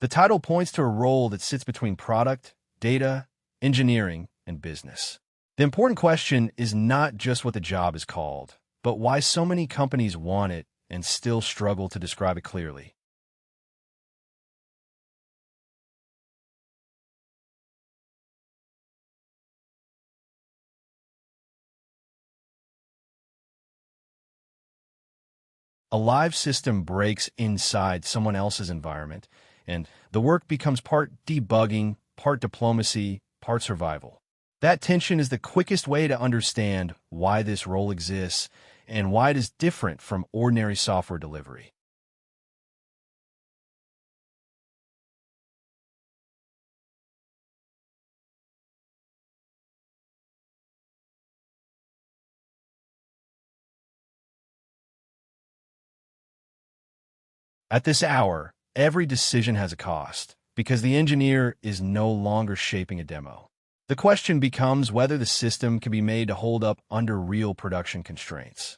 The title points to a role that sits between product, data, engineering, and business. The important question is not just what the job is called, but why so many companies want it and still struggle to describe it clearly. A live system breaks inside someone else's environment, and the work becomes part debugging, part diplomacy, part survival. That tension is the quickest way to understand why this role exists and why it is different from ordinary software delivery. At this hour, every decision has a cost, because the engineer is no longer shaping a demo. The question becomes whether the system can be made to hold up under real production constraints.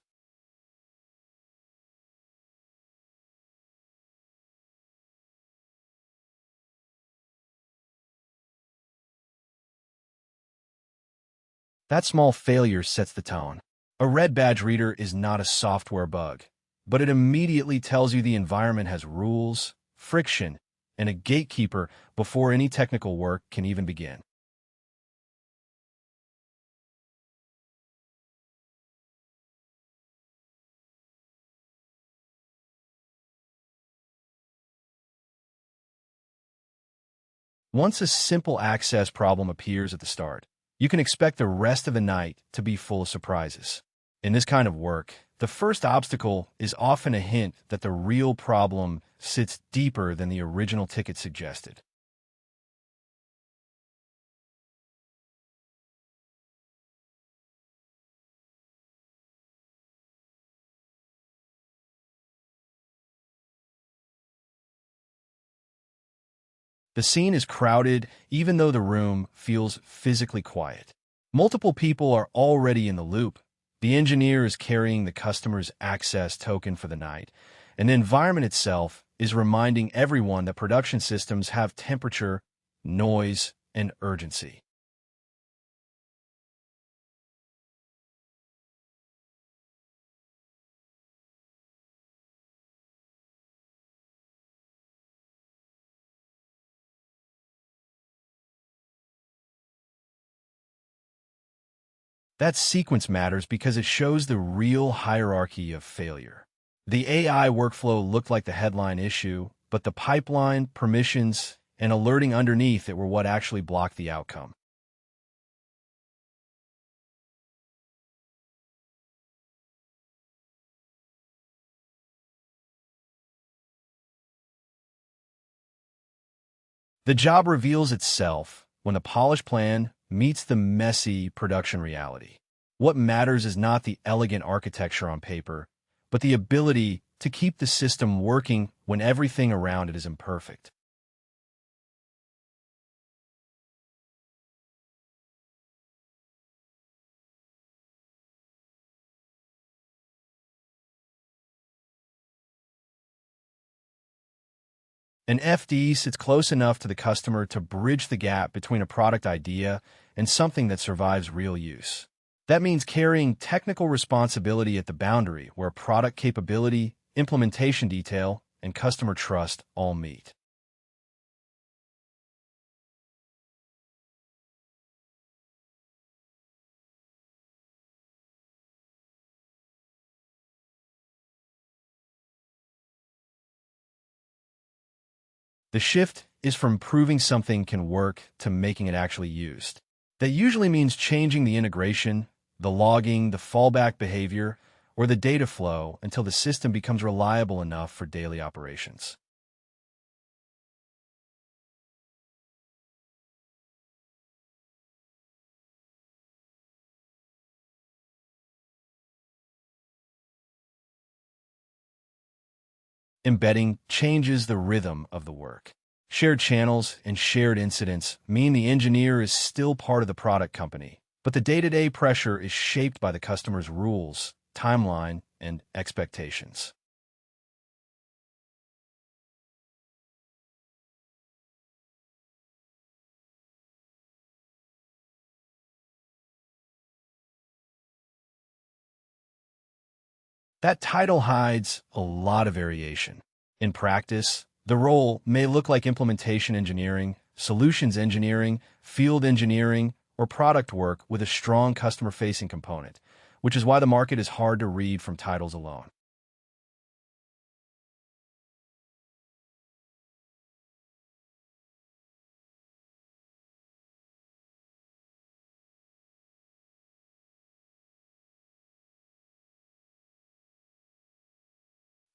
That small failure sets the tone. A red badge reader is not a software bug, but it immediately tells you the environment has rules, friction, and a gatekeeper before any technical work can even begin. Once a simple access problem appears at the start, you can expect the rest of the night to be full of surprises. In this kind of work, the first obstacle is often a hint that the real problem sits deeper than the original ticket suggested. The scene is crowded, even though the room feels physically quiet. Multiple people are already in the loop. The engineer is carrying the customer's access token for the night, and the environment itself is reminding everyone that production systems have temperature, noise, and urgency. That sequence matters because it shows the real hierarchy of failure. The AI workflow looked like the headline issue, but the pipeline, permissions, and alerting underneath it were what actually blocked the outcome. The job reveals itself when the polished plan meets the messy production reality. What matters is not the elegant architecture on paper, but the ability to keep the system working when everything around it is imperfect. An FD sits close enough to the customer to bridge the gap between a product idea and something that survives real use. That means carrying technical responsibility at the boundary where product capability, implementation detail, and customer trust all meet. The shift is from proving something can work to making it actually used. That usually means changing the integration, the logging, the fallback behavior, or the data flow until the system becomes reliable enough for daily operations. Embedding changes the rhythm of the work. Shared channels and shared incidents mean the engineer is still part of the product company, but the day-to-day pressure is shaped by the customer's rules, timeline, and expectations. That title hides a lot of variation. In practice, the role may look like implementation engineering, solutions engineering, field engineering, or product work with a strong customer-facing component, which is why the market is hard to read from titles alone.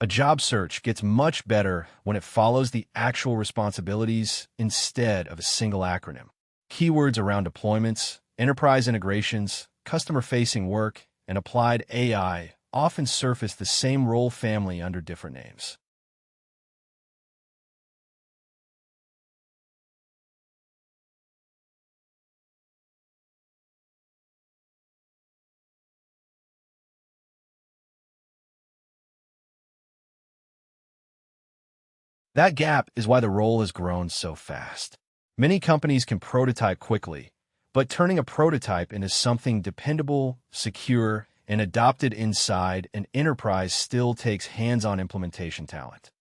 A job search gets much better when it follows the actual responsibilities instead of a single acronym. Keywords around deployments, enterprise integrations, customer-facing work, and applied AI often surface the same role family under different names. That gap is why the role has grown so fast. Many companies can prototype quickly, but turning a prototype into something dependable, secure, and adopted inside an enterprise still takes hands-on implementation talent.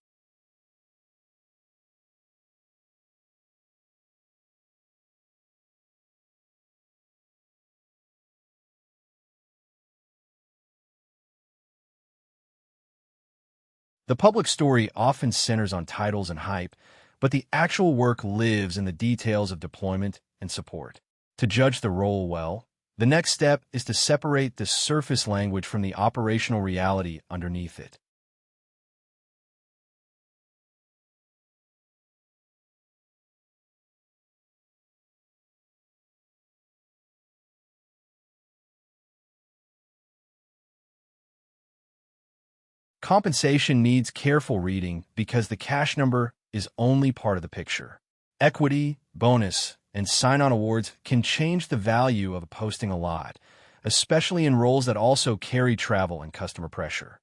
The public story often centers on titles and hype, but the actual work lives in the details of deployment and support. To judge the role well, the next step is to separate the surface language from the operational reality underneath it. Compensation needs careful reading because the cash number is only part of the picture. Equity, bonus, and sign-on awards can change the value of a posting a lot, especially in roles that also carry travel and customer pressure.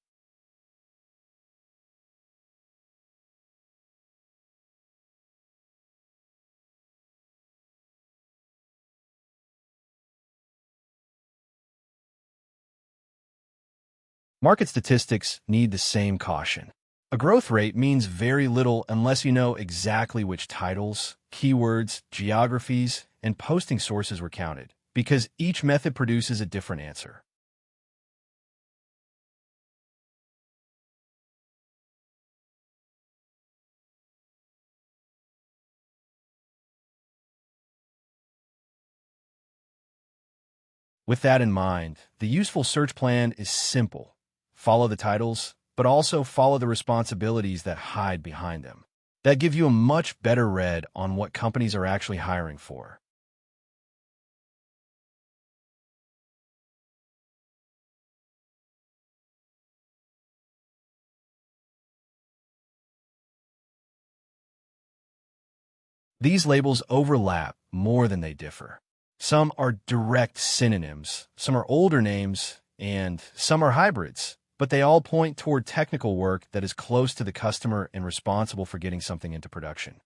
Market statistics need the same caution. A growth rate means very little unless you know exactly which titles, keywords, geographies, and posting sources were counted, because each method produces a different answer. With that in mind, the useful search plan is simple. Follow the titles, but also follow the responsibilities that hide behind them. That give you a much better read on what companies are actually hiring for. These labels overlap more than they differ. Some are direct synonyms, some are older names, and some are hybrids, but they all point toward technical work that is close to the customer and responsible for getting something into production.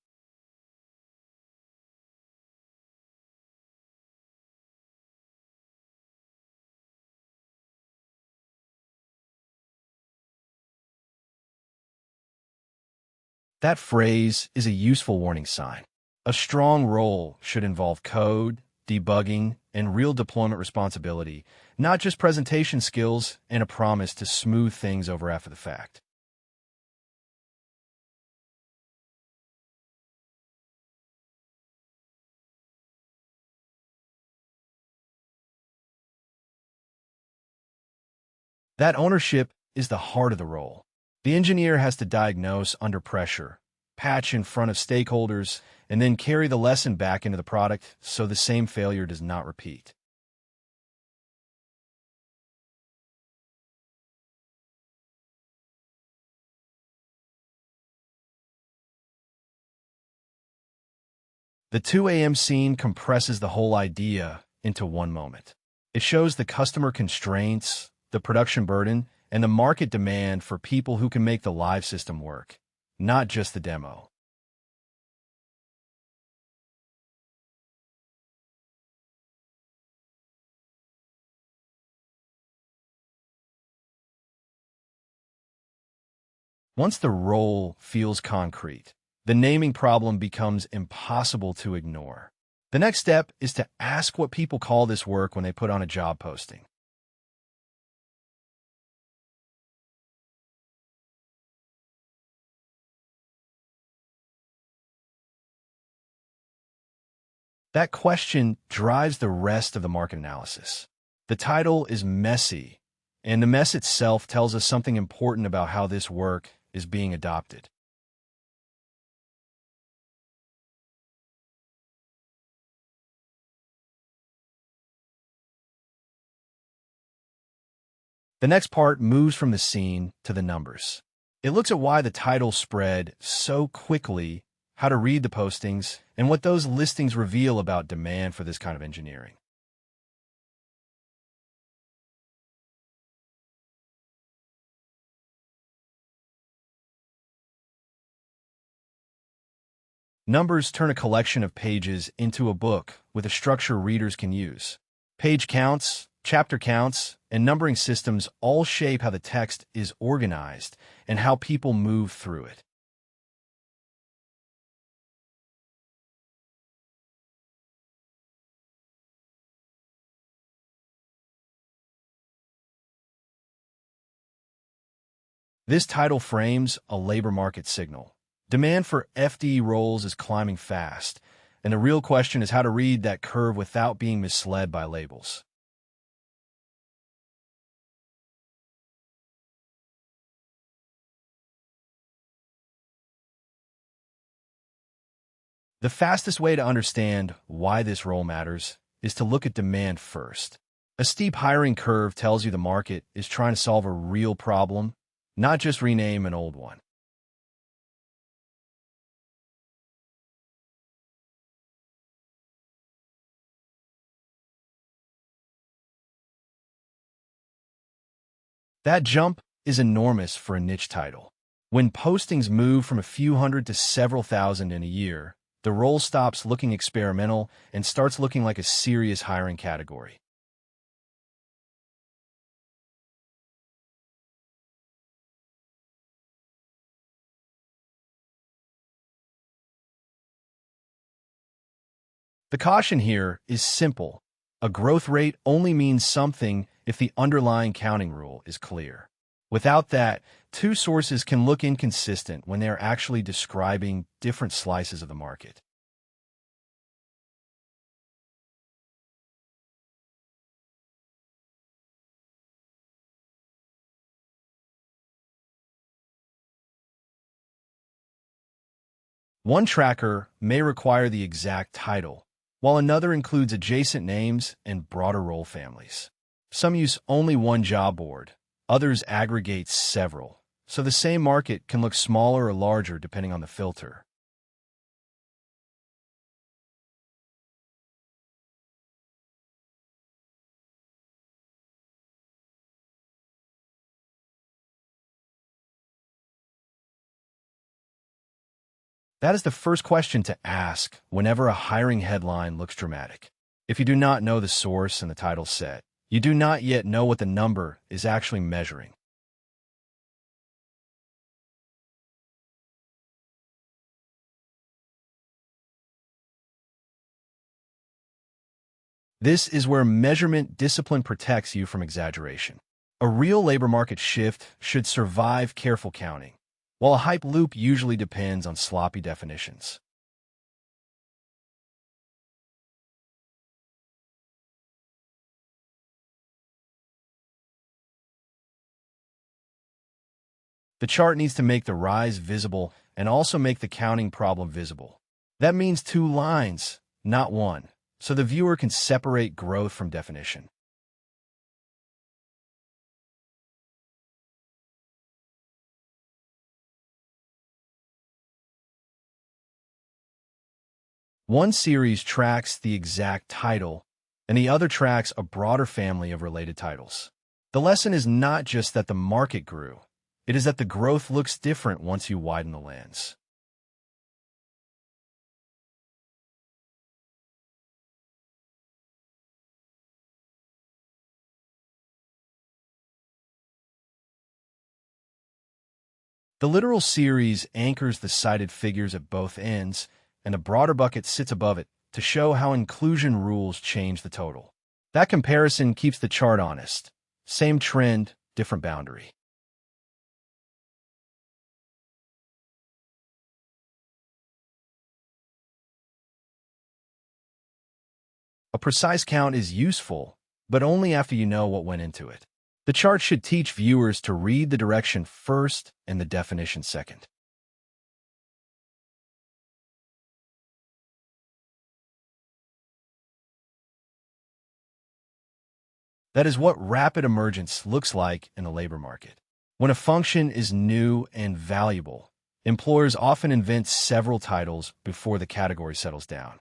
That phrase is a useful warning sign. A strong role should involve code, debugging, and real deployment responsibility, not just presentation skills and a promise to smooth things over after the fact. That ownership is the heart of the role. The engineer has to diagnose under pressure, patch in front of stakeholders, and then carry the lesson back into the product so the same failure does not repeat. The 2 a.m. scene compresses the whole idea into one moment. It shows the customer constraints, the production burden, and the market demand for people who can make the live system work, not just the demo. Once the role feels concrete, the naming problem becomes impossible to ignore. The next step is to ask what people call this work when they put on a job posting. That question drives the rest of the market analysis. The title is messy, and the mess itself tells us something important about how this work is being adopted. The next part moves from the scene to the numbers. It looks at why the title spread so quickly, how to read the postings, and what those listings reveal about demand for this kind of engineering. Numbers turn a collection of pages into a book with a structure readers can use. Page counts, chapter counts, and numbering systems all shape how the text is organized and how people move through it. This title frames a labor market signal. Demand for FDE roles is climbing fast, and the real question is how to read that curve without being misled by labels. The fastest way to understand why this role matters is to look at demand first. A steep hiring curve tells you the market is trying to solve a real problem, not just rename an old one. That jump is enormous for a niche title. When postings move from a few hundred to several thousand in a year, the role stops looking experimental and starts looking like a serious hiring category. The caution here is simple. A growth rate only means something if the underlying counting rule is clear. Without that, two sources can look inconsistent when they're actually describing different slices of the market. One tracker may require the exact title, while another includes adjacent names and broader role families. Some use only one job board, others aggregate several, so the same market can look smaller or larger depending on the filter. That is the first question to ask whenever a hiring headline looks dramatic. If you do not know the source and the title set, you do not yet know what the number is actually measuring. This is where measurement discipline protects you from exaggeration. A real labor market shift should survive careful counting, while a hype loop usually depends on sloppy definitions. The chart needs to make the rise visible and also make the counting problem visible. That means two lines, not one, so the viewer can separate growth from definition. One series tracks the exact title, and the other tracks a broader family of related titles. The lesson is not just that the market grew, it is that the growth looks different once you widen the lens. The literal series anchors the cited figures at both ends, and a broader bucket sits above it to show how inclusion rules change the total. That comparison keeps the chart honest. Same trend, different boundary. A precise count is useful, but only after you know what went into it. The chart should teach viewers to read the direction first and the definition second. That is what rapid emergence looks like in the labor market. When a function is new and valuable, employers often invent several titles before the category settles down.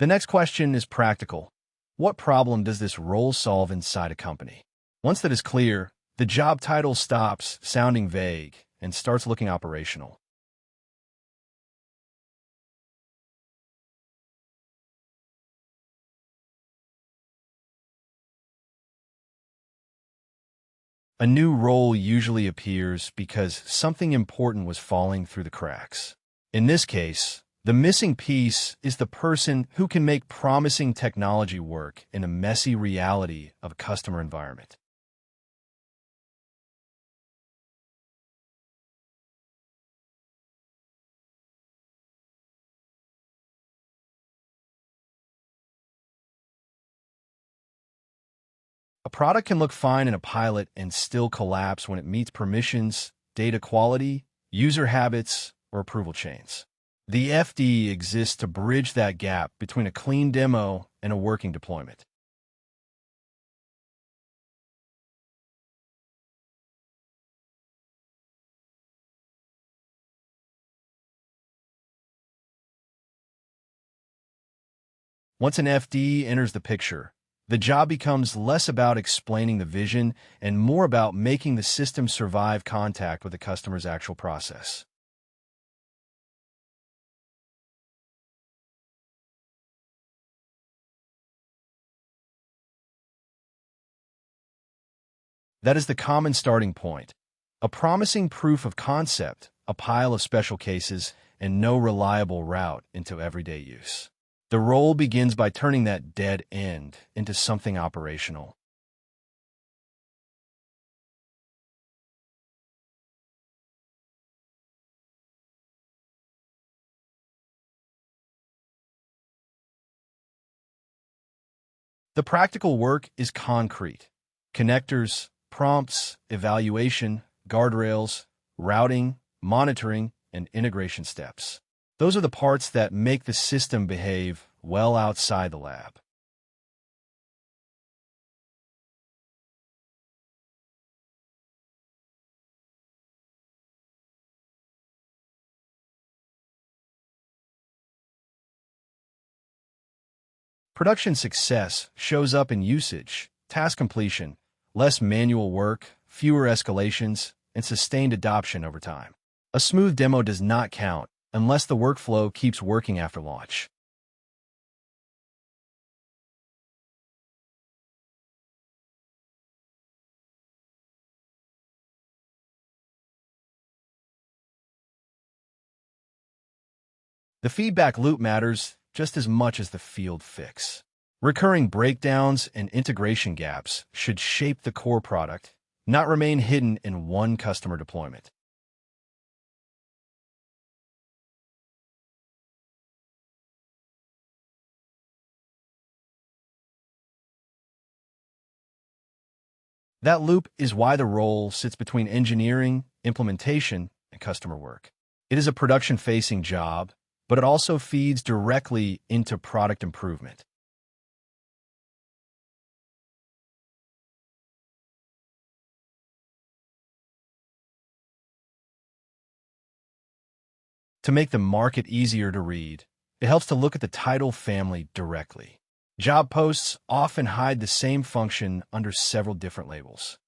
The next question is practical. What problem does this role solve inside a company? Once that is clear, the job title stops sounding vague and starts looking operational. A new role usually appears because something important was falling through the cracks. In this case, the missing piece is the person who can make promising technology work in a messy reality of a customer environment. A product can look fine in a pilot and still collapse when it meets permissions, data quality, user habits, or approval chains. The FD exists to bridge that gap between a clean demo and a working deployment. Once an FD enters the picture, the job becomes less about explaining the vision and more about making the system survive contact with the customer's actual process. That is the common starting point. A promising proof of concept, a pile of special cases, and no reliable route into everyday use. The role begins by turning that dead end into something operational. The practical work is concrete. Connectors, prompts, evaluation, guardrails, routing, monitoring, and integration steps. Those are the parts that make the system behave well outside the lab. Production success shows up in usage, task completion, less manual work, fewer escalations, and sustained adoption over time. A smooth demo does not count unless the workflow keeps working after launch. The feedback loop matters just as much as the field fix. Recurring breakdowns and integration gaps should shape the core product, not remain hidden in one customer deployment. That loop is why the role sits between engineering, implementation, and customer work. It is a production-facing job, but it also feeds directly into product improvement. To make the market easier to read, it helps to look at the title family directly. Job posts often hide the same function under several different labels.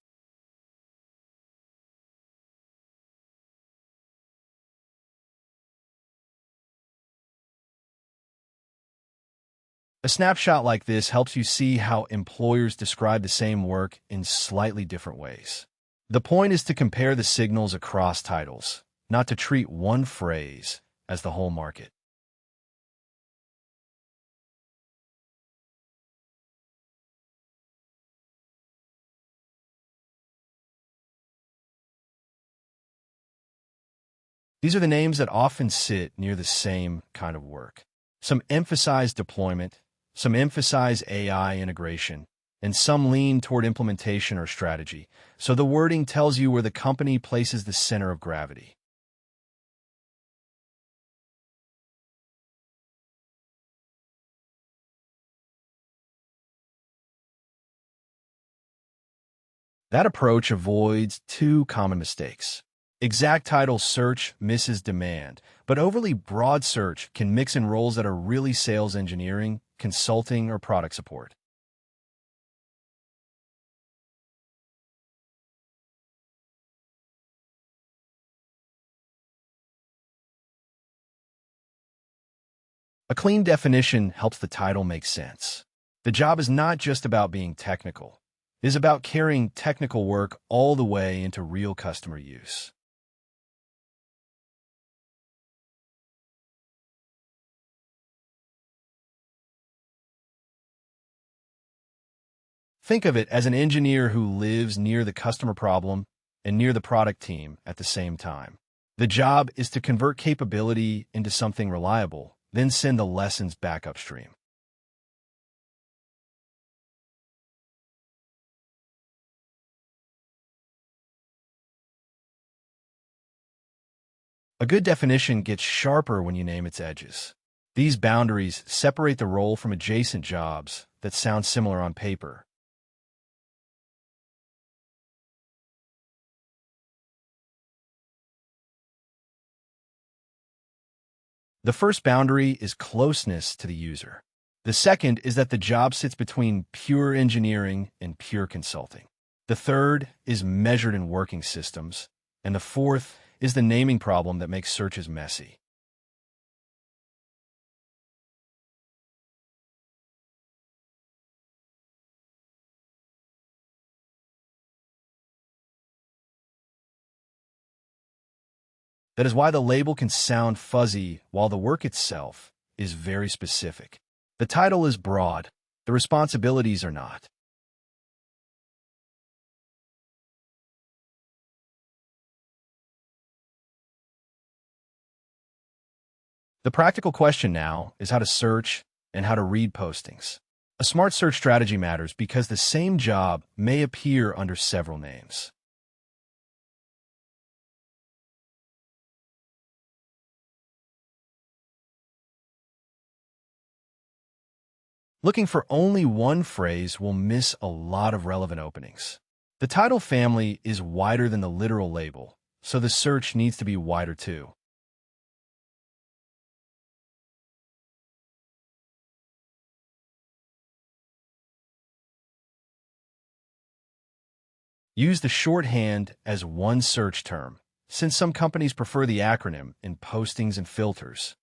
A snapshot like this helps you see how employers describe the same work in slightly different ways. The point is to compare the signals across titles, not to treat one phrase as the whole market. These are the names that often sit near the same kind of work. Some emphasize deployment, some emphasize AI integration, and some lean toward implementation or strategy, so the wording tells you where the company places the center of gravity. That approach avoids two common mistakes. Exact title search misses demand, but overly broad search can mix in roles that are really sales engineering, consulting, or product support. A clean definition helps the title make sense. The job is not just about being technical. It is about carrying technical work all the way into real customer use. Think of it as an engineer who lives near the customer problem and near the product team at the same time. The job is to convert capability into something reliable, then send the lessons back upstream. A good definition gets sharper when you name its edges. These boundaries separate the role from adjacent jobs that sound similar on paper. The first boundary is closeness to the user. The second is that the job sits between pure engineering and pure consulting. The third is measured in working systems. And the fourth is the naming problem that makes searches messy. That is why the label can sound fuzzy while the work itself is very specific. The title is broad, the responsibilities are not. The practical question now is how to search and how to read postings. A smart search strategy matters because the same job may appear under several names. Looking for only one phrase will miss a lot of relevant openings. The title family is wider than the literal label, so the search needs to be wider too. Use the shorthand as one search term, since some companies prefer the acronym in postings and filters.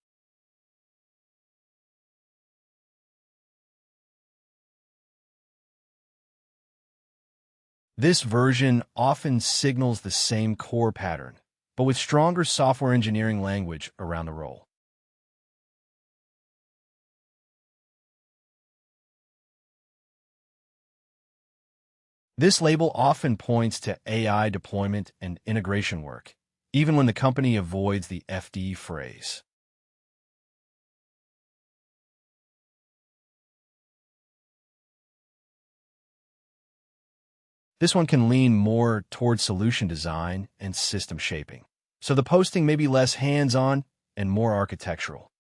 This version often signals the same core pattern, but with stronger software engineering language around the role. This label often points to AI deployment and integration work, even when the company avoids the FD phrase. This one can lean more towards solution design and system shaping, so the posting may be less hands-on and more architectural.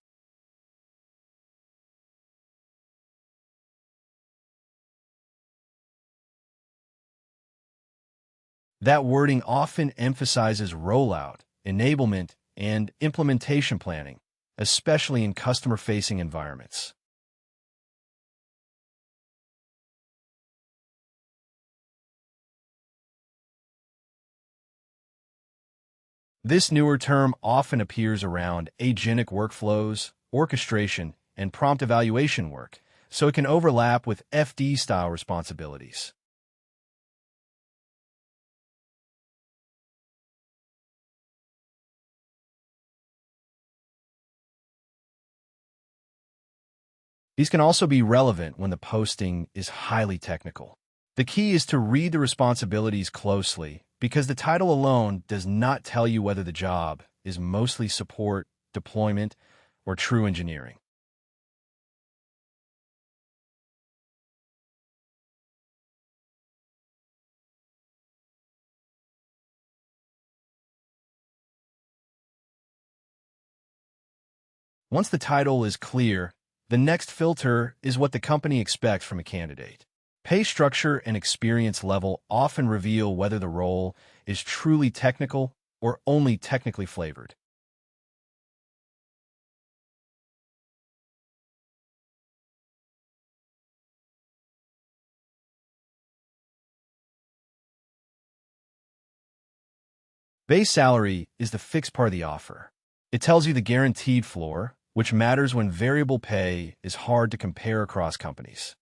That wording often emphasizes rollout, enablement, and implementation planning, especially in customer-facing environments. This newer term often appears around agentic workflows, orchestration, and prompt evaluation work, so it can overlap with FD-style responsibilities. These can also be relevant when the posting is highly technical. The key is to read the responsibilities closely because the title alone does not tell you whether the job is mostly support, deployment, or true engineering. Once the title is clear, the next filter is what the company expects from a candidate. Pay structure and experience level often reveal whether the role is truly technical or only technically flavored. Base salary is the fixed part of the offer. It tells you the guaranteed floor, which matters when variable pay is hard to compare across companies.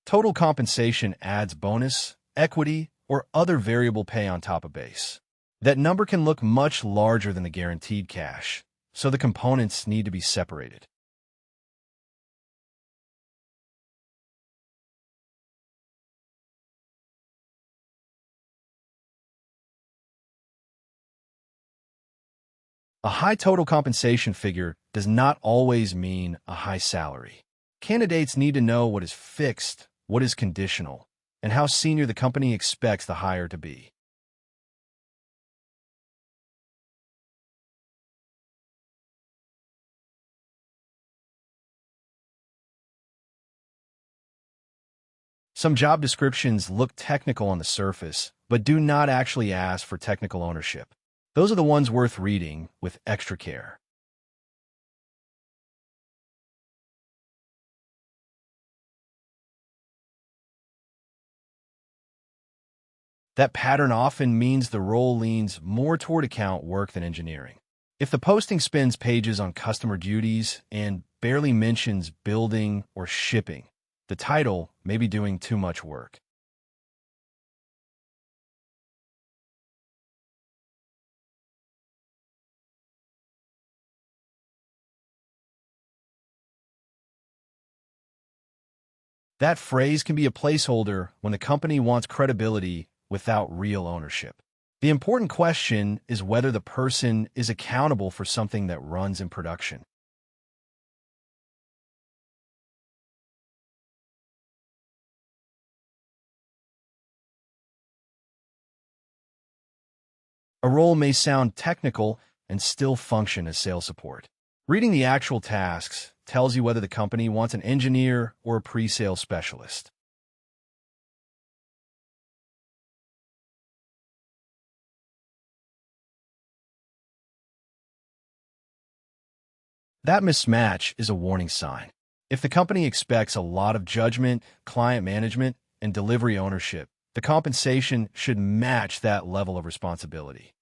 Total compensation adds bonus, equity, or other variable pay on top of base. That number can look much larger than the guaranteed cash, so the components need to be separated. A high total compensation figure does not always mean a high salary. Candidates need to know what is fixed, what is conditional, and how senior the company expects the hire to be. Some job descriptions look technical on the surface, but do not actually ask for technical ownership. Those are the ones worth reading with extra care. That pattern often means the role leans more toward account work than engineering. If the posting spends pages on customer duties and barely mentions building or shipping, the title may be doing too much work. That phrase can be a placeholder when the company wants credibility without real ownership. The important question is whether the person is accountable for something that runs in production. A role may sound technical and still function as sales support. Reading the actual tasks tells you whether the company wants an engineer or a pre-sale specialist. That mismatch is a warning sign. If the company expects a lot of judgment, client management, and delivery ownership, the compensation should match that level of responsibility.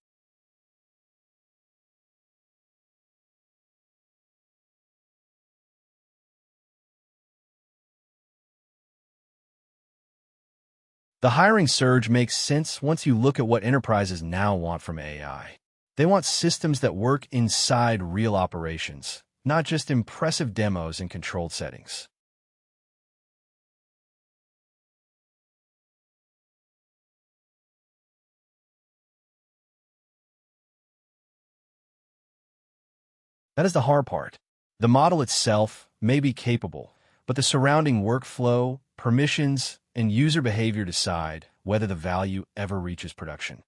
The hiring surge makes sense once you look at what enterprises now want from AI. They want systems that work inside real operations, not just impressive demos in controlled settings. That is the hard part. The model itself may be capable, but the surrounding workflow, permissions, and user behavior decide whether the value ever reaches production.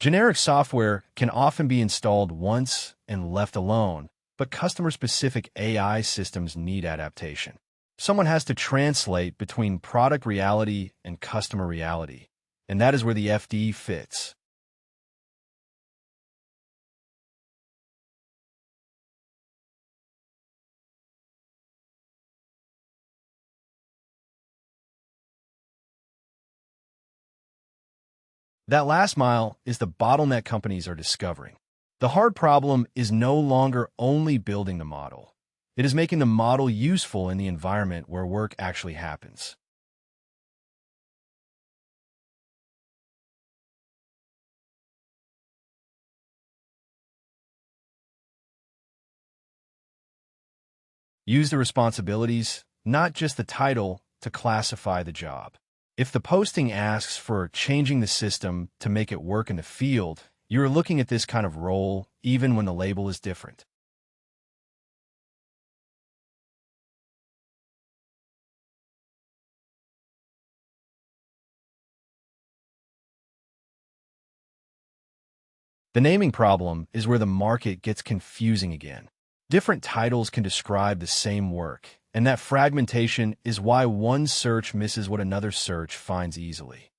Generic software can often be installed once and left alone, but customer-specific AI systems need adaptation. Someone has to translate between product reality and customer reality, and that is where the FD fits. That last mile is the bottleneck companies are discovering. The hard problem is no longer only building the model. It is making the model useful in the environment where work actually happens. Use the responsibilities, not just the title, to classify the job. If the posting asks for changing the system to make it work in the field, you are looking at this kind of role even when the label is different. The naming problem is where the market gets confusing again. Different titles can describe the same work, and that fragmentation is why one search misses what another search finds easily.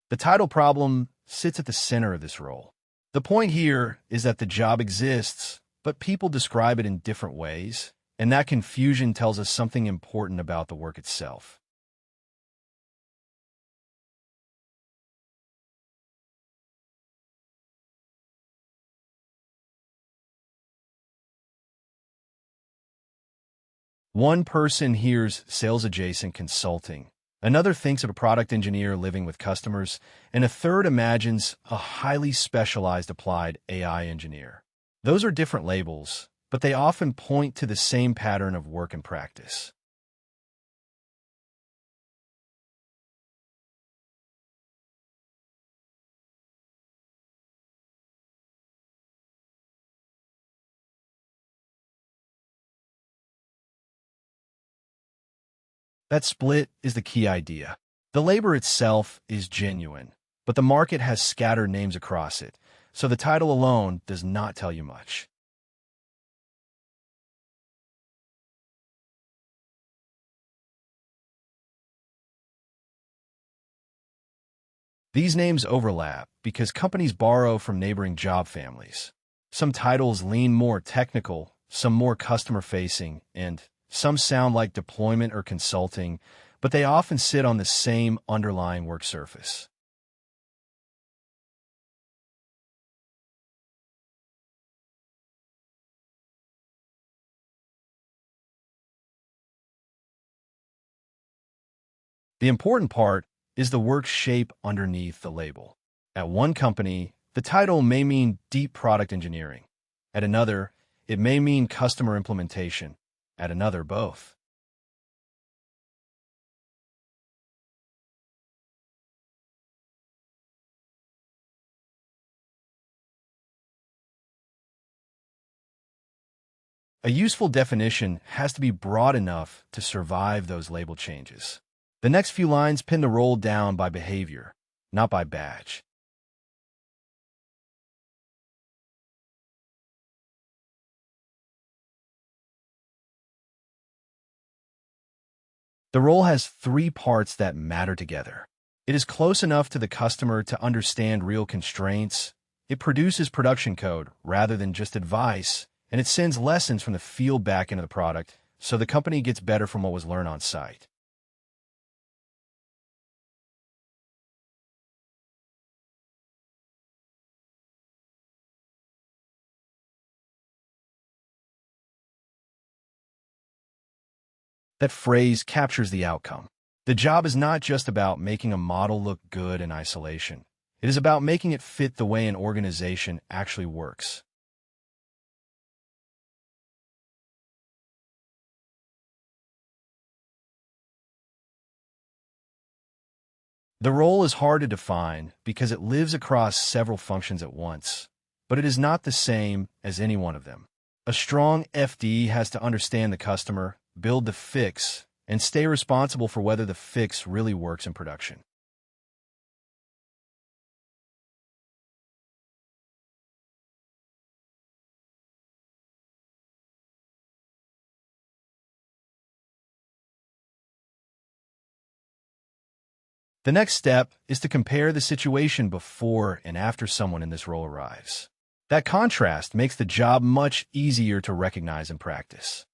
The title problem sits at the center of this role. The point here is that the job exists, but people describe it in different ways, and that confusion tells us something important about the work itself. One person hears sales-adjacent consulting, another thinks of a product engineer living with customers, and a third imagines a highly specialized applied AI engineer. Those are different labels, but they often point to the same pattern of work and practice. That split is the key idea. The labor itself is genuine, but the market has scattered names across it, so the title alone does not tell you much. These names overlap because companies borrow from neighboring job families. Some titles lean more technical, some more customer-facing, and some sound like deployment or consulting, but they often sit on the same underlying work surface. The important part is the work shape underneath the label. At one company, the title may mean deep product engineering. At another, it may mean customer implementation. At another, both. A useful definition has to be broad enough to survive those label changes. The next few lines pin the role down by behavior, not by badge. The role has three parts that matter together. It is close enough to the customer to understand real constraints. It produces production code rather than just advice, and it sends lessons from the field back into the product, so the company gets better from what was learned on site. That phrase captures the outcome. The job is not just about making a model look good in isolation. It is about making it fit the way an organization actually works. The role is hard to define because it lives across several functions at once, but it is not the same as any one of them. A strong FD has to understand the customer, build the fix, and stay responsible for whether the fix really works in production. The next step is to compare the situation before and after someone in this role arrives. That contrast makes the job much easier to recognize and practice.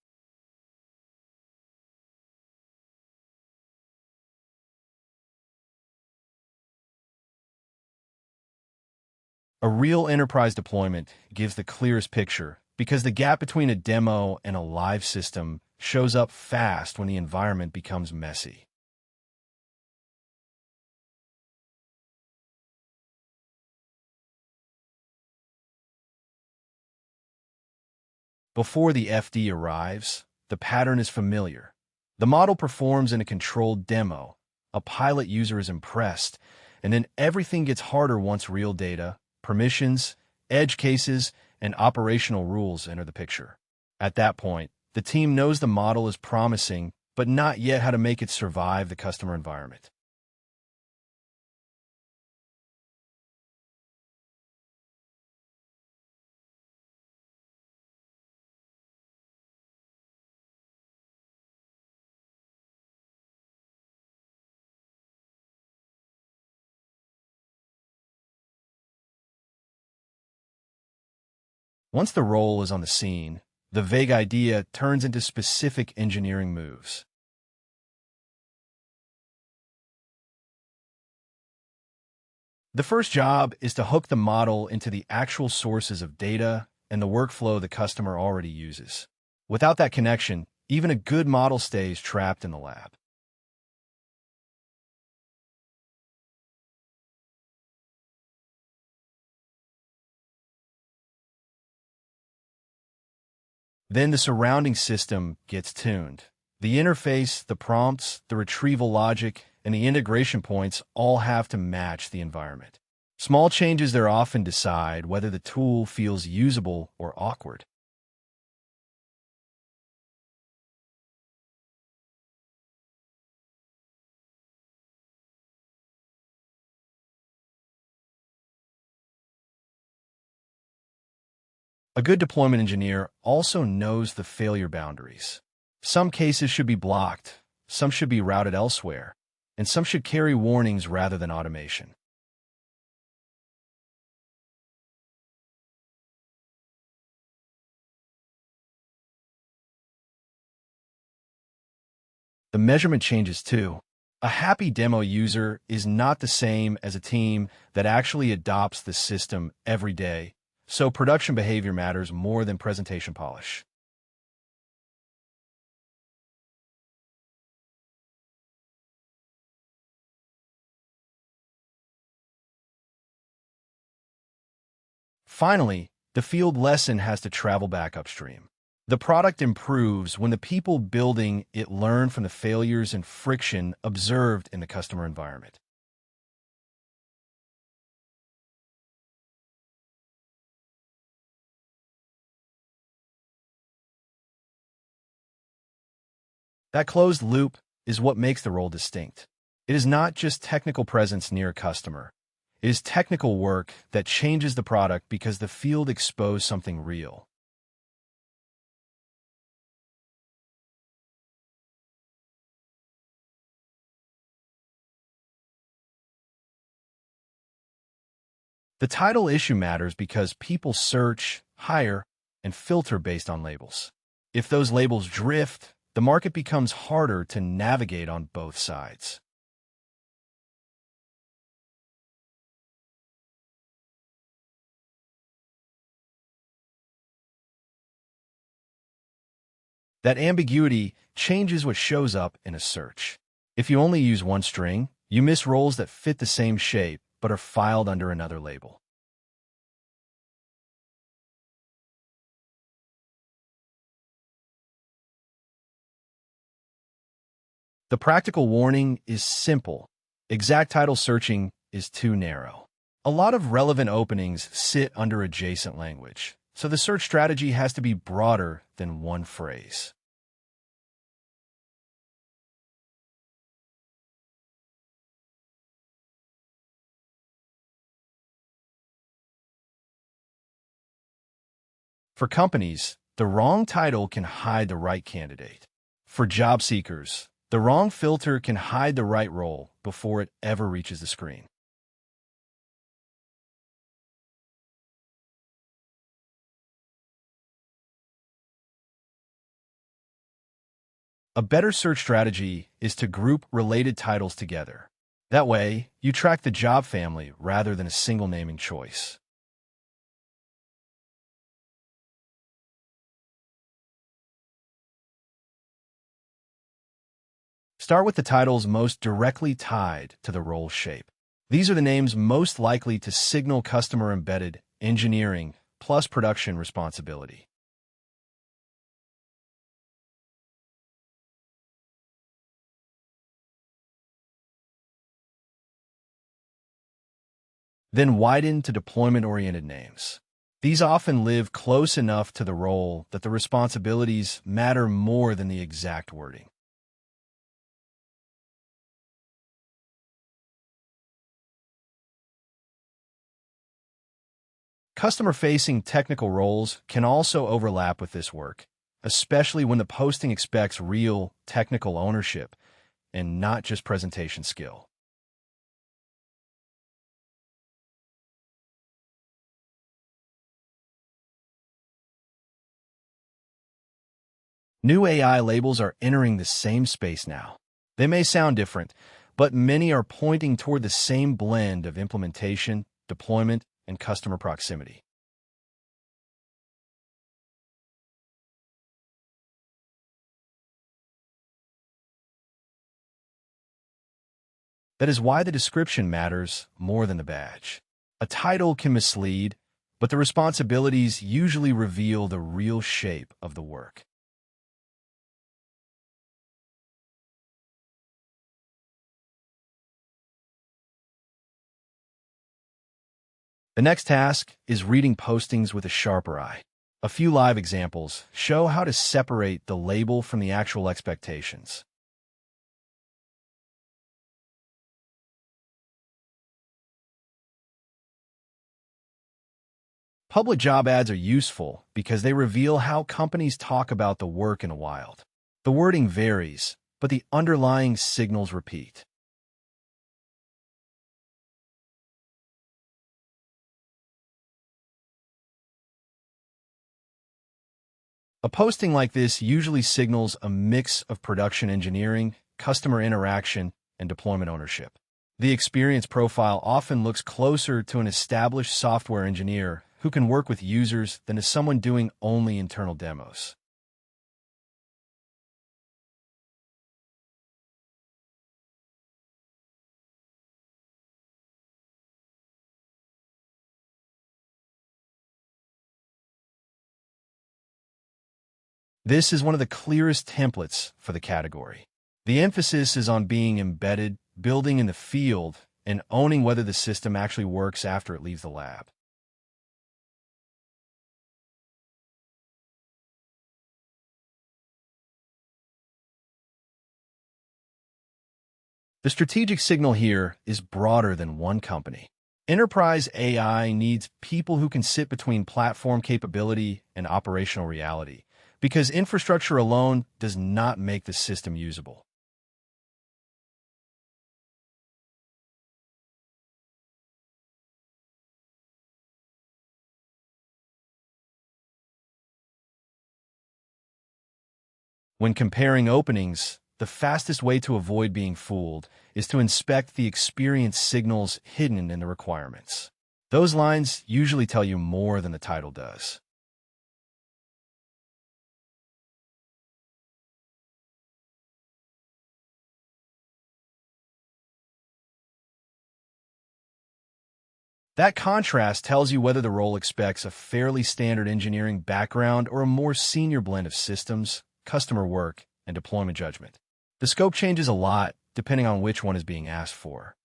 A real enterprise deployment gives the clearest picture because the gap between a demo and a live system shows up fast when the environment becomes messy. Before the FD arrives, the pattern is familiar. The model performs in a controlled demo, a pilot user is impressed, and then everything gets harder once real data, permissions, edge cases, and operational rules enter the picture. At that point, the team knows the model is promising, but not yet how to make it survive the customer environment. Once the role is on the scene, the vague idea turns into specific engineering moves. The first job is to hook the model into the actual sources of data and the workflow the customer already uses. Without that connection, even a good model stays trapped in the lab. Then the surrounding system gets tuned. The interface, the prompts, the retrieval logic, and the integration points all have to match the environment. Small changes there often decide whether the tool feels usable or awkward. A good deployment engineer also knows the failure boundaries. Some cases should be blocked, some should be routed elsewhere, and some should carry warnings rather than automation. The measurement changes too. A happy demo user is not the same as a team that actually adopts the system every day, so production behavior matters more than presentation polish. Finally, the field lesson has to travel back upstream. The product improves when the people building it learn from the failures and friction observed in the customer environment. That closed loop is what makes the role distinct. It is not just technical presence near a customer. It is technical work that changes the product because the field exposed something real. The title issue matters because people search, hire, and filter based on labels. If those labels drift, the market becomes harder to navigate on both sides. That ambiguity changes what shows up in a search. If you only use one string, you miss roles that fit the same shape but are filed under another label. The practical warning is simple. Exact title searching is too narrow. A lot of relevant openings sit under adjacent language, so the search strategy has to be broader than one phrase. For companies, the wrong title can hide the right candidate. For job seekers, the wrong filter can hide the right role before it ever reaches the screen. A better search strategy is to group related titles together. That way, you track the job family rather than a single naming choice. Start with the titles most directly tied to the role shape. These are the names most likely to signal customer embedded engineering plus production responsibility. Then widen to deployment-oriented names. These often live close enough to the role that the responsibilities matter more than the exact wording. Customer-facing technical roles can also overlap with this work, especially when the posting expects real technical ownership and not just presentation skill. New AI labels are entering the same space now. They may sound different, but many are pointing toward the same blend of implementation, deployment, and customer proximity. That is why the description matters more than the badge. A title can mislead, but the responsibilities usually reveal the real shape of the work. The next task is reading postings with a sharper eye. A few live examples show how to separate the label from the actual expectations. Public job ads are useful because they reveal how companies talk about the work in the wild. The wording varies, but the underlying signals repeat. A posting like this usually signals a mix of production engineering, customer interaction, and deployment ownership. The experience profile often looks closer to an established software engineer who can work with users than to someone doing only internal demos. This is one of the clearest templates for the category. The emphasis is on being embedded, building in the field, and owning whether the system actually works after it leaves the lab. The strategic signal here is broader than one company. Enterprise AI needs people who can sit between platform capability and operational reality, because infrastructure alone does not make the system usable. When comparing openings, the fastest way to avoid being fooled is to inspect the experience signals hidden in the requirements. Those lines usually tell you more than the title does. That contrast tells you whether the role expects a fairly standard engineering background or a more senior blend of systems, customer work, and deployment judgment. The scope changes a lot depending on which one is being asked for.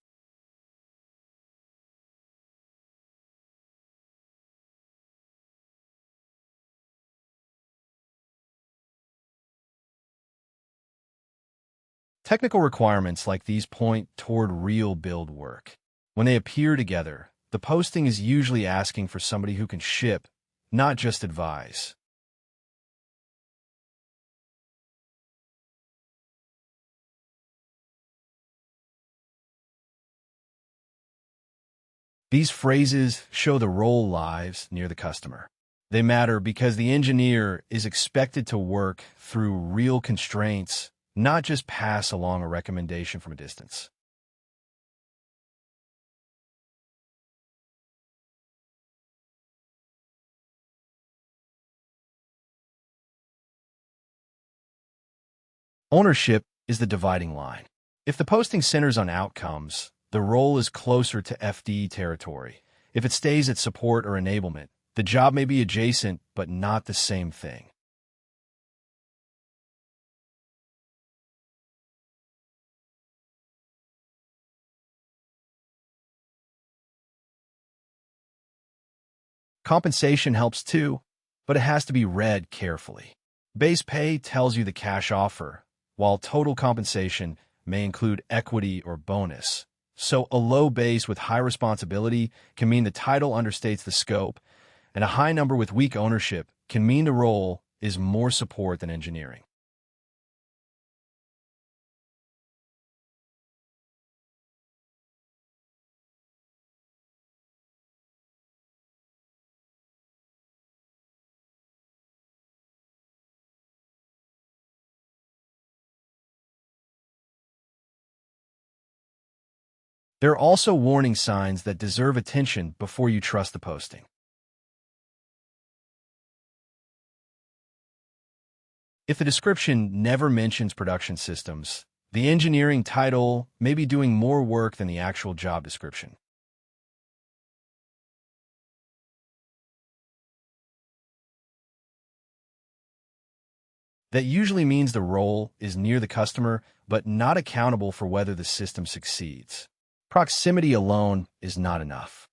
Technical requirements like these point toward real build work. When they appear together, the posting is usually asking for somebody who can ship, not just advise. These phrases show the role lives near the customer. They matter because the engineer is expected to work through real constraints, not just pass along a recommendation from a distance. Ownership is the dividing line. If the posting centers on outcomes, the role is closer to FD territory. If it stays at support or enablement, the job may be adjacent but not the same thing. Compensation helps too, but it has to be read carefully. Base pay tells you the cash offer, while total compensation may include equity or bonus. So a low base with high responsibility can mean the title understates the scope, and a high number with weak ownership can mean the role is more support than engineering. There are also warning signs that deserve attention before you trust the posting. If the description never mentions production systems, the engineering title may be doing more work than the actual job description. That usually means the role is near the customer, but not accountable for whether the system succeeds. Proximity alone is not enough.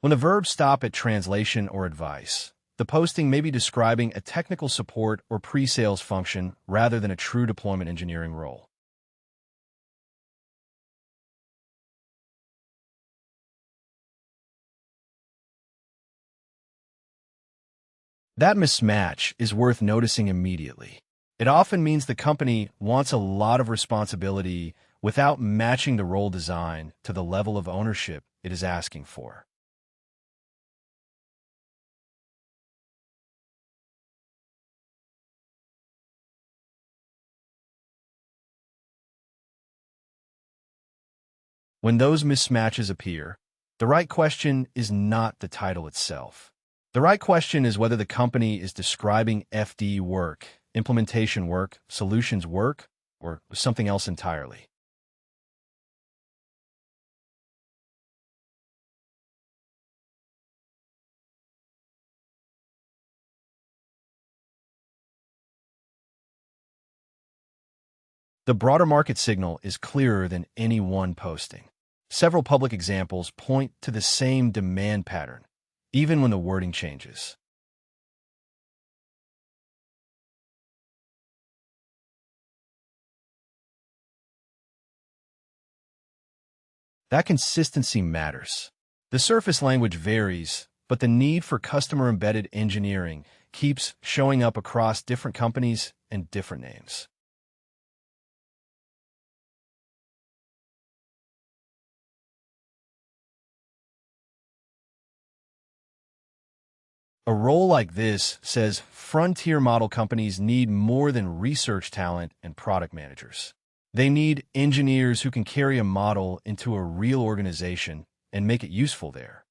When the verbs stop at translation or advice, the posting may be describing a technical support or pre-sales function rather than a true deployment engineering role. That mismatch is worth noticing immediately. It often means the company wants a lot of responsibility without matching the role design to the level of ownership it is asking for. When those mismatches appear, the right question is not the title itself. The right question is whether the company is describing FD work, implementation work, solutions work, or something else entirely. The broader market signal is clearer than any one posting. Several public examples point to the same demand pattern, even when the wording changes. That consistency matters. The surface language varies, but the need for customer-embedded engineering keeps showing up across different companies and different names. A role like this says frontier model companies need more than research talent and product managers. They need engineers who can carry a model into a real organization and make it useful there.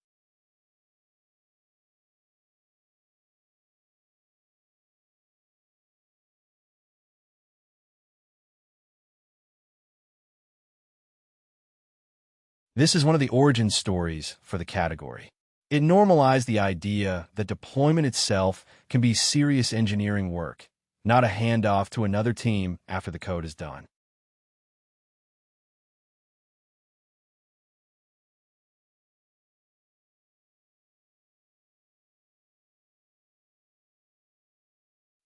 This is one of the origin stories for the category. It normalized the idea that deployment itself can be serious engineering work, not a handoff to another team after the code is done.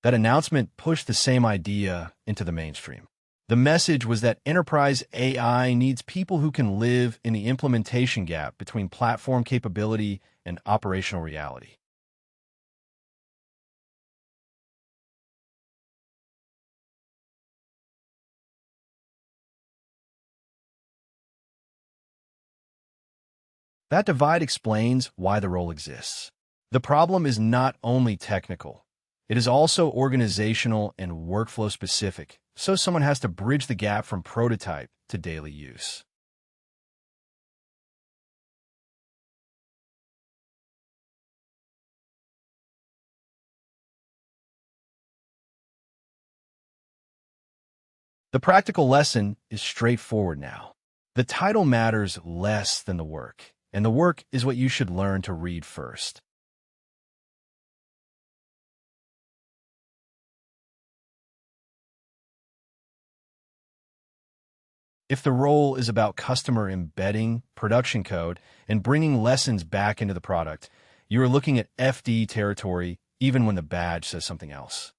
That announcement pushed the same idea into the mainstream. The message was that enterprise AI needs people who can live in the implementation gap between platform capability and operational reality. That divide explains why the role exists. The problem is not only technical, it is also organizational and workflow specific, so someone has to bridge the gap from prototype to daily use. The practical lesson is straightforward now. The title matters less than the work, and the work is what you should learn to read first. If the role is about customer embedding production code and bringing lessons back into the product, you are looking at FD territory even when the badge says something else.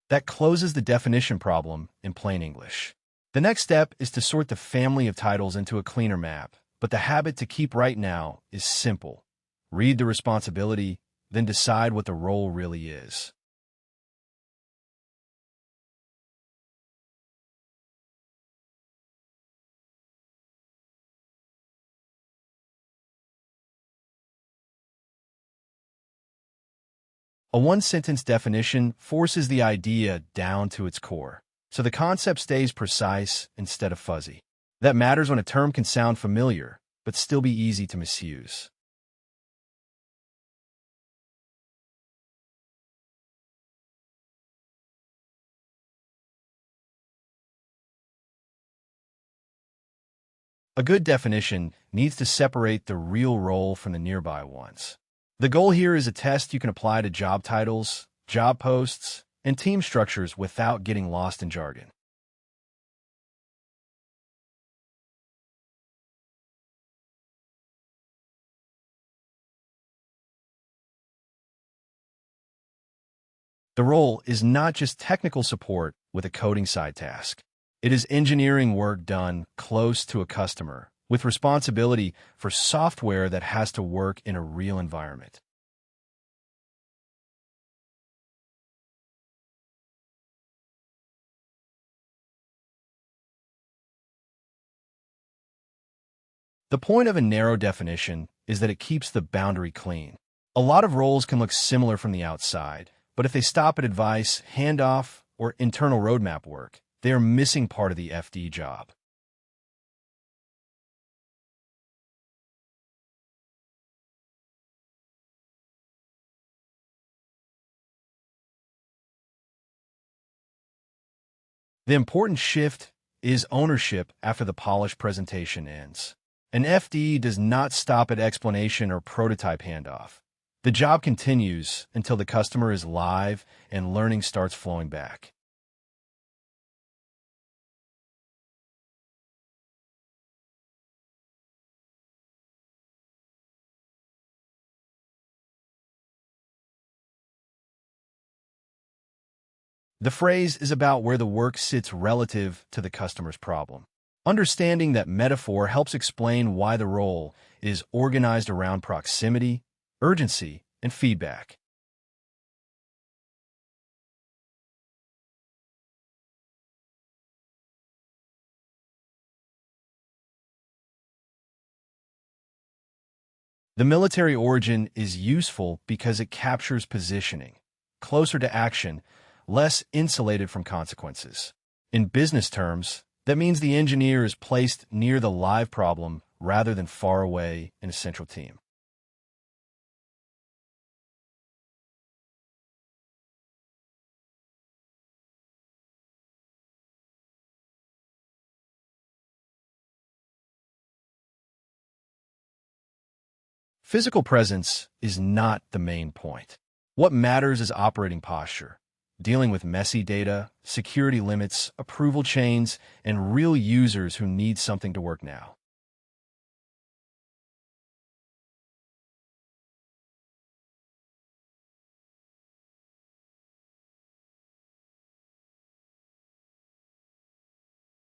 That closes the definition problem in plain English. The next step is to sort the family of titles into a cleaner map, but the habit to keep right now is simple. Read the responsibility, then decide what the role really is. A one-sentence definition forces the idea down to its core, so the concept stays precise instead of fuzzy. That matters when a term can sound familiar, but still be easy to misuse. A good definition needs to separate the real role from the nearby ones. The goal here is a test you can apply to job titles, job posts, and team structures without getting lost in jargon. The role is not just technical support with a coding side task. It is engineering work done close to a customer, with responsibility for software that has to work in a real environment. The point of a narrow definition is that it keeps the boundary clean. A lot of roles can look similar from the outside, but if they stop at advice, handoff, or internal roadmap work, they are missing part of the FD job. The important shift is ownership after the polished presentation ends. An FD does not stop at explanation or prototype handoff. The job continues until the customer is live and learning starts flowing back. The phrase is about where the work sits relative to the customer's problem. Understanding that metaphor helps explain why the role is organized around proximity, urgency, and feedback. The military origin is useful because it captures positioning, closer to action, less insulated from consequences. In business terms, that means the engineer is placed near the live problem rather than far away in a central team. Physical presence is not the main point. What matters is operating posture, dealing with messy data, security limits, approval chains, and real users who need something to work now.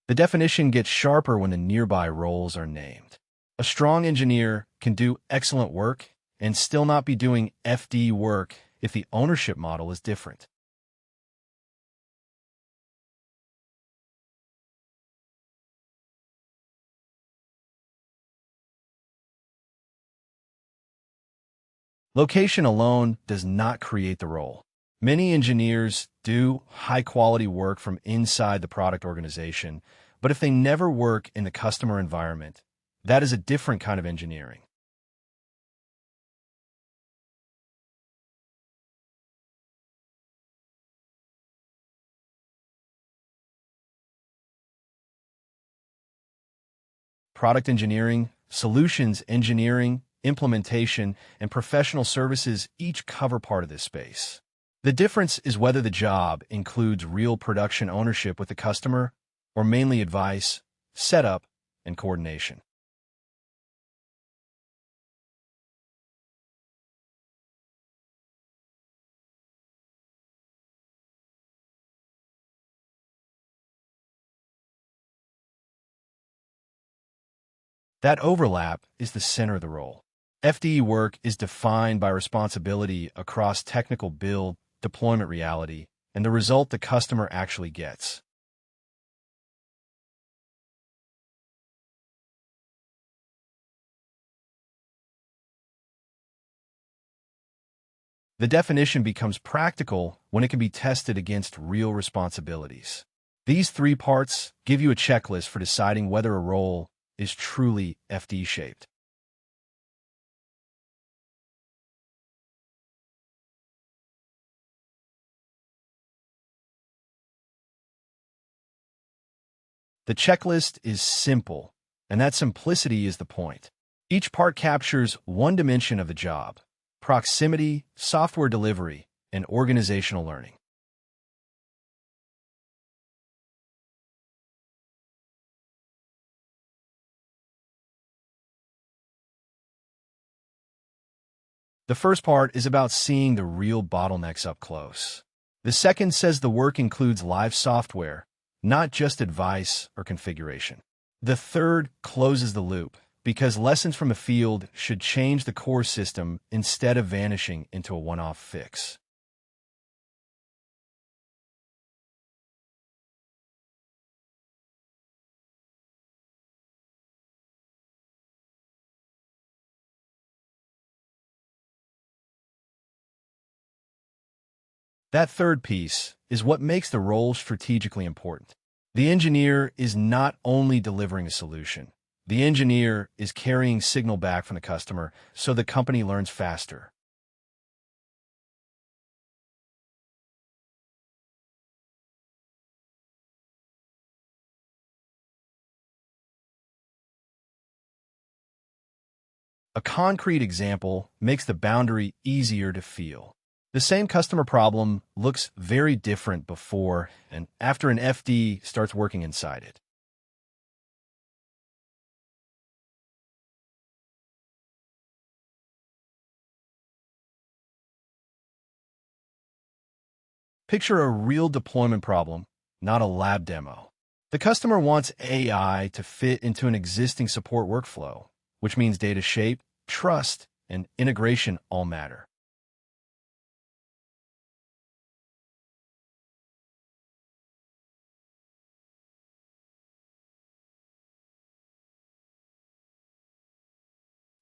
The definition gets sharper when the nearby roles are named. A strong engineer can do excellent work and still not be doing FD work if the ownership model is different. Location alone does not create the role. Many engineers do high-quality work from inside the product organization, but if they never work in the customer environment, that is a different kind of engineering. Product engineering, solutions engineering, implementation, and professional services each cover part of this space. The difference is whether the job includes real production ownership with the customer or mainly advice, setup, and coordination. That overlap is the center of the role. FDE work is defined by responsibility across technical build, deployment reality, and the result the customer actually gets. The definition becomes practical when it can be tested against real responsibilities. These three parts give you a checklist for deciding whether a role is truly FD-shaped. The checklist is simple, and that simplicity is the point. Each part captures one dimension of the job: proximity, software delivery, and organizational learning. The first part is about seeing the real bottlenecks up close. The second says the work includes live software, not just advice or configuration. The third closes the loop, because lessons from the field should change the core system instead of vanishing into a one-off fix. That third piece is what makes the role strategically important. The engineer is not only delivering a solution. The engineer is carrying signal back from the customer so the company learns faster. A concrete example makes the boundary easier to feel. The same customer problem looks very different before and after an FD starts working inside it. Picture a real deployment problem, not a lab demo. The customer wants AI to fit into an existing support workflow, which means data shape, trust, and integration all matter.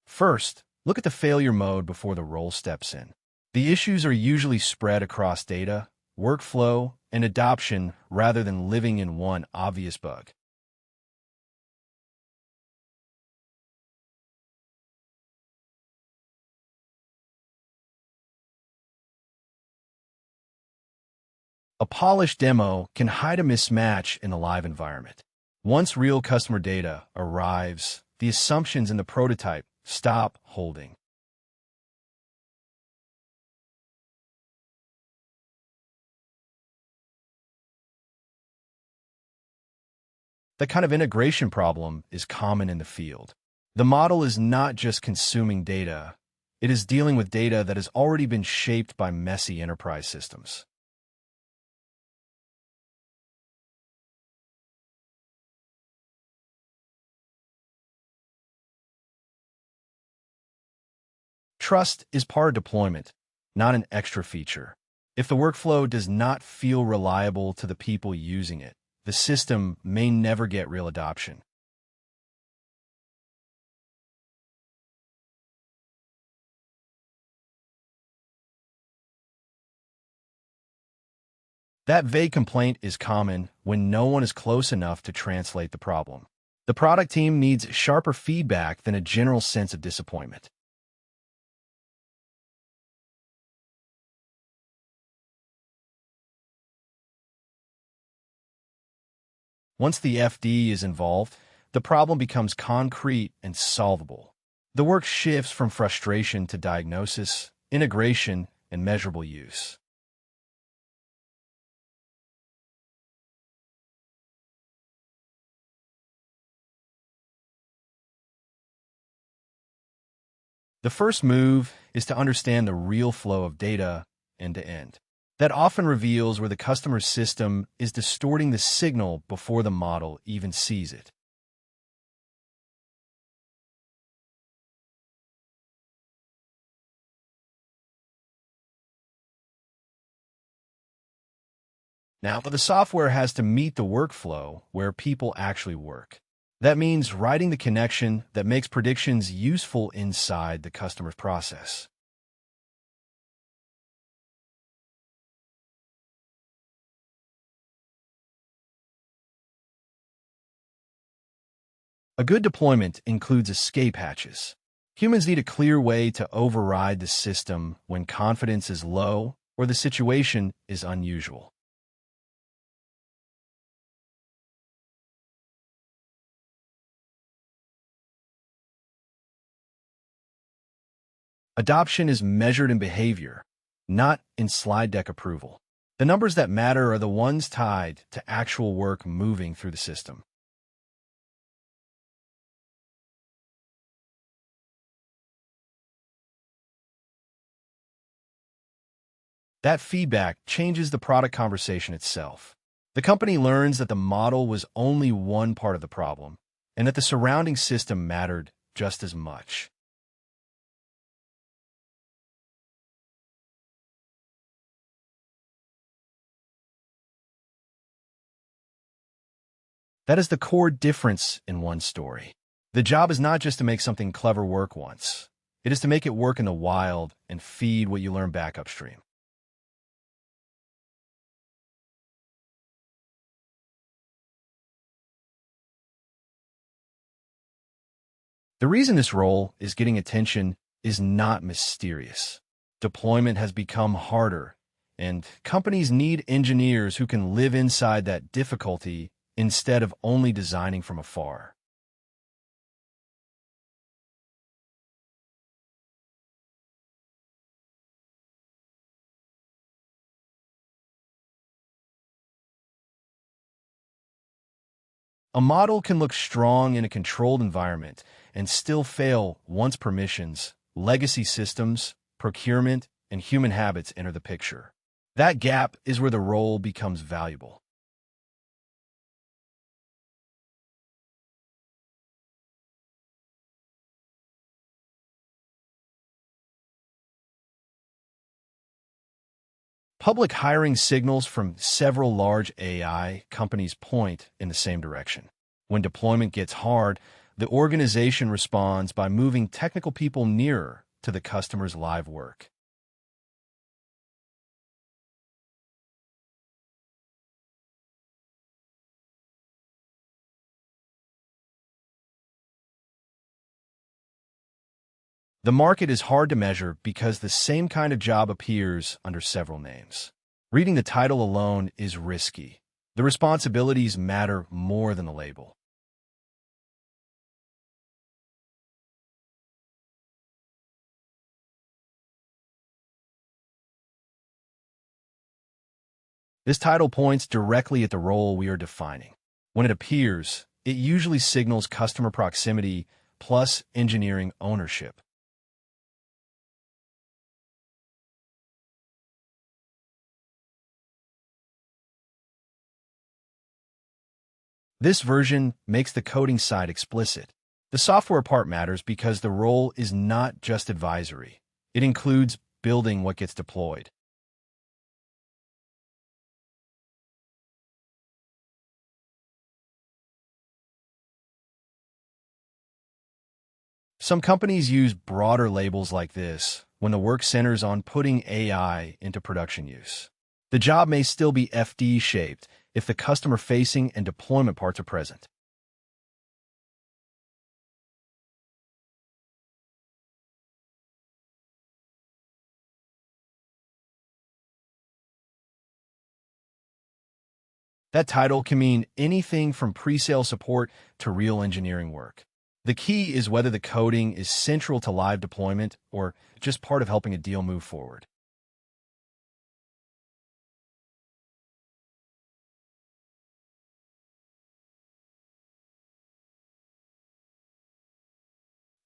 First, look at the failure mode before the role steps in. The issues are usually spread across data, workflow, and adoption rather than living in one obvious bug. A polished demo can hide a mismatch in the live environment. Once real customer data arrives, the assumptions in the prototype stop holding. That kind of integration problem is common in the field. The model is not just consuming data, it is dealing with data that has already been shaped by messy enterprise systems. Trust is part of deployment, not an extra feature. If the workflow does not feel reliable to the people using it, the system may never get real adoption. That vague complaint is common when no one is close enough to translate the problem. The product team needs sharper feedback than a general sense of disappointment. Once the FD is involved, the problem becomes concrete and solvable. The work shifts from frustration to diagnosis, integration, and measurable use. The first move is to understand the real flow of data end to end. That often reveals where the customer's system is distorting the signal before the model even sees it. Now, the software has to meet the workflow where people actually work. That means writing the connection that makes predictions useful inside the customer's process. A good deployment includes escape hatches. Humans need a clear way to override the system when confidence is low or the situation is unusual. Adoption is measured in behavior, not in slide deck approval. The numbers that matter are the ones tied to actual work moving through the system. That feedback changes the product conversation itself. The company learns that the model was only one part of the problem, and that the surrounding system mattered just as much. That is the core difference in one story. The job is not just to make something clever work once. It is to make it work in the wild and feed what you learn back upstream. The reason this role is getting attention is not mysterious. Deployment has become harder, and companies need engineers who can live inside that difficulty instead of only designing from afar. A model can look strong in a controlled environment and still fail once permissions, legacy systems, procurement, and human habits enter the picture. That gap is where the role becomes valuable. Public hiring signals from several large AI companies point in the same direction. When deployment gets hard, the organization responds by moving technical people nearer to the customer's live work. The market is hard to measure because the same kind of job appears under several names. Reading the title alone is risky. The responsibilities matter more than the label. This title points directly at the role we are defining. When it appears, it usually signals customer proximity plus engineering ownership. This version makes the coding side explicit. The software part matters because the role is not just advisory. It includes building what gets deployed. Some companies use broader labels like this when the work centers on putting AI into production use. The job may still be FD-shaped if the customer-facing and deployment parts are present. That title can mean anything from pre-sale support to real engineering work. The key is whether the coding is central to live deployment or just part of helping a deal move forward.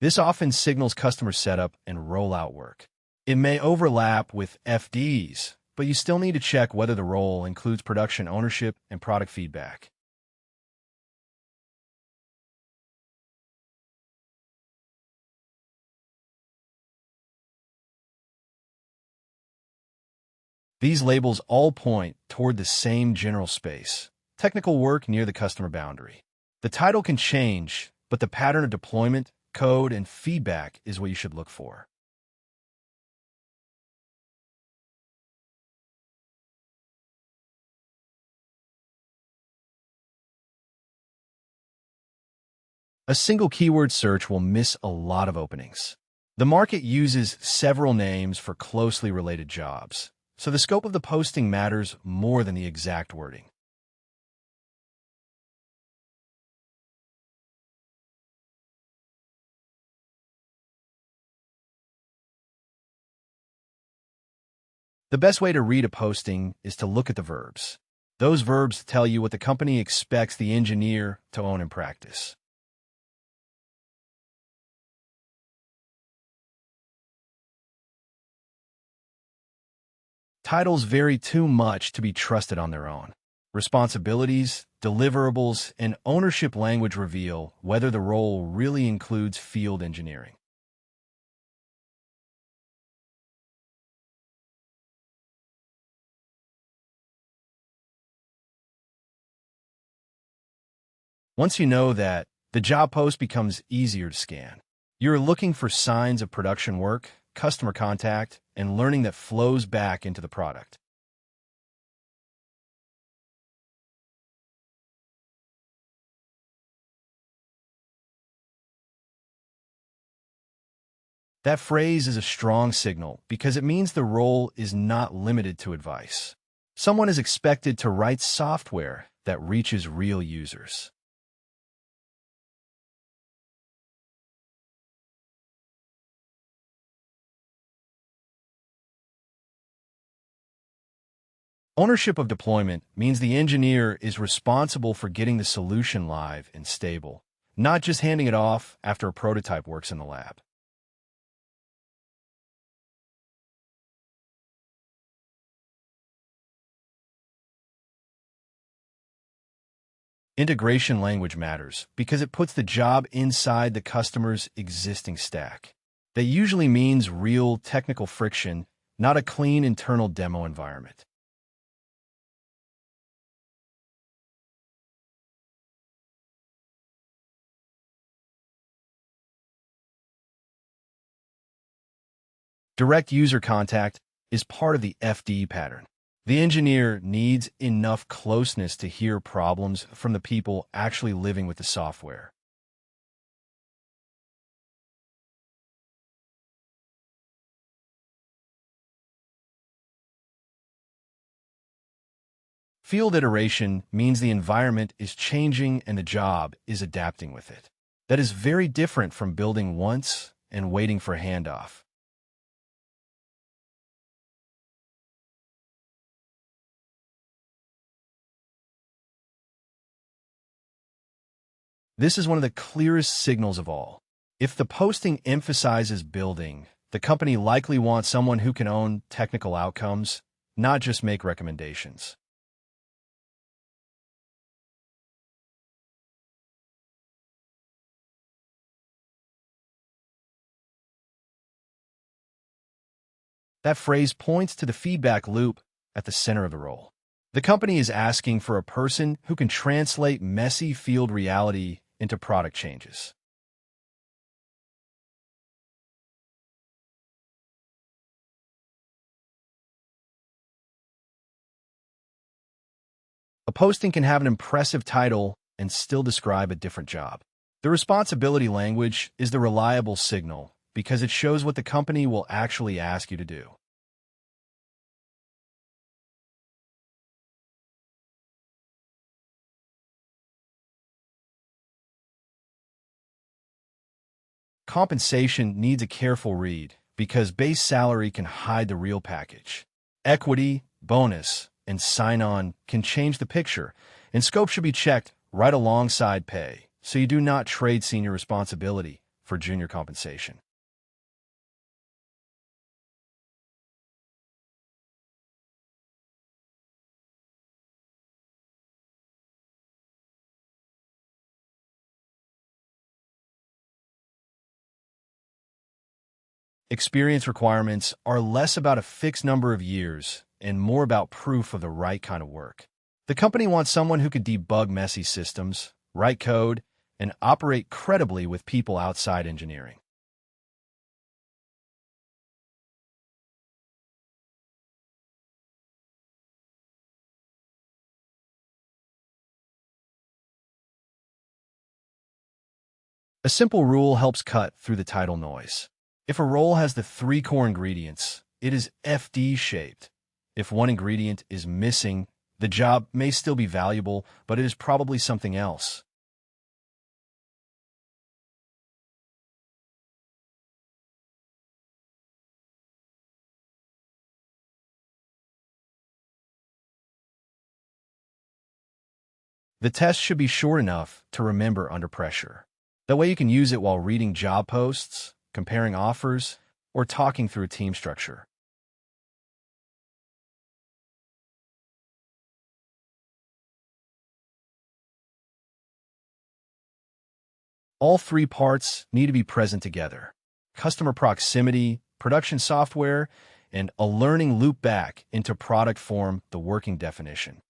This often signals customer setup and rollout work. It may overlap with FDs, but you still need to check whether the role includes production ownership and product feedback. These labels all point toward the same general space: technical work near the customer boundary. The title can change, but the pattern of deployment, code, and feedback is what you should look for. A single keyword search will miss a lot of openings. The market uses several names for closely related jobs, so the scope of the posting matters more than the exact wording. The best way to read a posting is to look at the verbs. Those verbs tell you what the company expects the engineer to own in practice. Titles vary too much to be trusted on their own. Responsibilities, deliverables, and ownership language reveal whether the role really includes field engineering. Once you know that, the job post becomes easier to scan. You're looking for signs of production work, customer contact, and learning that flows back into the product. That phrase is a strong signal because it means the role is not limited to advice. Someone is expected to write software that reaches real users. Ownership of deployment means the engineer is responsible for getting the solution live and stable, not just handing it off after a prototype works in the lab. Integration language matters because it puts the job inside the customer's existing stack. That usually means real technical friction, not a clean internal demo environment. Direct user contact is part of the FD pattern. The engineer needs enough closeness to hear problems from the people actually living with the software. Field iteration means the environment is changing and the job is adapting with it. That is very different from building once and waiting for a handoff. This is one of the clearest signals of all. If the posting emphasizes building, the company likely wants someone who can own technical outcomes, not just make recommendations. That phrase points to the feedback loop at the center of the role. The company is asking for a person who can translate messy field reality into product changes. A posting can have an impressive title and still describe a different job. The responsibility language is the reliable signal because it shows what the company will actually ask you to do. Compensation needs a careful read because base salary can hide the real package. Equity, bonus, and sign-on can change the picture, and scope should be checked right alongside pay, so you do not trade senior responsibility for junior compensation. Experience requirements are less about a fixed number of years and more about proof of the right kind of work. The company wants someone who could debug messy systems, write code, and operate credibly with people outside engineering. A simple rule helps cut through the title noise. If a role has the three core ingredients, it is FD-shaped. If one ingredient is missing, the job may still be valuable, but it is probably something else. The test should be short enough to remember under pressure. That way you can use it while reading job posts, comparing offers, or talking through a team structure. All three parts need to be present together. Customer proximity, production software, and a learning loop back into product form the working definition.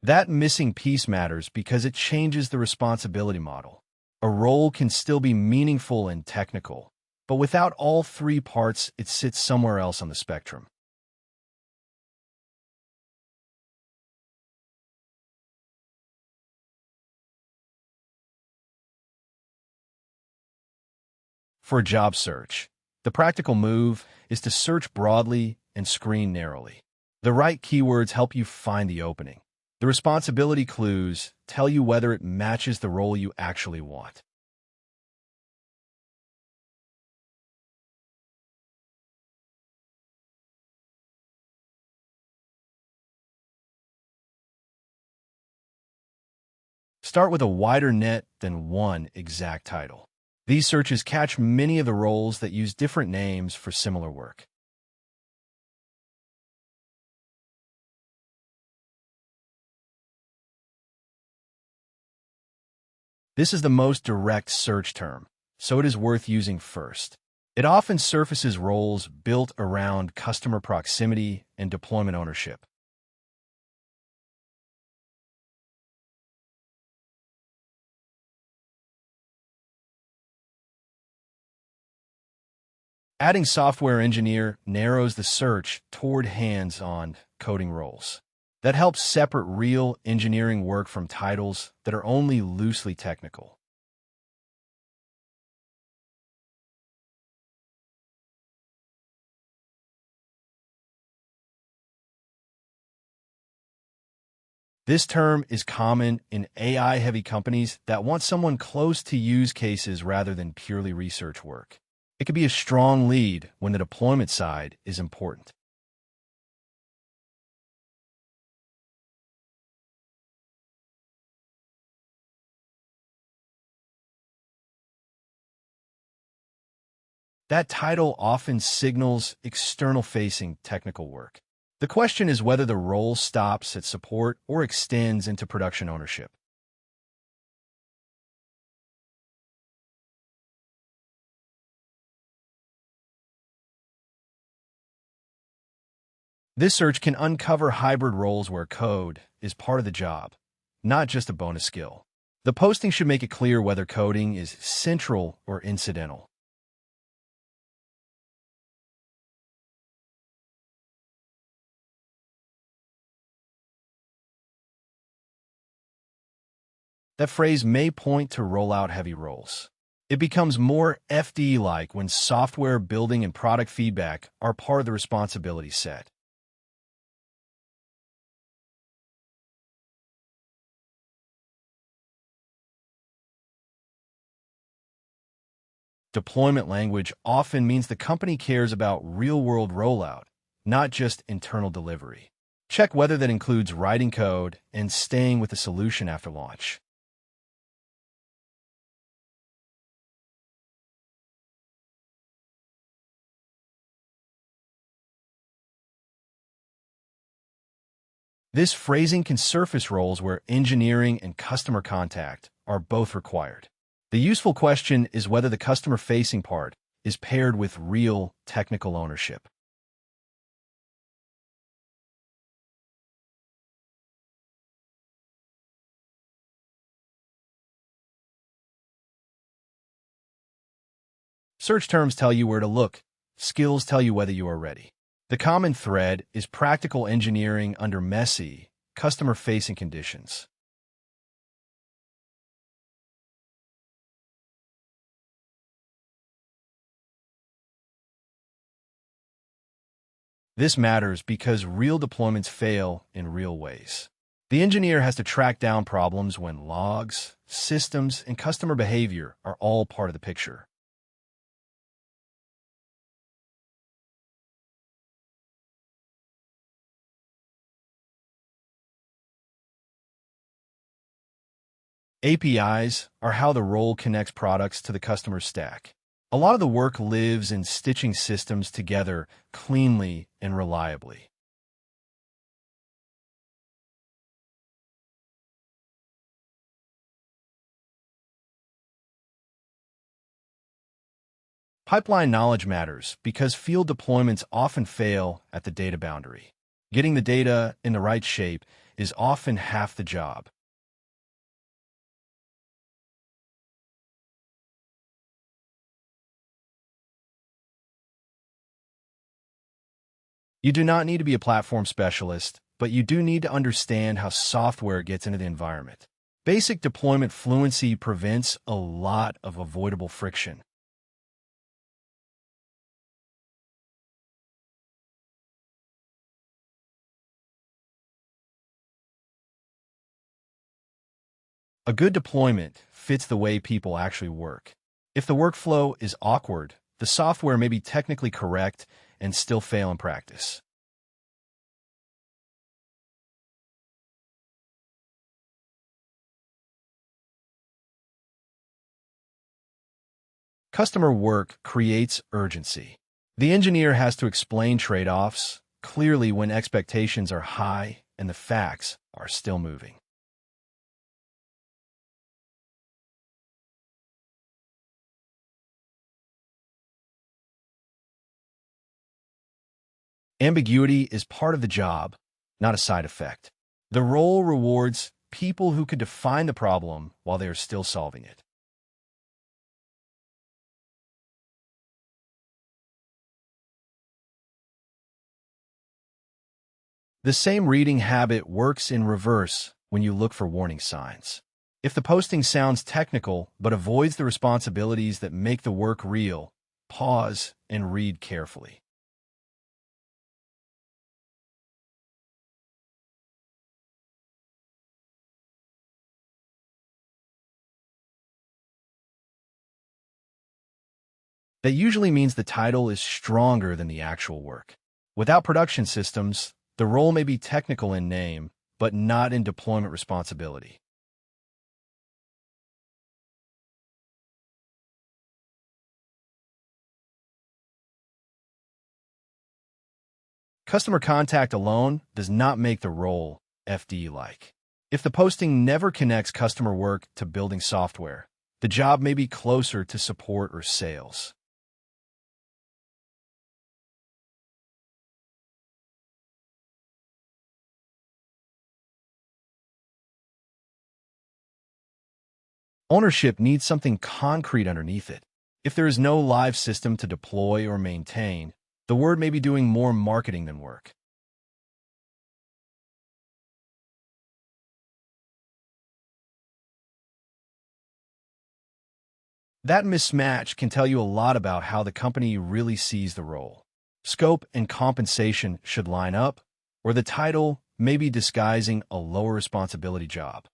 That missing piece matters because it changes the responsibility model. A role can still be meaningful and technical, but without all three parts, it sits somewhere else on the spectrum. For a job search, the practical move is to search broadly and screen narrowly. The right keywords help you find the opening. The responsibility clues tell you whether it matches the role you actually want. Start with a wider net than one exact title. These searches catch many of the roles that use different names for similar work. This is the most direct search term, so it is worth using first. It often surfaces roles built around customer proximity and deployment ownership. Adding software engineer narrows the search toward hands-on coding roles. That helps separate real engineering work from titles that are only loosely technical. This term is common in AI-heavy companies that want someone close to use cases rather than purely research work. It can be a strong lead when the deployment side is important. That title often signals external-facing technical work. The question is whether the role stops at support or extends into production ownership. This search can uncover hybrid roles where code is part of the job, not just a bonus skill. The posting should make it clear whether coding is central or incidental. That phrase may point to rollout-heavy roles. It becomes more FD-like when software building and product feedback are part of the responsibility set. Deployment language often means the company cares about real-world rollout, not just internal delivery. Check whether that includes writing code and staying with the solution after launch. This phrasing can surface roles where engineering and customer contact are both required. The useful question is whether the customer-facing part is paired with real technical ownership. Search terms tell you where to look. Skills tell you whether you are ready. The common thread is practical engineering under messy, customer-facing conditions. This matters because real deployments fail in real ways. The engineer has to track down problems when logs, systems, and customer behavior are all part of the picture. APIs are how the role connects products to the customer stack. A lot of the work lives in stitching systems together cleanly and reliably. Pipeline knowledge matters because field deployments often fail at the data boundary. Getting the data in the right shape is often half the job. You do not need to be a platform specialist, but you do need to understand how software gets into the environment. Basic deployment fluency prevents a lot of avoidable friction. A good deployment fits the way people actually work. If the workflow is awkward, the software may be technically correct and still fail in practice. Customer work creates urgency. The engineer has to explain trade-offs clearly when expectations are high and the facts are still moving. Ambiguity is part of the job, not a side effect. The role rewards people who can define the problem while they are still solving it. The same reading habit works in reverse when you look for warning signs. If the posting sounds technical but avoids the responsibilities that make the work real, pause and read carefully. That usually means the title is stronger than the actual work. Without production systems, the role may be technical in name, but not in deployment responsibility. Customer contact alone does not make the role FD-like. If the posting never connects customer work to building software, the job may be closer to support or sales. Ownership needs something concrete underneath it. If there is no live system to deploy or maintain, the word may be doing more marketing than work. That mismatch can tell you a lot about how the company really sees the role. Scope and compensation should line up, or the title may be disguising a lower responsibility job.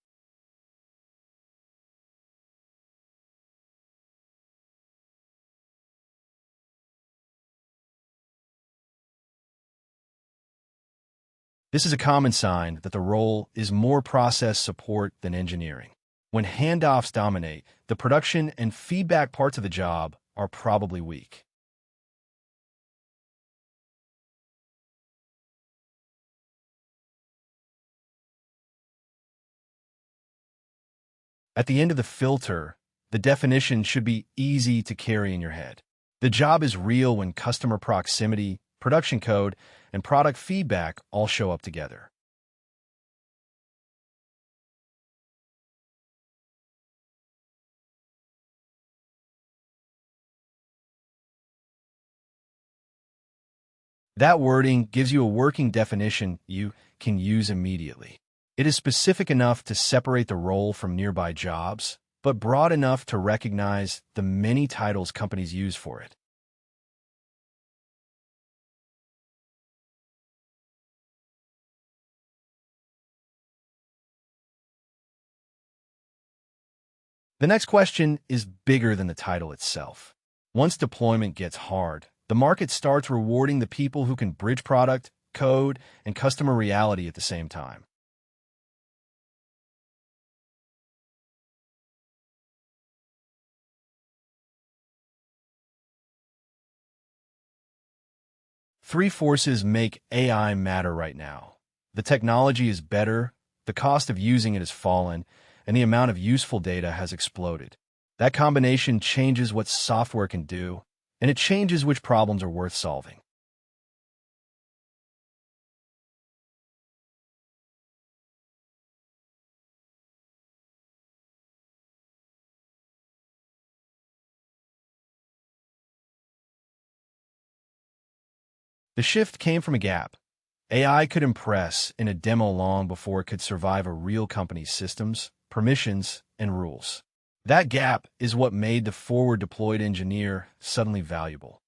This is a common sign that the role is more process support than engineering. When handoffs dominate, the production and feedback parts of the job are probably weak. At the end of the filter, the definition should be easy to carry in your head. The job is real when customer proximity, production code, and product feedback all show up together. That wording gives you a working definition you can use immediately. It is specific enough to separate the role from nearby jobs, but broad enough to recognize the many titles companies use for it. The next question is bigger than the title itself. Once deployment gets hard, the market starts rewarding the people who can bridge product, code, and customer reality at the same time. Three forces make AI matter right now. The technology is better, the cost of using it has fallen, and the amount of useful data has exploded. That combination changes what software can do, and it changes which problems are worth solving. The shift came from a gap. AI could impress in a demo long before it could survive a real company's systems, permissions, and rules. That gap is what made the forward-deployed engineer suddenly valuable.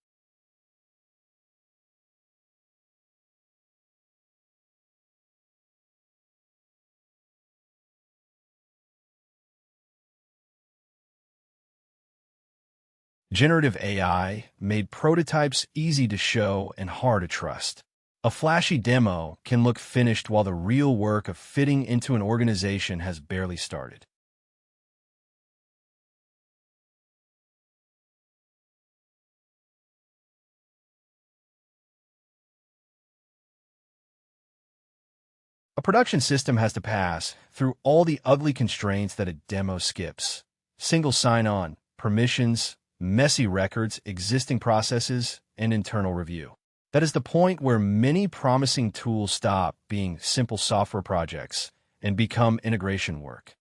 Generative AI made prototypes easy to show and hard to trust. A flashy demo can look finished while the real work of fitting into an organization has barely started. A production system has to pass through all the ugly constraints that a demo skips. Single sign-on, permissions, messy records, existing processes, and internal review. That is the point where many promising tools stop being simple software projects and become integration work.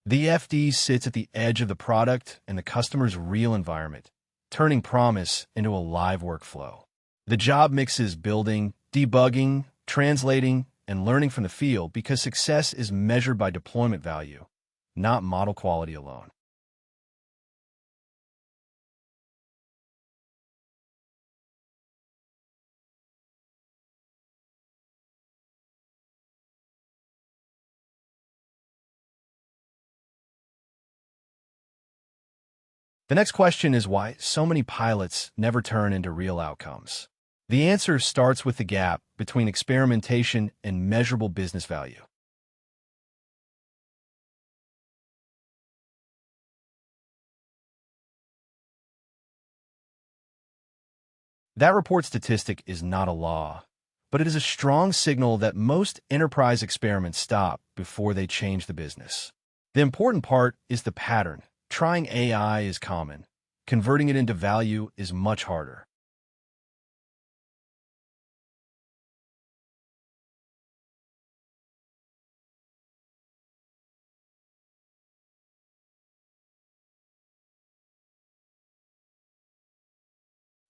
The FD sits at the edge of the product and the customer's real environment, turning promise into a live workflow. The job mixes building, debugging, translating, and learning from the field because success is measured by deployment value, not model quality alone. The next question is why so many pilots never turn into real outcomes. The answer starts with the gap between experimentation and measurable business value. That report statistic is not a law, but it is a strong signal that most enterprise experiments stop before they change the business. The important part is the pattern. Trying AI is common. Converting it into value is much harder.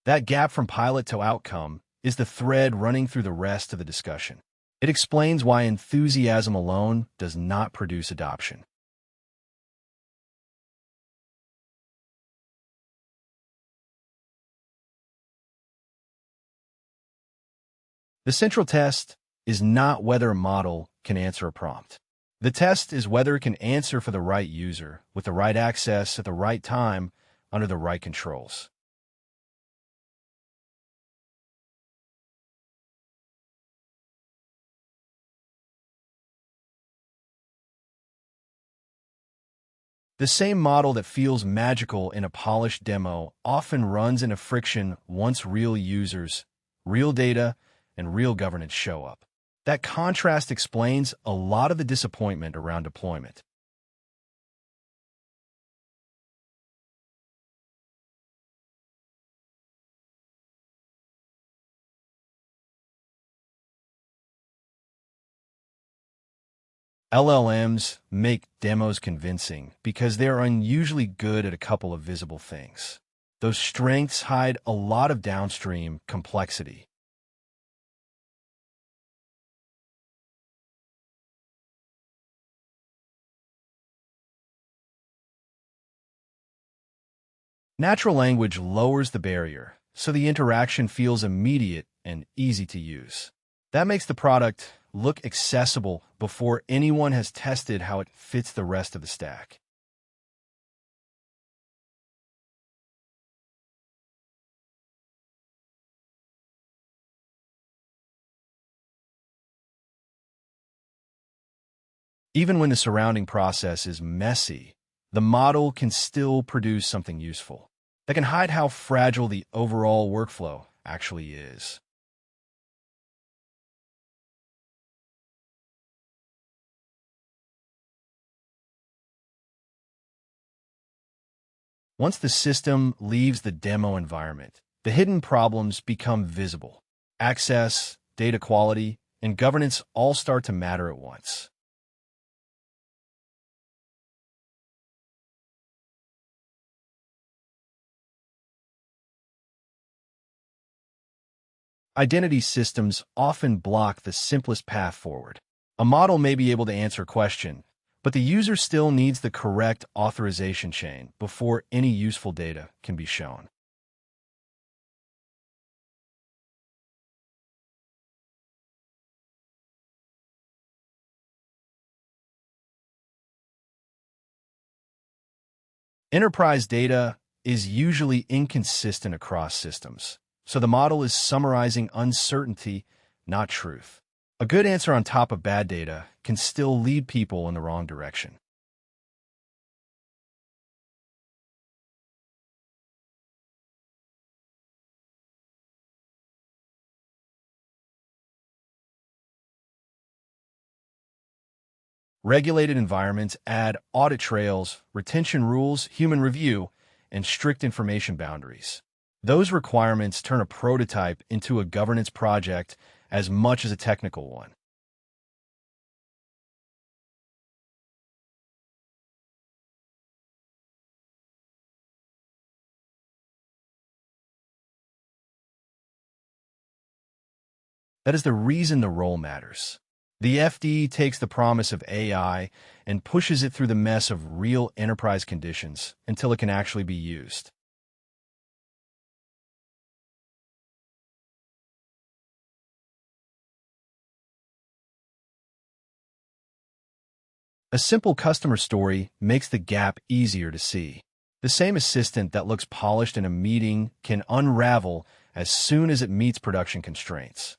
That gap from pilot to outcome is the thread running through the rest of the discussion. It explains why enthusiasm alone does not produce adoption. The central test is not whether a model can answer a prompt. The test is whether it can answer for the right user, with the right access at the right time, under the right controls. The same model that feels magical in a polished demo often runs into friction once real users, real data, and real governance show up. That contrast explains a lot of the disappointment around deployment. LLMs make demos convincing because they're unusually good at a couple of visible things. Those strengths hide a lot of downstream complexity. Natural language lowers the barrier, so the interaction feels immediate and easy to use. That makes the product look accessible before anyone has tested how it fits the rest of the stack. Even when the surrounding process is messy, the model can still produce something useful that can hide how fragile the overall workflow actually is. Once the system leaves the demo environment, the hidden problems become visible. Access, data quality, and governance all start to matter at once. Identity systems often block the simplest path forward. A model may be able to answer a question, but the user still needs the correct authorization chain before any useful data can be shown. Enterprise data is usually inconsistent across systems, so the model is summarizing uncertainty, not truth. A good answer on top of bad data can still lead people in the wrong direction. Regulated environments add audit trails, retention rules, human review, and strict information boundaries. Those requirements turn a prototype into a governance project as much as a technical one. That is the reason the role matters. The FD takes the promise of AI and pushes it through the mess of real enterprise conditions until it can actually be used. A simple customer story makes the gap easier to see. The same assistant that looks polished in a meeting can unravel as soon as it meets production constraints.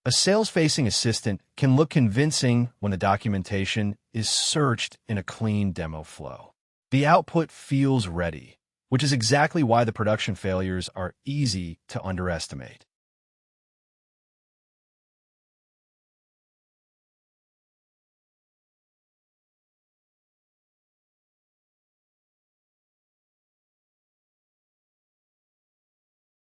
A sales-facing assistant can look convincing when the documentation is searched in a clean demo flow. The output feels ready, which is exactly why the production failures are easy to underestimate.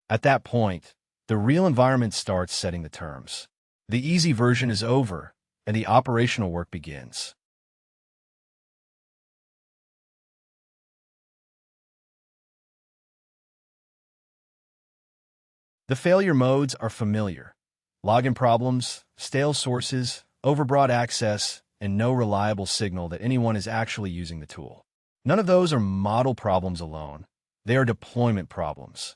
At that point, the real environment starts setting the terms. The easy version is over, and the operational work begins. The failure modes are familiar: login problems, stale sources, overbroad access, and no reliable signal that anyone is actually using the tool. None of those are model problems alone. They are deployment problems.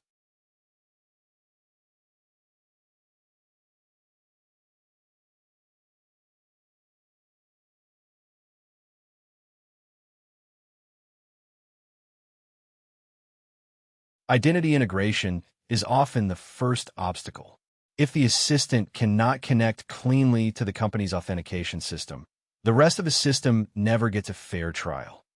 Identity integration is often the first obstacle. If the assistant cannot connect cleanly to the company's authentication system, the rest of the system never gets a fair trial.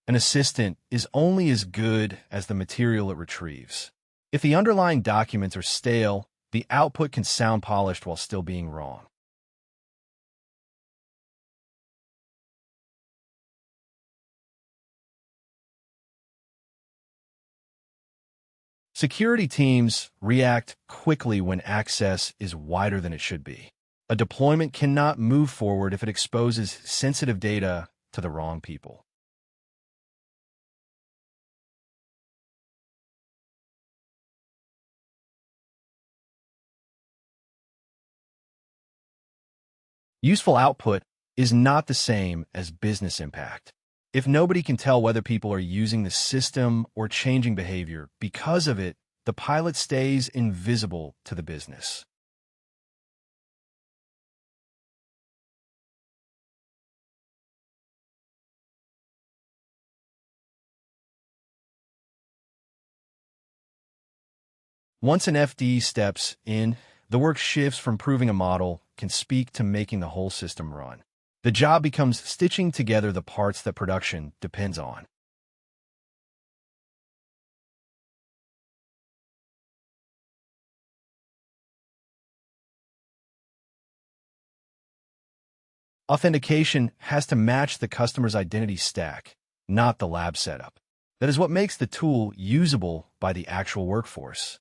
An assistant is only as good as the material it retrieves. If the underlying documents are stale, the output can sound polished while still being wrong. Security teams react quickly when access is wider than it should be. A deployment cannot move forward if it exposes sensitive data to the wrong people. Useful output is not the same as business impact. If nobody can tell whether people are using the system or changing behavior because of it, the pilot stays invisible to the business. Once an FD steps in, the work shifts from proving a model can speak to making the whole system run. The job becomes stitching together the parts that production depends on. Authentication has to match the customer's identity stack, not the lab setup. That is what makes the tool usable by the actual workforce.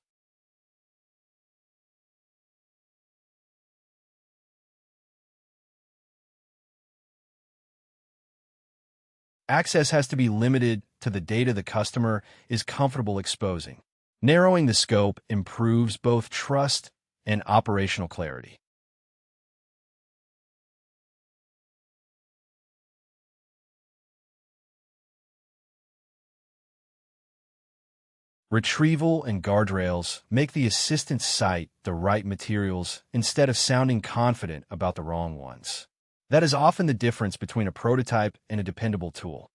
Access has to be limited to the data the customer is comfortable exposing. Narrowing the scope improves both trust and operational clarity. Retrieval and guardrails make the assistant cite the right materials instead of sounding confident about the wrong ones. That is often the difference between a prototype and a dependable tool.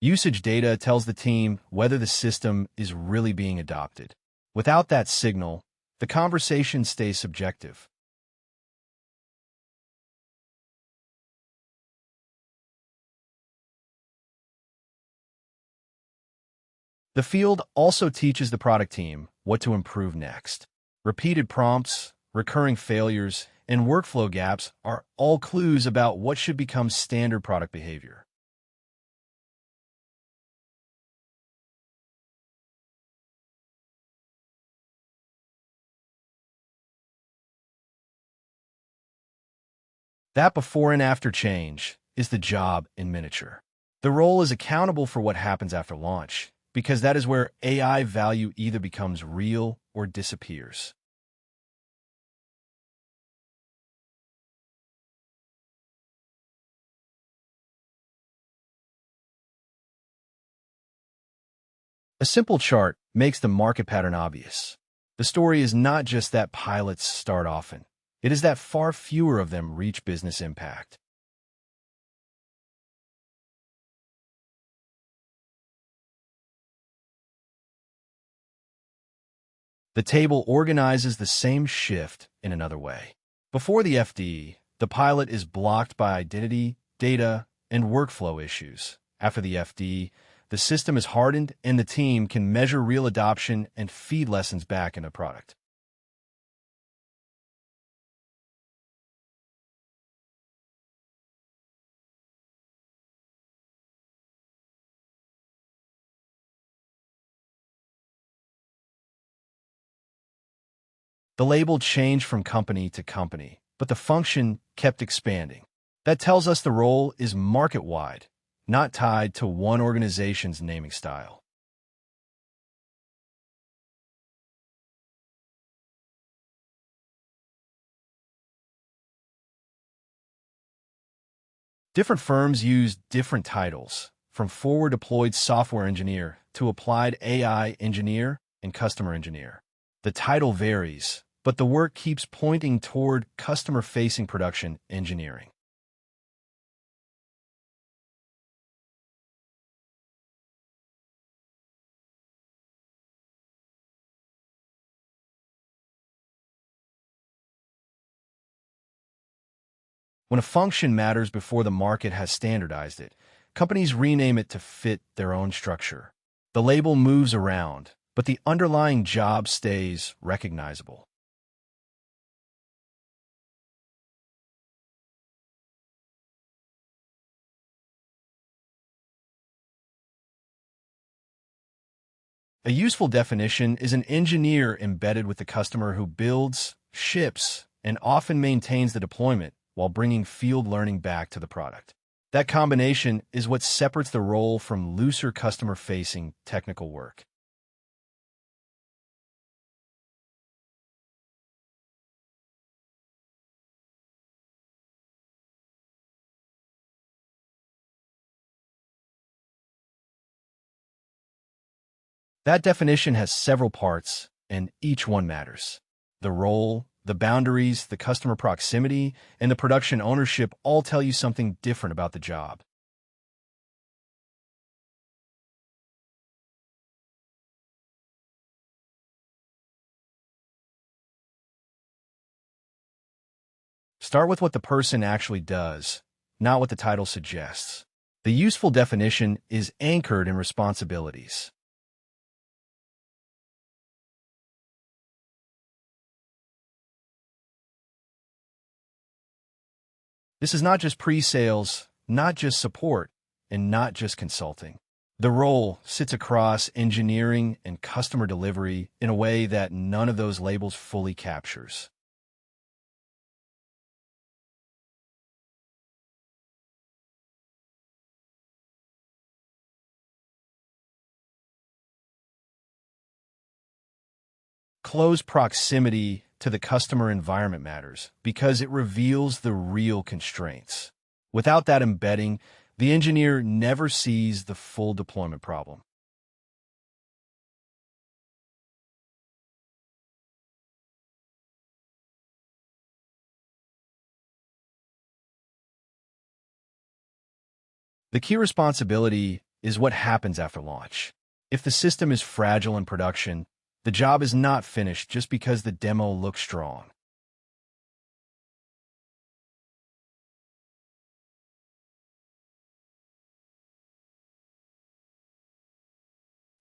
Usage data tells the team whether the system is really being adopted. Without that signal, the conversation stays subjective. The field also teaches the product team what to improve next. Repeated prompts, recurring failures, and workflow gaps are all clues about what should become standard product behavior. That before and after change is the job in miniature. The role is accountable for what happens after launch, because that is where AI value either becomes real or disappears. A simple chart makes the market pattern obvious. The story is not just that pilots start often. It is that far fewer of them reach business impact. The table organizes the same shift in another way. Before the FD, the pilot is blocked by identity, data, and workflow issues. After the FD, the system is hardened and the team can measure real adoption and feed lessons back into product. The label changed from company to company, but the function kept expanding. That tells us the role is market-wide, not tied to one organization's naming style. Different firms use different titles, from forward-deployed software engineer to applied AI engineer and customer engineer. The title varies, but the work keeps pointing toward customer-facing production engineering. When a function matters before the market has standardized it, companies rename it to fit their own structure. The label moves around, but the underlying job stays recognizable. A useful definition is an engineer embedded with the customer who builds, ships, and often maintains the deployment while bringing field learning back to the product. That combination is what separates the role from looser customer-facing technical work. That definition has several parts, and each one matters. The role, the boundaries, the customer proximity, and the production ownership all tell you something different about the job. Start with what the person actually does, not what the title suggests. The useful definition is anchored in responsibilities. This is not just pre-sales, not just support, and not just consulting. The role sits across engineering and customer delivery in a way that none of those labels fully captures. Close proximity to the customer environment matters because it reveals the real constraints. Without that embedding, the engineer never sees the full deployment problem. The key responsibility is what happens after launch. If the system is fragile in production, the job is not finished just because the demo looks strong.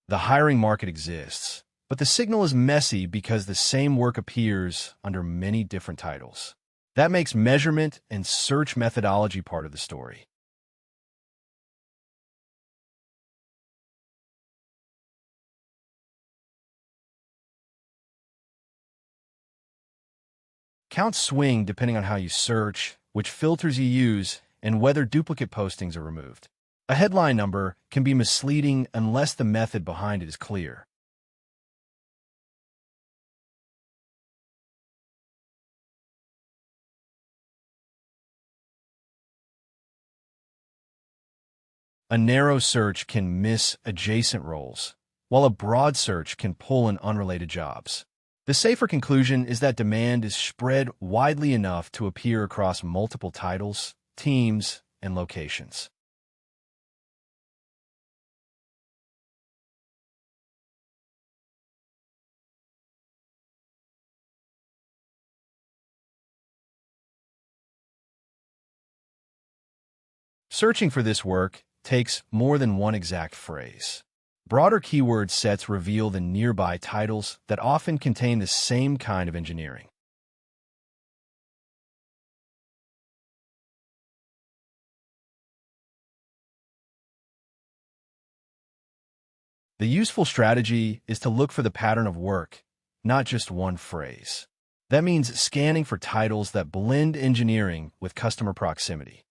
The hiring market exists, but the signal is messy because the same work appears under many different titles. That makes measurement and search methodology part of the story. Counts swing depending on how you search, which filters you use, and whether duplicate postings are removed. A headline number can be misleading unless the method behind it is clear. A narrow search can miss adjacent roles, while a broad search can pull in unrelated jobs. The safer conclusion is that demand is spread widely enough to appear across multiple titles, teams, and locations. Searching for this work takes more than one exact phrase. Broader keyword sets reveal the nearby titles that often contain the same kind of engineering. The useful strategy is to look for the pattern of work, not just one phrase. That means scanning for titles that blend engineering with customer proximity.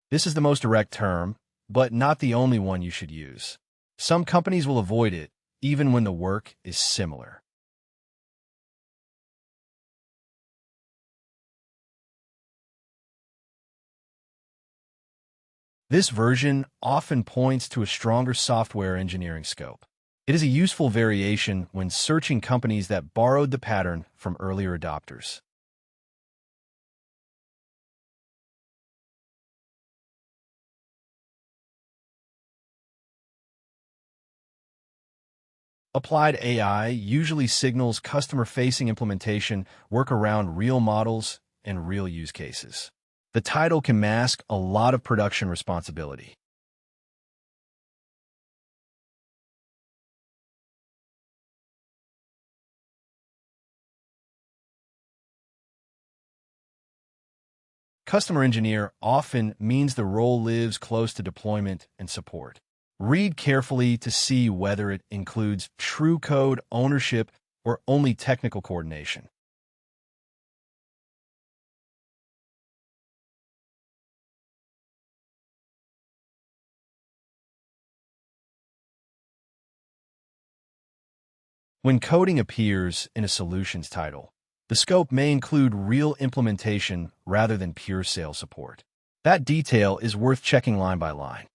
This is the most direct term, but not the only one you should use. Some companies will avoid it, even when the work is similar. This version often points to a stronger software engineering scope. It is a useful variation when searching companies that borrowed the pattern from earlier adopters. Applied AI usually signals customer-facing implementation work around real models and real use cases. The title can mask a lot of production responsibility. Customer engineer often means the role lives close to deployment and support. Read carefully to see whether it includes true code ownership or only technical coordination. When coding appears in a solutions title, the scope may include real implementation rather than pure sales support. That detail is worth checking line by line.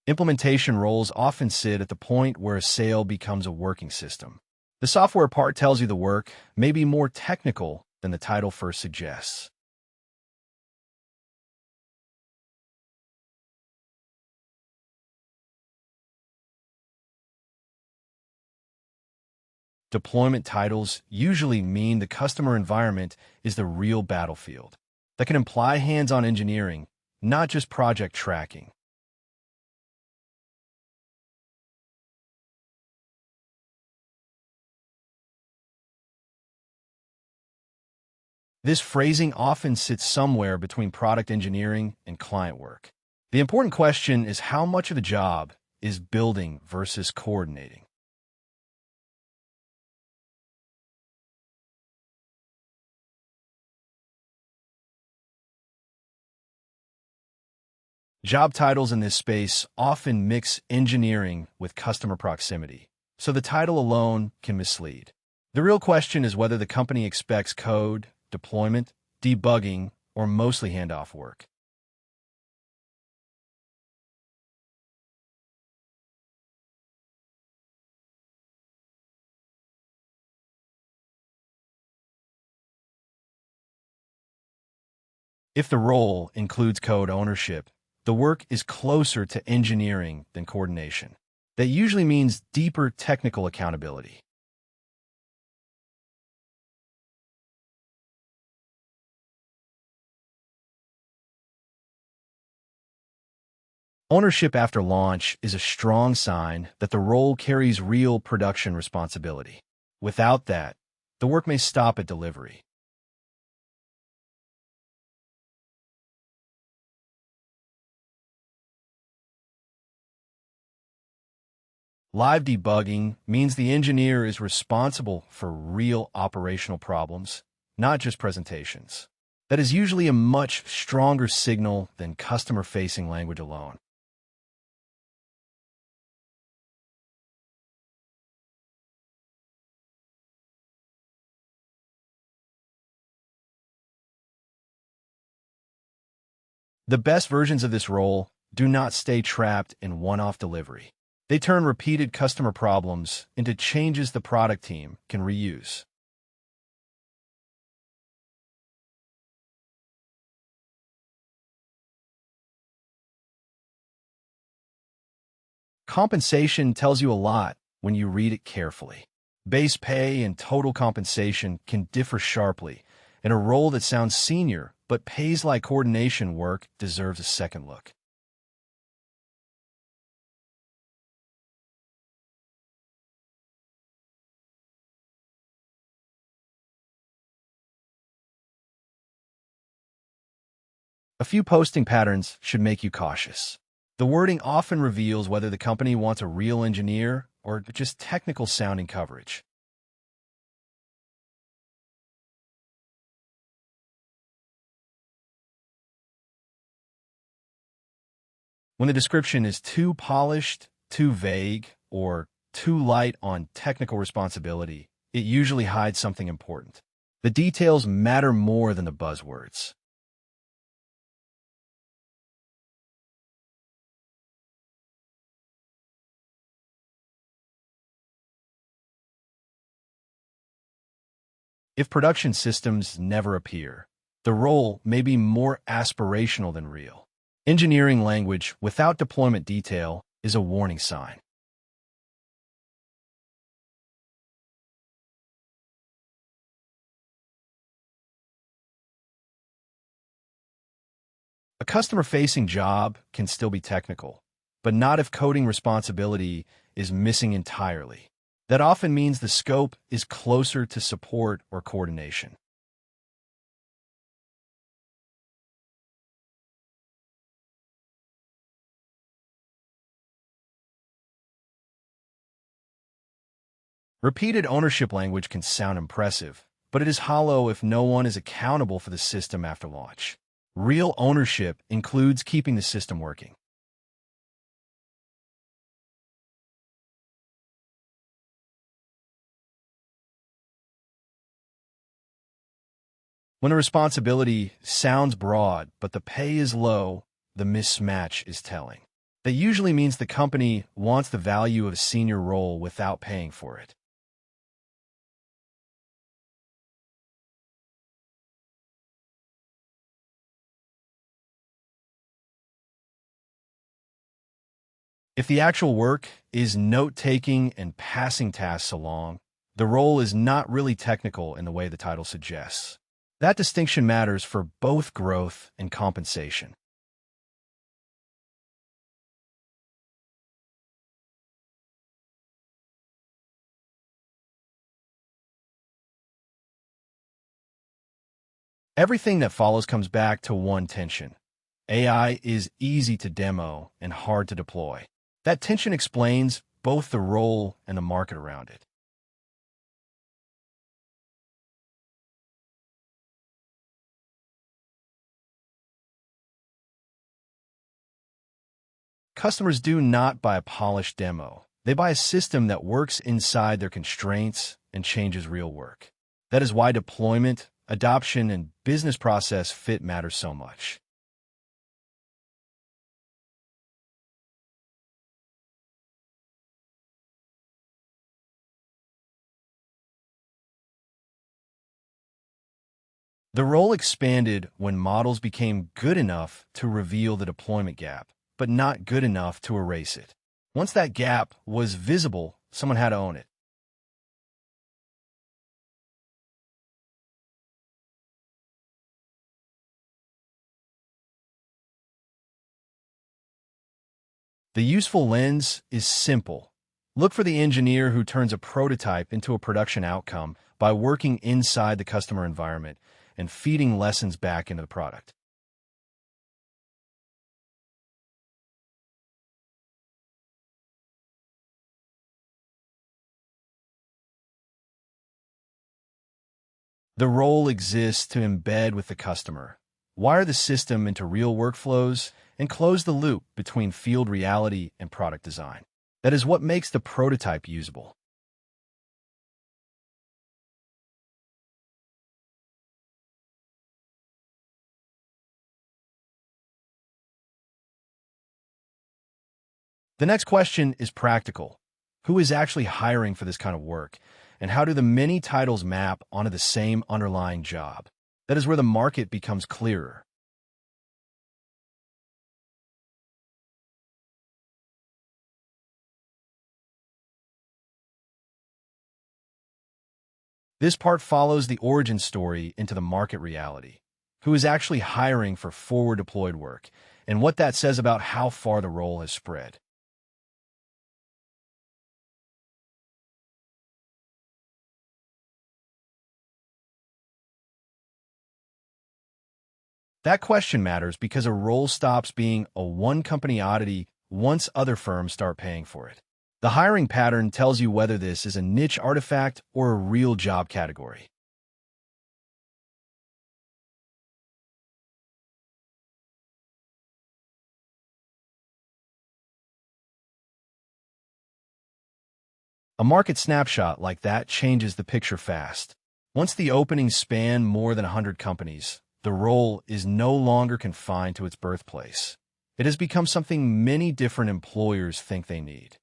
Implementation roles often sit at the point where a sale becomes a working system. The software part tells you the work may be more technical than the title first suggests. Deployment titles usually mean the customer environment is the real battlefield. That can imply hands-on engineering, not just project tracking. This phrasing often sits somewhere between product engineering and client work. The important question is how much of the job is building versus coordinating. Job titles in this space often mix engineering with customer proximity, so the title alone can mislead. The real question is whether the company expects code, deployment, debugging, or mostly handoff work. If the role includes code ownership, the work is closer to engineering than coordination. That usually means deeper technical accountability. Ownership after launch is a strong sign that the role carries real production responsibility. Without that, the work may stop at delivery. Live debugging means the engineer is responsible for real operational problems, not just presentations. That is usually a much stronger signal than customer-facing language alone. The best versions of this role do not stay trapped in one-off delivery. They turn repeated customer problems into changes the product team can reuse. Compensation tells you a lot when you read it carefully. Base pay and total compensation can differ sharply, and a role that sounds senior but pays like coordination work deserves a second look. A few posting patterns should make you cautious. The wording often reveals whether the company wants a real engineer or just technical sounding coverage. When the description is too polished, too vague, or too light on technical responsibility, it usually hides something important. The details matter more than the buzzwords. If production systems never appear, the role may be more aspirational than real. Engineering language without deployment detail is a warning sign. A customer-facing job can still be technical, but not if coding responsibility is missing entirely. That often means the scope is closer to support or coordination. Repeated ownership language can sound impressive, but it is hollow if no one is accountable for the system after launch. Real ownership includes keeping the system working. When a responsibility sounds broad but the pay is low, the mismatch is telling. That usually means the company wants the value of a senior role without paying for it. If the actual work is note-taking and passing tasks along, the role is not really technical in the way the title suggests. That distinction matters for both growth and compensation. Everything that follows comes back to one tension. AI is easy to demo and hard to deploy. That tension explains both the role and the market around it. Customers do not buy a polished demo. They buy a system that works inside their constraints and changes real work. That is why deployment, adoption, and business process fit matter so much. The role expanded when models became good enough to reveal the deployment gap, but not good enough to erase it. Once that gap was visible, someone had to own it. The useful lens is simple. Look for the engineer who turns a prototype into a production outcome by working inside the customer environment and feeding lessons back into the product. The role exists to embed with the customer, wire the system into real workflows, and close the loop between field reality and product design. That is what makes the prototype usable. The next question is practical. Who is actually hiring for this kind of work? And how do the many titles map onto the same underlying job? That is where the market becomes clearer. This part follows the origin story into the market reality. Who is actually hiring for forward-deployed work, and what that says about how far the role has spread. That question matters because a role stops being a one-company oddity once other firms start paying for it. The hiring pattern tells you whether this is a niche artifact or a real job category. A market snapshot like that changes the picture fast. Once the openings span more than 100 companies, the role is no longer confined to its birthplace. It has become something many different employers think they need.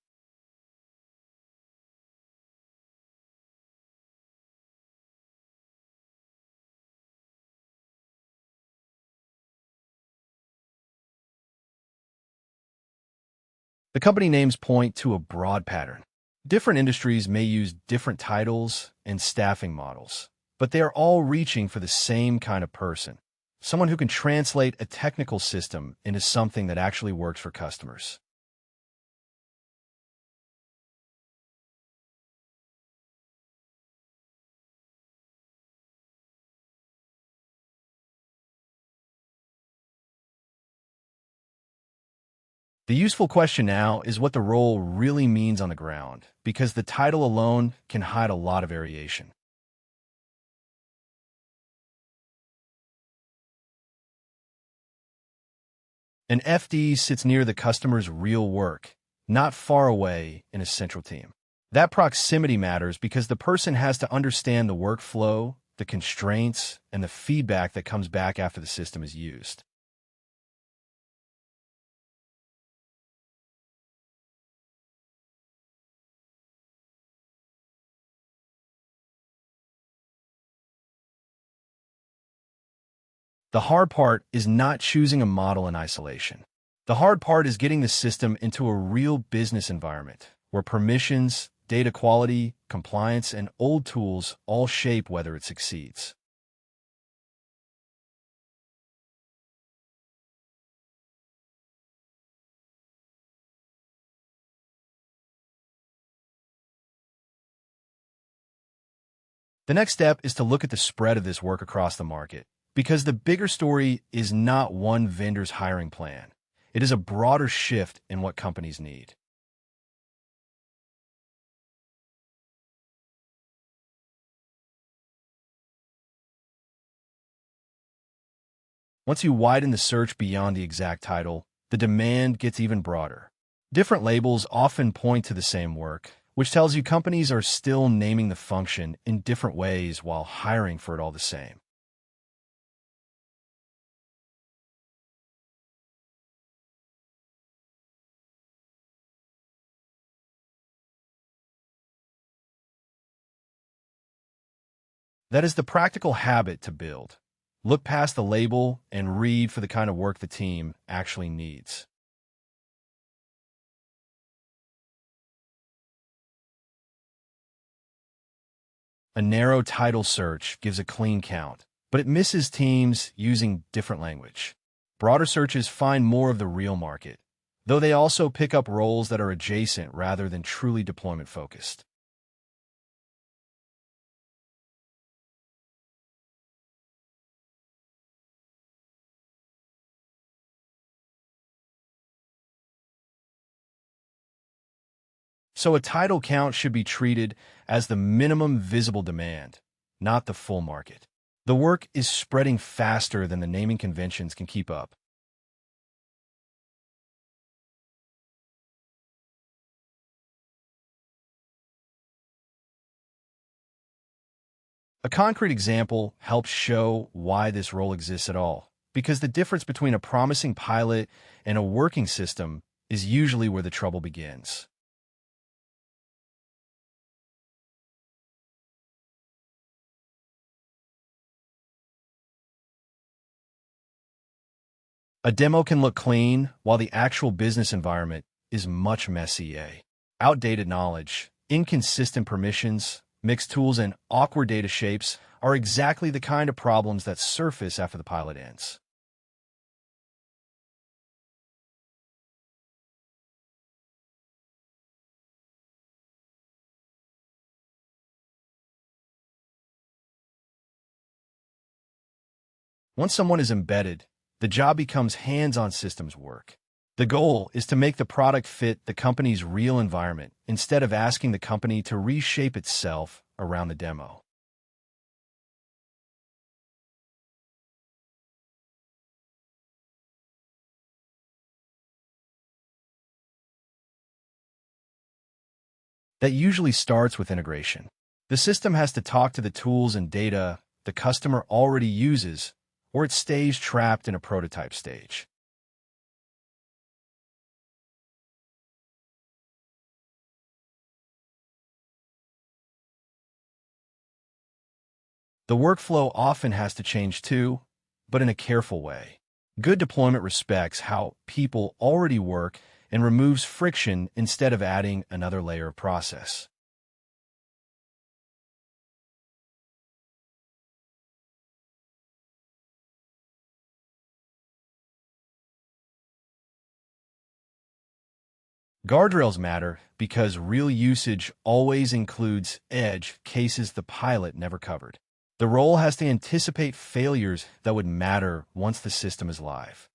The company names point to a broad pattern. Different industries may use different titles and staffing models, but they are all reaching for the same kind of person, someone who can translate a technical system into something that actually works for customers. The useful question now is what the role really means on the ground, because the title alone can hide a lot of variation. An FD sits near the customer's real work, not far away in a central team. That proximity matters because the person has to understand the workflow, the constraints, and the feedback that comes back after the system is used. The hard part is not choosing a model in isolation. The hard part is getting the system into a real business environment where permissions, data quality, compliance, and old tools all shape whether it succeeds. The next step is to look at the spread of this work across the market, because the bigger story is not one vendor's hiring plan. It is a broader shift in what companies need. Once you widen the search beyond the exact title, the demand gets even broader. Different labels often point to the same work, which tells you companies are still naming the function in different ways while hiring for it all the same. That is the practical habit to build. Look past the label and read for the kind of work the team actually needs. A narrow title search gives a clean count, but it misses teams using different language. Broader searches find more of the real market, though they also pick up roles that are adjacent rather than truly deployment-focused. So a title count should be treated as the minimum visible demand, not the full market. The work is spreading faster than the naming conventions can keep up. A concrete example helps show why this role exists at all, because the difference between a promising pilot and a working system is usually where the trouble begins. A demo can look clean, while the actual business environment is much messier. Outdated knowledge, inconsistent permissions, mixed tools, and awkward data shapes are exactly the kind of problems that surface after the pilot ends. Once someone is embedded, the job becomes hands-on systems work. The goal is to make the product fit the company's real environment instead of asking the company to reshape itself around the demo. That usually starts with integration. The system has to talk to the tools and data the customer already uses, or it stays trapped in a prototype stage. The workflow often has to change too, but in a careful way. Good deployment respects how people already work and removes friction instead of adding another layer of process. Guardrails matter because real usage always includes edge cases the pilot never covered. The role has to anticipate failures that would matter once the system is live.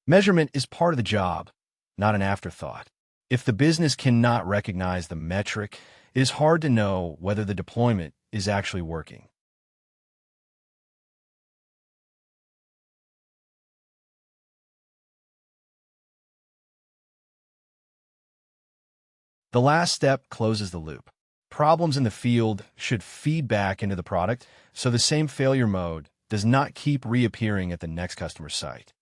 Measurement is part of the job, not an afterthought. If the business cannot recognize the metric, it is hard to know whether the deployment is actually working. The last step closes the loop. Problems in the field should feed back into the product, so the same failure mode does not keep reappearing at the next customer site.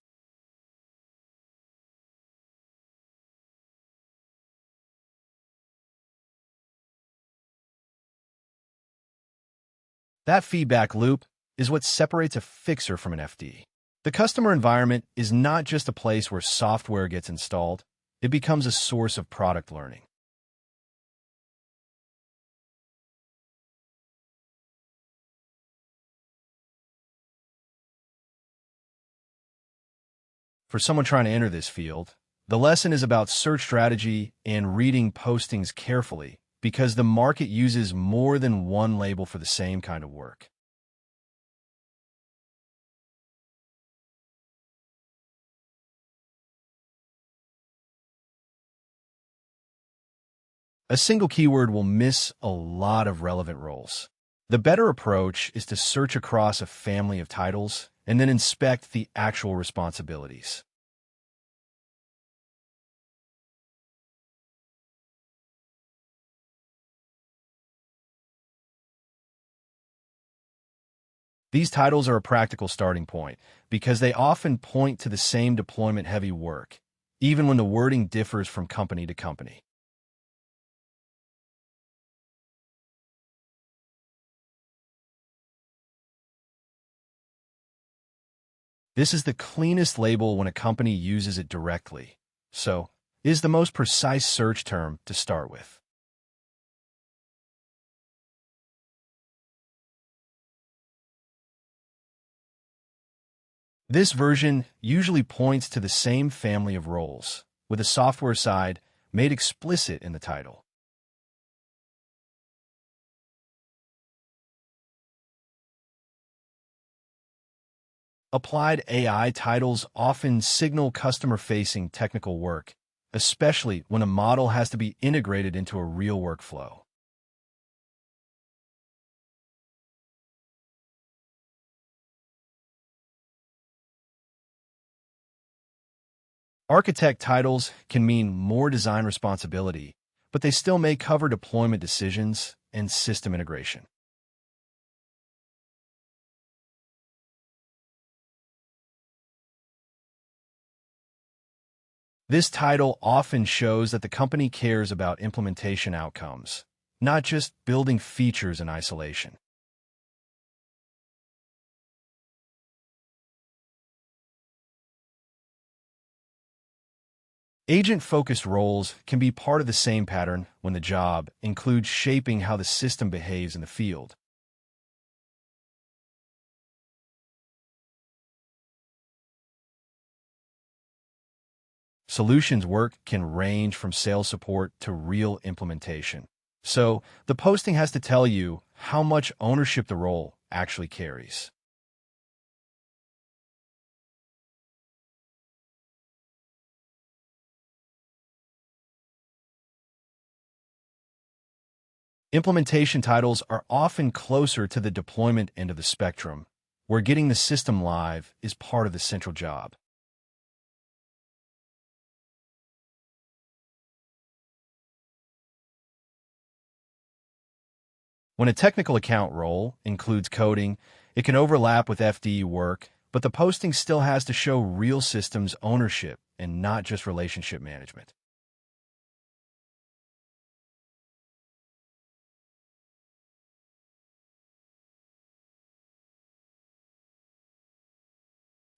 That feedback loop is what separates a fixer from an FD. The customer environment is not just a place where software gets installed, it becomes a source of product learning. For someone trying to enter this field, the lesson is about search strategy and reading postings carefully because the market uses more than one label for the same kind of work. A single keyword will miss a lot of relevant roles. The better approach is to search across a family of titles and then inspect the actual responsibilities. These titles are a practical starting point because they often point to the same deployment-heavy work, even when the wording differs from company to company. This is the cleanest label when a company uses it directly, so it is the most precise search term to start with. This version usually points to the same family of roles, with the software side made explicit in the title. Applied AI titles often signal customer-facing technical work, especially when a model has to be integrated into a real workflow. Architect titles can mean more design responsibility, but they still may cover deployment decisions and system integration. This title often shows that the company cares about implementation outcomes, not just building features in isolation. Agent-focused roles can be part of the same pattern when the job includes shaping how the system behaves in the field. Solutions work can range from sales support to real implementation. So, the posting has to tell you how much ownership the role actually carries. Implementation titles are often closer to the deployment end of the spectrum, where getting the system live is part of the central job. When a technical account role includes coding, it can overlap with FDE work, but the posting still has to show real systems ownership and not just relationship management.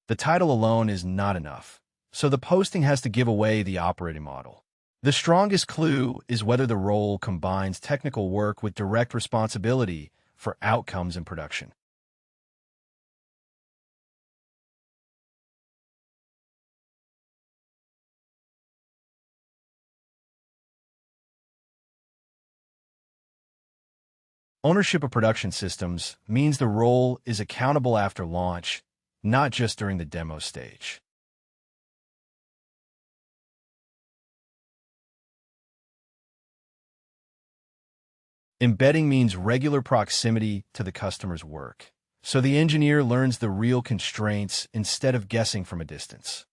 The title alone is not enough, so the posting has to give away the operating model. The strongest clue is whether the role combines technical work with direct responsibility for outcomes in production. Ownership of production systems means the role is accountable after launch, not just during the demo stage. Embedding means regular proximity to the customer's work, so the engineer learns the real constraints instead of guessing from a distance.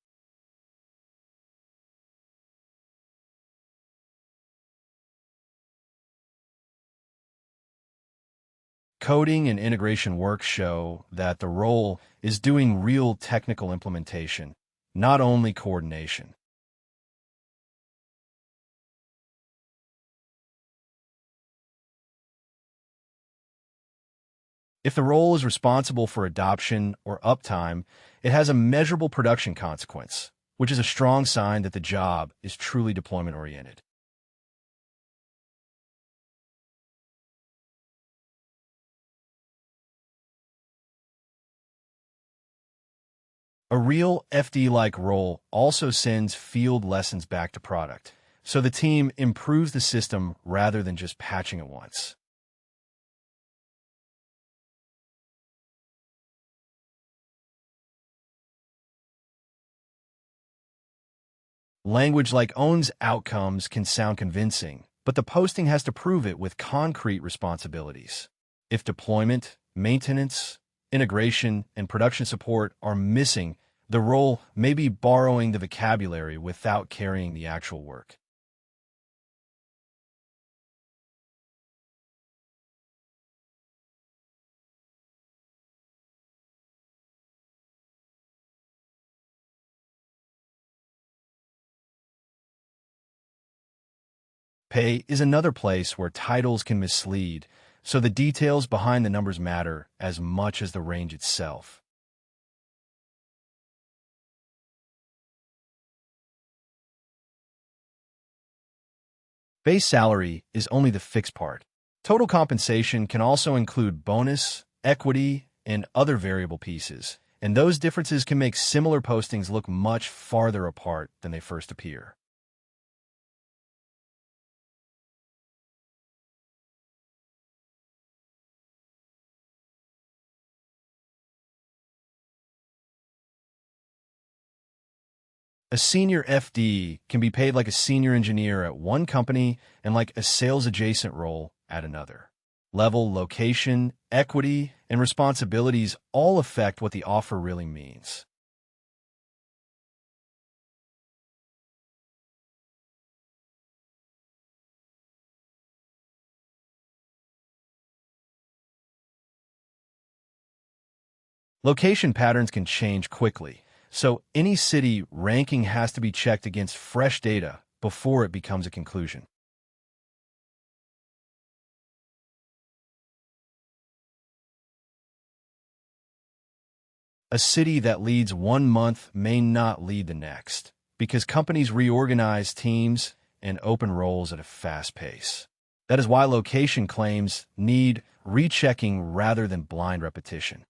Coding and integration work show that the role is doing real technical implementation, not only coordination. If the role is responsible for adoption or uptime, it has a measurable production consequence, which is a strong sign that the job is truly deployment-oriented. A real FD-like role also sends field lessons back to product, so the team improves the system rather than just patching it once. Language like owns outcomes can sound convincing, but the posting has to prove it with concrete responsibilities. If deployment, maintenance, integration, and production support are missing, the role may be borrowing the vocabulary without carrying the actual work. Pay is another place where titles can mislead, so the details behind the numbers matter as much as the range itself. Base salary is only the fixed part. Total compensation can also include bonus, equity, and other variable pieces, and those differences can make similar postings look much farther apart than they first appear. A senior FD can be paid like a senior engineer at one company and like a sales-adjacent role at another. Level, location, equity, and responsibilities all affect what the offer really means. Location patterns can change quickly, so any city ranking has to be checked against fresh data before it becomes a conclusion. A city that leads one month may not lead the next, because companies reorganize teams and open roles at a fast pace. That is why location claims need rechecking rather than blind repetition.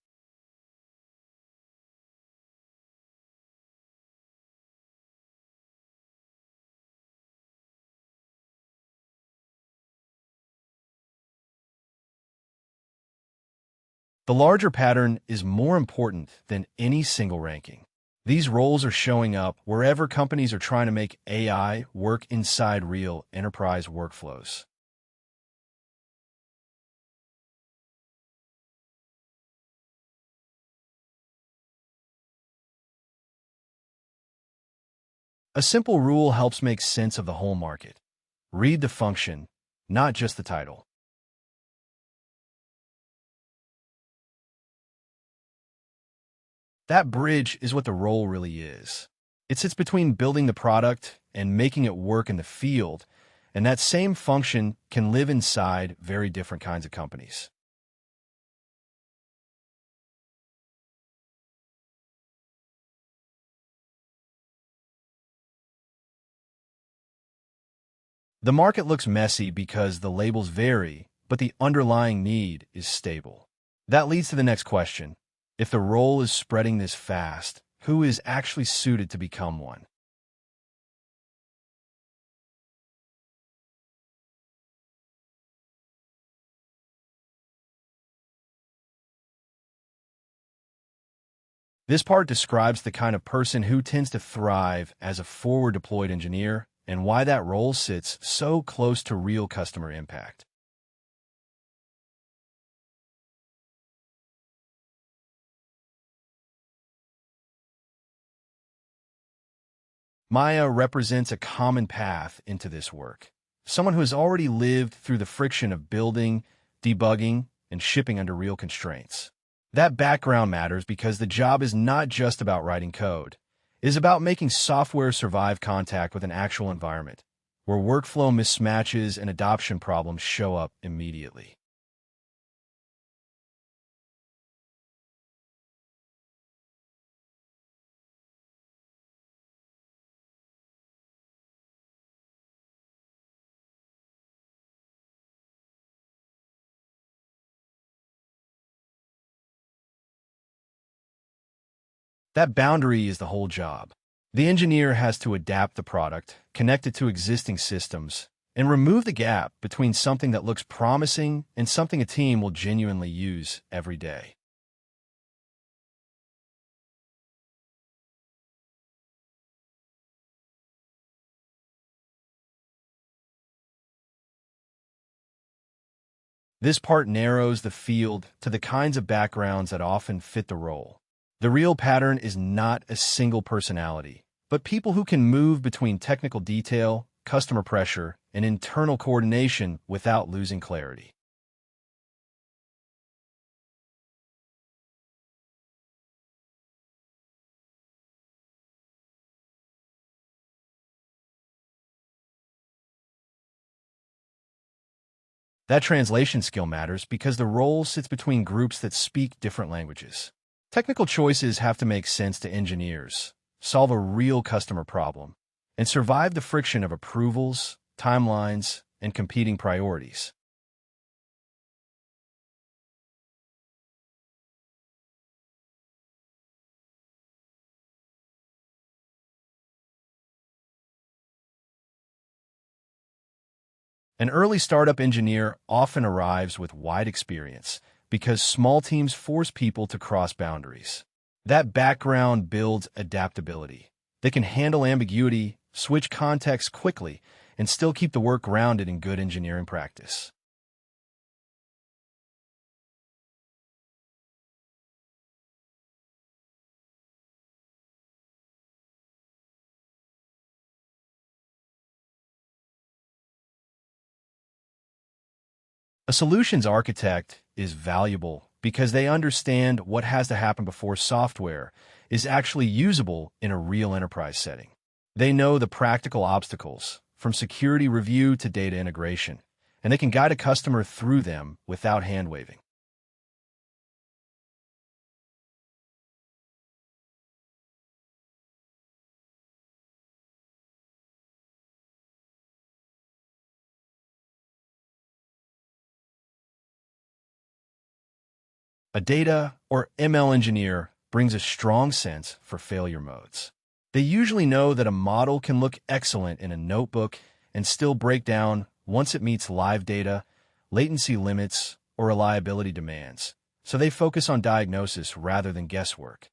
The larger pattern is more important than any single ranking. These roles are showing up wherever companies are trying to make AI work inside real enterprise workflows. A simple rule helps make sense of the whole market. Read the function, not just the title. That bridge is what the role really is. It sits between building the product and making it work in the field, and that same function can live inside very different kinds of companies. The market looks messy because the labels vary, but the underlying need is stable. That leads to the next question. If the role is spreading this fast, who is actually suited to become one? This part describes the kind of person who tends to thrive as a forward-deployed engineer and why that role sits so close to real customer impact. Maya represents a common path into this work. Someone who has already lived through the friction of building, debugging, and shipping under real constraints. That background matters because the job is not just about writing code. It is about making software survive contact with an actual environment, where workflow mismatches and adoption problems show up immediately. That boundary is the whole job. The engineer has to adapt the product, connect it to existing systems, and remove the gap between something that looks promising and something a team will genuinely use every day. This part narrows the field to the kinds of backgrounds that often fit the role. The real pattern is not a single personality, but people who can move between technical detail, customer pressure, and internal coordination without losing clarity. That translation skill matters because the role sits between groups that speak different languages. Technical choices have to make sense to engineers, solve a real customer problem, and survive the friction of approvals, timelines, and competing priorities. An early startup engineer often arrives with wide experience because small teams force people to cross boundaries. That background builds adaptability. They can handle ambiguity, switch contexts quickly, and still keep the work grounded in good engineering practice. A solutions architect is valuable because they understand what has to happen before software is actually usable in a real enterprise setting. They know the practical obstacles, from security review to data integration, and they can guide a customer through them without hand-waving. A data or ML engineer brings a strong sense for failure modes. They usually know that a model can look excellent in a notebook and still break down once it meets live data, latency limits, or reliability demands, so they focus on diagnosis rather than guesswork.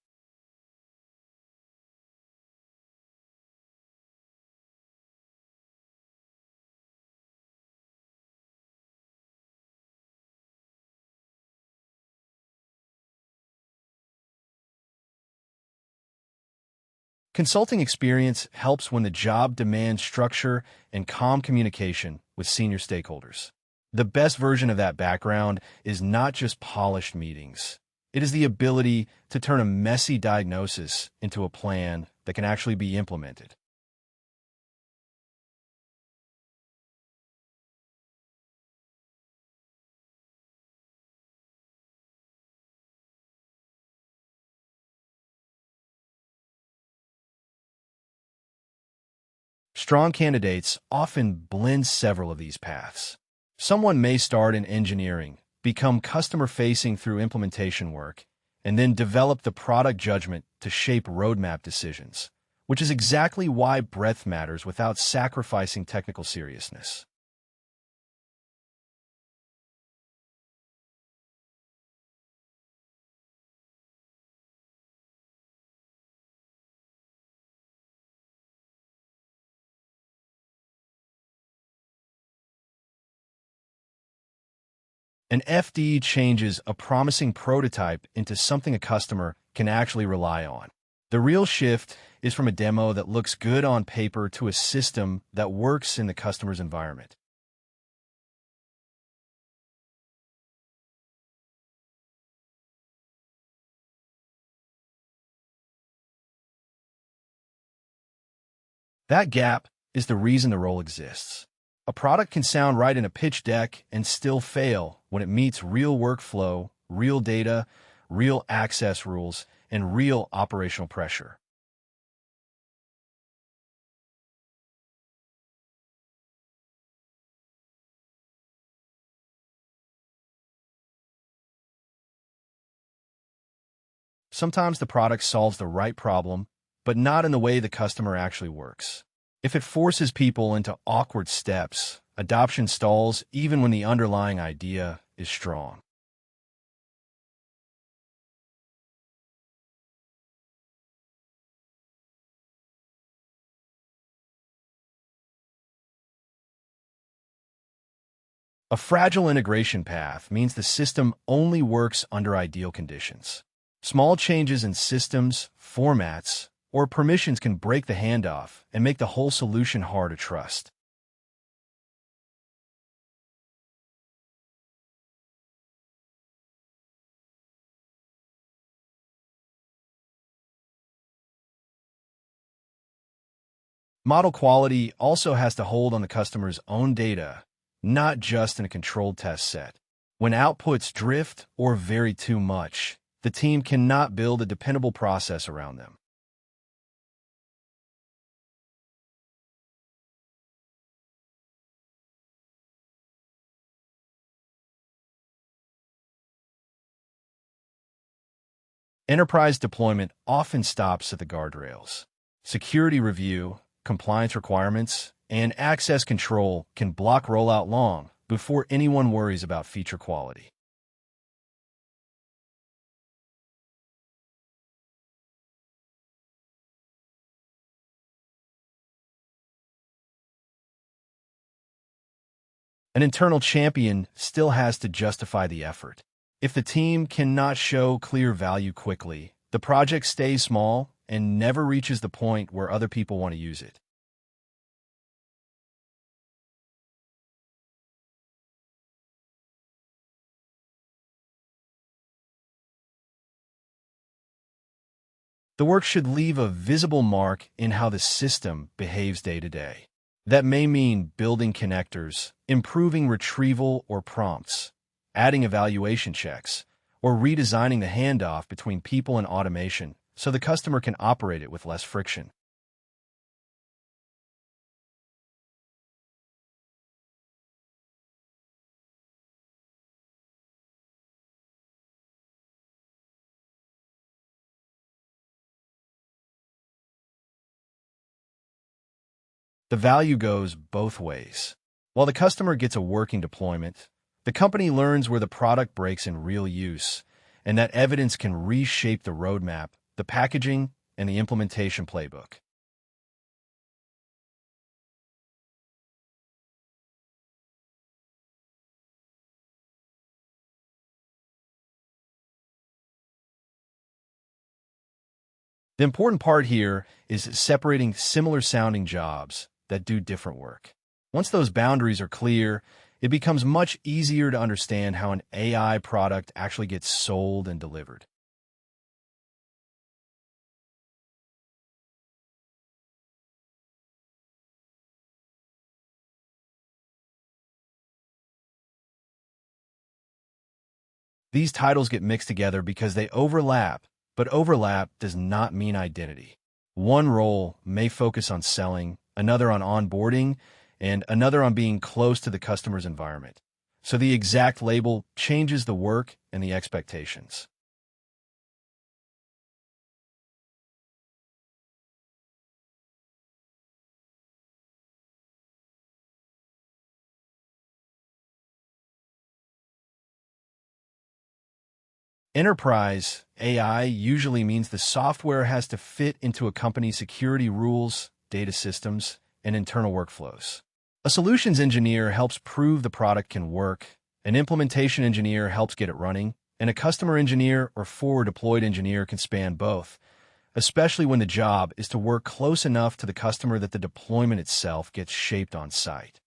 Consulting experience helps when the job demands structure and calm communication with senior stakeholders. The best version of that background is not just polished meetings. It is the ability to turn a messy diagnosis into a plan that can actually be implemented. Strong candidates often blend several of these paths. Someone may start in engineering, become customer-facing through implementation work, and then develop the product judgment to shape roadmap decisions, which is exactly why breadth matters without sacrificing technical seriousness. An FD changes a promising prototype into something a customer can actually rely on. The real shift is from a demo that looks good on paper to a system that works in the customer's environment. That gap is the reason the role exists. A product can sound right in a pitch deck and still fail when it meets real workflow, real data, real access rules, and real operational pressure. Sometimes the product solves the right problem, but not in the way the customer actually works. If it forces people into awkward steps, adoption stalls even when the underlying idea is strong. A fragile integration path means the system only works under ideal conditions. Small changes in systems, formats, or permissions can break the handoff and make the whole solution hard to trust. Model quality also has to hold on the customer's own data, not just in a controlled test set. When outputs drift or vary too much, the team cannot build a dependable process around them. Enterprise deployment often stops at the guardrails. Security review, compliance requirements, and access control can block rollout long before anyone worries about feature quality. An internal champion still has to justify the effort. If the team cannot show clear value quickly, the project stays small and never reaches the point where other people want to use it. The work should leave a visible mark in how the system behaves day to day. That may mean building connectors, improving retrieval or prompts, adding evaluation checks, or redesigning the handoff between people and automation so the customer can operate it with less friction. The value goes both ways. While the customer gets a working deployment, the company learns where the product breaks in real use, and that evidence can reshape the roadmap, the packaging, and the implementation playbook. The important part here is separating similar sounding jobs that do different work. Once those boundaries are clear, it becomes much easier to understand how an AI product actually gets sold and delivered. These titles get mixed together because they overlap, but overlap does not mean identity. One role may focus on selling, another on onboarding, and another on being close to the customer's environment. So the exact label changes the work and the expectations. Enterprise AI usually means the software has to fit into a company's security rules, data systems, and internal workflows. A solutions engineer helps prove the product can work, an implementation engineer helps get it running, and a customer engineer or forward-deployed engineer can span both, especially when the job is to work close enough to the customer that the deployment itself gets shaped on site.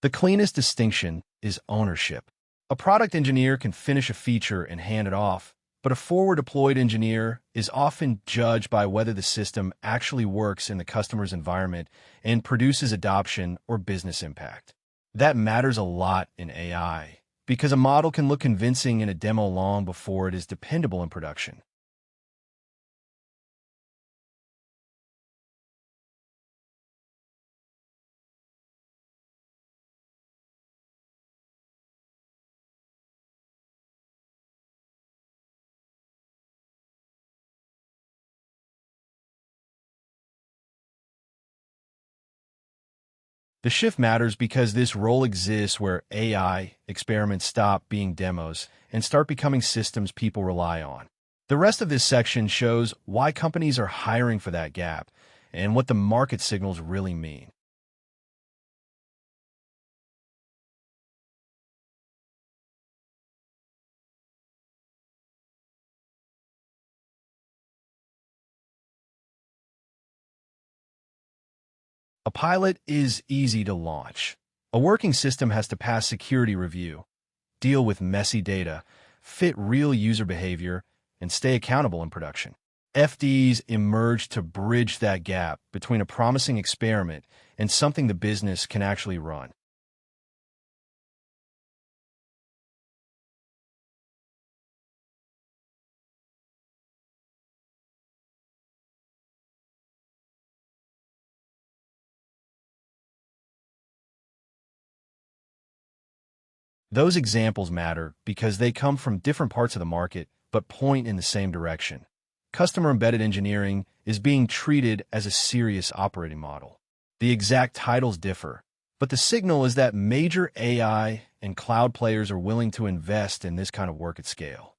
The cleanest distinction is ownership. A product engineer can finish a feature and hand it off, but a forward-deployed engineer is often judged by whether the system actually works in the customer's environment and produces adoption or business impact. That matters a lot in AI, because a model can look convincing in a demo long before it is dependable in production. The shift matters because this role exists where AI experiments stop being demos and start becoming systems people rely on. The rest of this section shows why companies are hiring for that gap and what the market signals really mean. A pilot is easy to launch. A working system has to pass security review, deal with messy data, fit real user behavior, and stay accountable in production. FDs emerge to bridge that gap between a promising experiment and something the business can actually run. Those examples matter because they come from different parts of the market but point in the same direction. Customer embedded engineering is being treated as a serious operating model. The exact titles differ, but the signal is that major AI and cloud players are willing to invest in this kind of work at scale.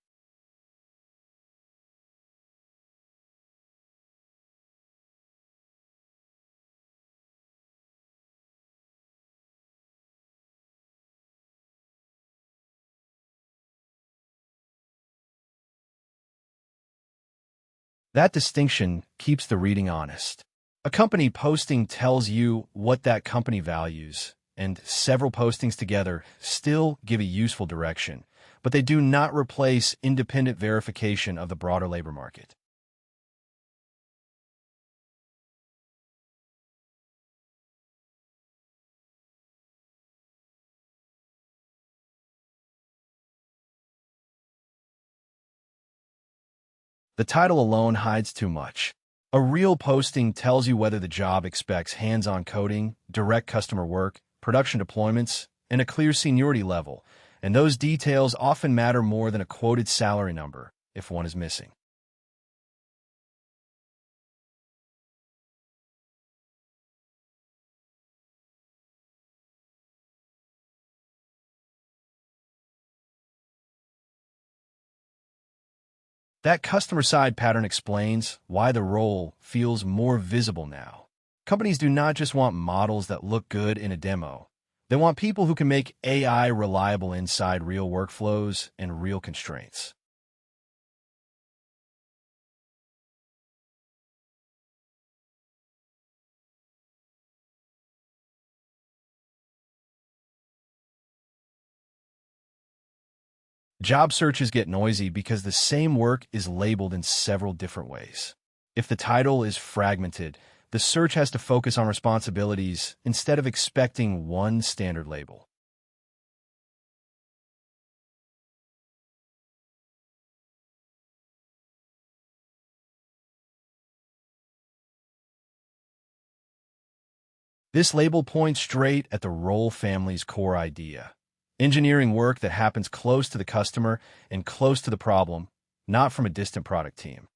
That distinction keeps the reading honest. A company posting tells you what that company values, and several postings together still give a useful direction, but they do not replace independent verification of the broader labor market. The title alone hides too much. A real posting tells you whether the job expects hands-on coding, direct customer work, production deployments, and a clear seniority level, and those details often matter more than a quoted salary number if one is missing. That customer-side pattern explains why the role feels more visible now. Companies do not just want models that look good in a demo. They want people who can make AI reliable inside real workflows and real constraints. Job searches get noisy because the same work is labeled in several different ways. If the title is fragmented, the search has to focus on responsibilities instead of expecting one standard label. This label points straight at the role family's core idea. Engineering work that happens close to the customer and close to the problem, not from a distant product team.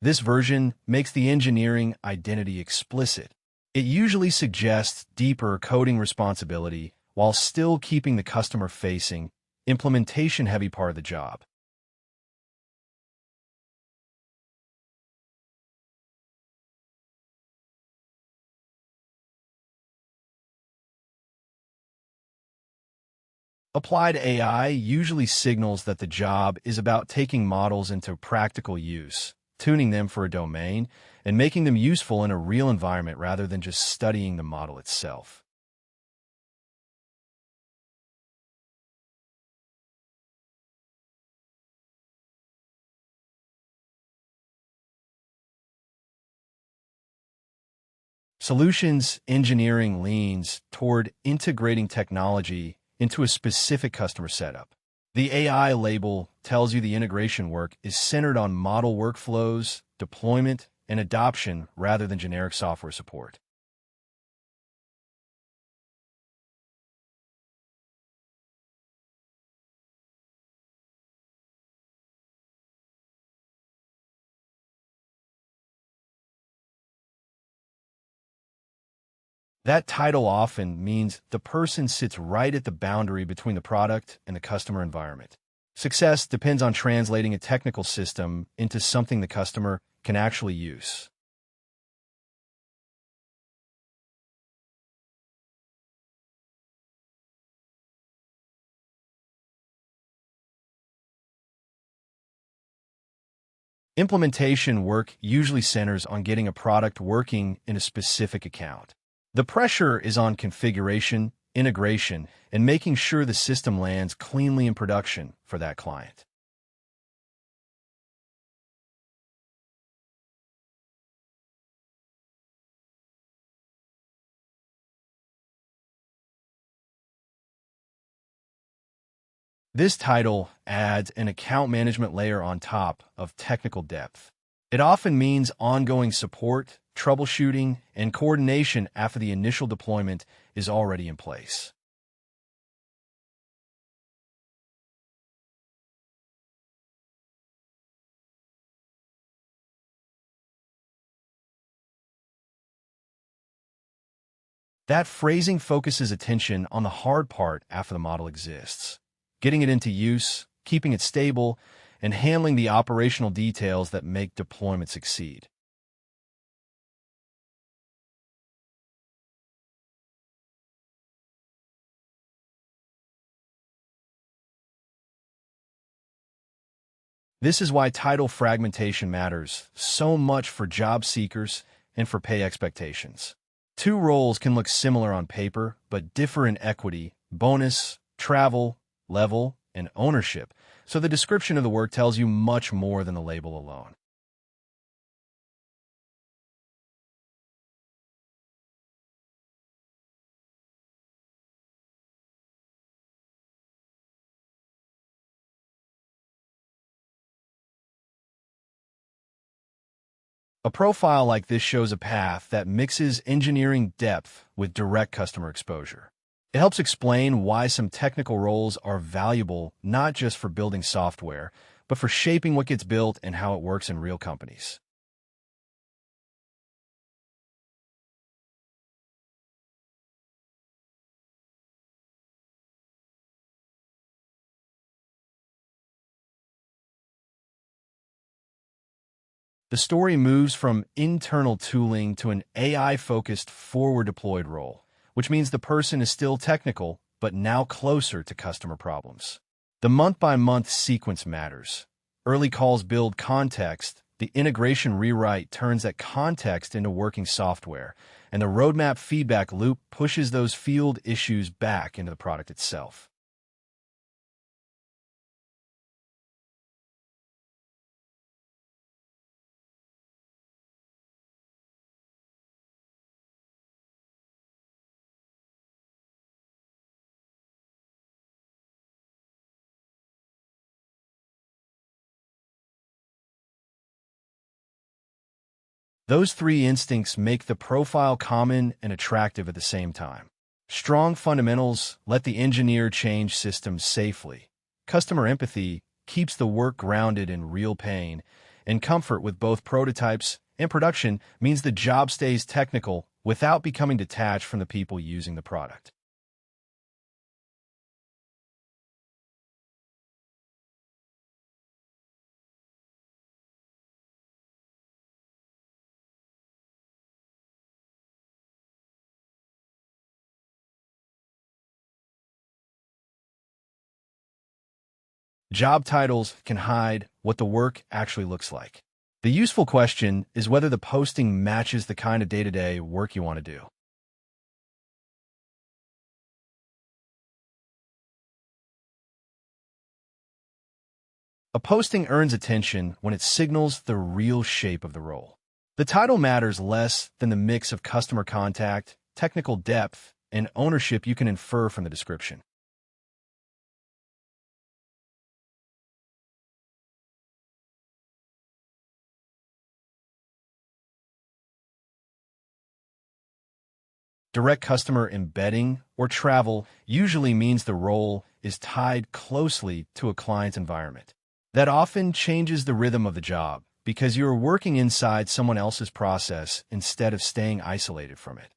This version makes the engineering identity explicit. It usually suggests deeper coding responsibility while still keeping the customer-facing, implementation-heavy part of the job. Applied AI usually signals that the job is about taking models into practical use, tuning them for a domain, and making them useful in a real environment rather than just studying the model itself. Solutions engineering leans toward integrating technology into a specific customer setup. The AI label tells you the integration work is centered on model workflows, deployment, and adoption rather than generic software support. That title often means the person sits right at the boundary between the product and the customer environment. Success depends on translating a technical system into something the customer can actually use. Implementation work usually centers on getting a product working in a specific account. The pressure is on configuration, integration, and making sure the system lands cleanly in production for that client. This title adds an account management layer on top of technical depth. It often means ongoing support, troubleshooting, and coordination after the initial deployment is already in place. That phrasing focuses attention on the hard part after the model exists, getting it into use, keeping it stable, and handling the operational details that make deployment succeed. This is why title fragmentation matters so much for job seekers and for pay expectations. Two roles can look similar on paper, but differ in equity, bonus, travel, level, and ownership, so the description of the work tells you much more than the label alone. A profile like this shows a path that mixes engineering depth with direct customer exposure. It helps explain why some technical roles are valuable not just for building software, but for shaping what gets built and how it works in real companies. The story moves from internal tooling to an AI-focused forward-deployed role, which means the person is still technical, but now closer to customer problems. The month-by-month sequence matters. Early calls build context, the integration rewrite turns that context into working software, and the roadmap feedback loop pushes those field issues back into the product itself. Those three instincts make the profile common and attractive at the same time. Strong fundamentals let the engineer change systems safely. Customer empathy keeps the work grounded in real pain, and comfort with both prototypes and production means the job stays technical without becoming detached from the people using the product. Job titles can hide what the work actually looks like. The useful question is whether the posting matches the kind of day-to-day work you want to do. A posting earns attention when it signals the real shape of the role. The title matters less than the mix of customer contact, technical depth, and ownership you can infer from the description. Direct customer embedding or travel usually means the role is tied closely to a client's environment. That often changes the rhythm of the job because you're working inside someone else's process instead of staying isolated from it.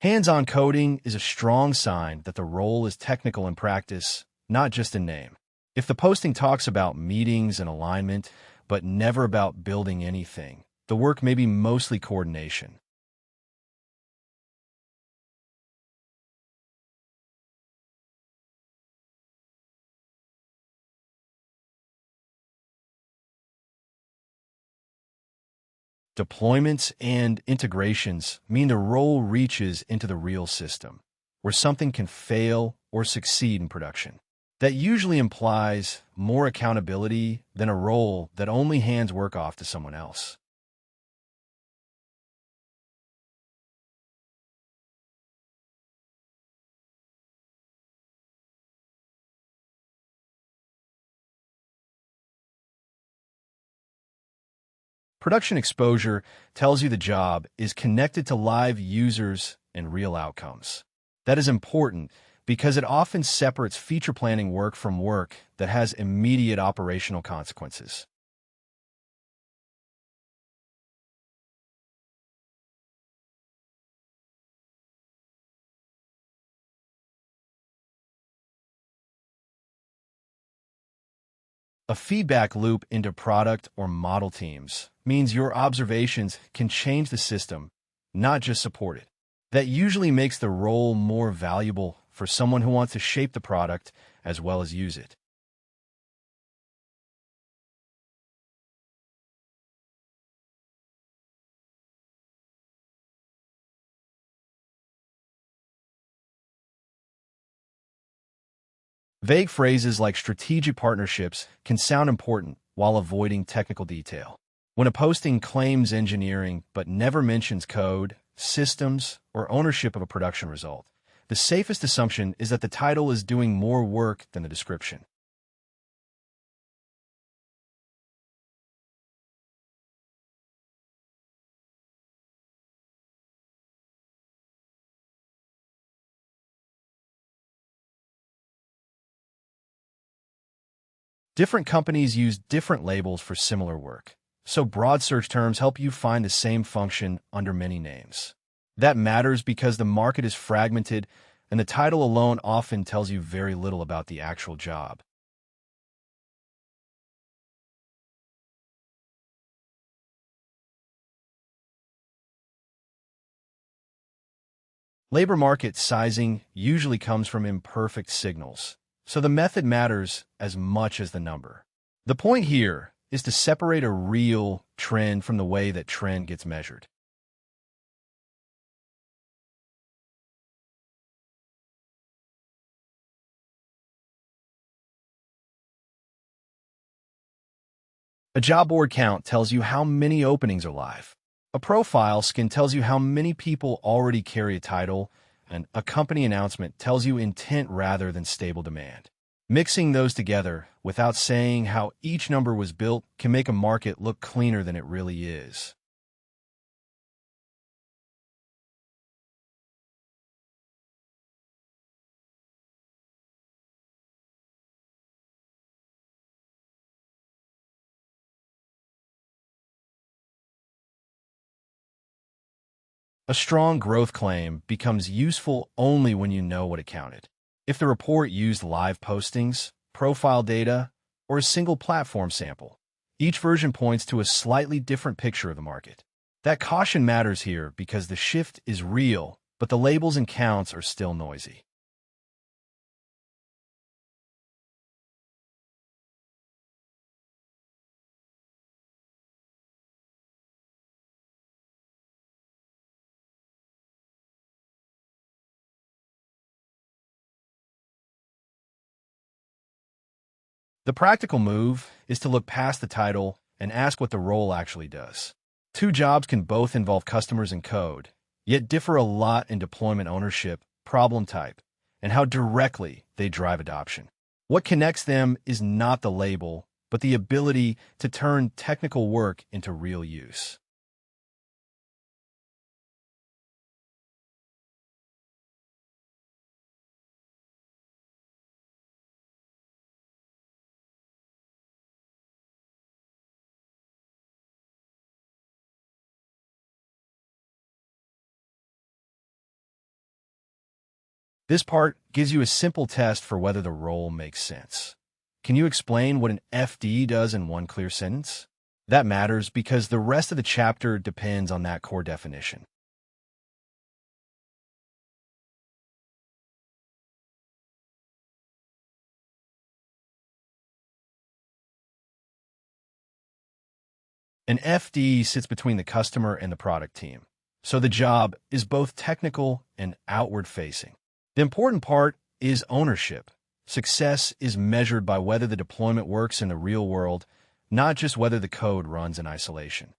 Hands-on coding is a strong sign that the role is technical in practice, not just in name. If the posting talks about meetings and alignment, but never about building anything, the work may be mostly coordination. Deployments and integrations mean the role reaches into the real system, where something can fail or succeed in production. That usually implies more accountability than a role that only hands work off to someone else. Production exposure tells you the job is connected to live users and real outcomes. That is important because it often separates feature planning work from work that has immediate operational consequences. A feedback loop into product or model teams means your observations can change the system, not just support it. That usually makes the role more valuable for someone who wants to shape the product as well as use it. Vague phrases like strategic partnerships can sound important while avoiding technical detail. When a posting claims engineering but never mentions code, systems, or ownership of a production result, the safest assumption is that the title is doing more work than the description. Different companies use different labels for similar work, so broad search terms help you find the same function under many names. That matters because the market is fragmented and the title alone often tells you very little about the actual job. Labor market sizing usually comes from imperfect signals, so the method matters as much as the number. The point here is to separate a real trend from the way that trend gets measured. A job board count tells you how many openings are live. A profile skin tells you how many people already carry a title, and a company announcement tells you intent rather than stable demand. Mixing those together without saying how each number was built can make a market look cleaner than it really is. A strong growth claim becomes useful only when you know what it counted. If the report used live postings, profile data, or a single platform sample, each version points to a slightly different picture of the market. That caution matters here because the shift is real, but the labels and counts are still noisy. The practical move is to look past the title and ask what the role actually does. Two jobs can both involve customers and code, yet differ a lot in deployment ownership, problem type, and how directly they drive adoption. What connects them is not the label, but the ability to turn technical work into real use. This part gives you a simple test for whether the role makes sense. Can you explain what an FD does in one clear sentence? That matters because the rest of the chapter depends on that core definition. An FD sits between the customer and the product team, so the job is both technical and outward-facing. The important part is ownership. Success is measured by whether the deployment works in the real world, not just whether the code runs in isolation.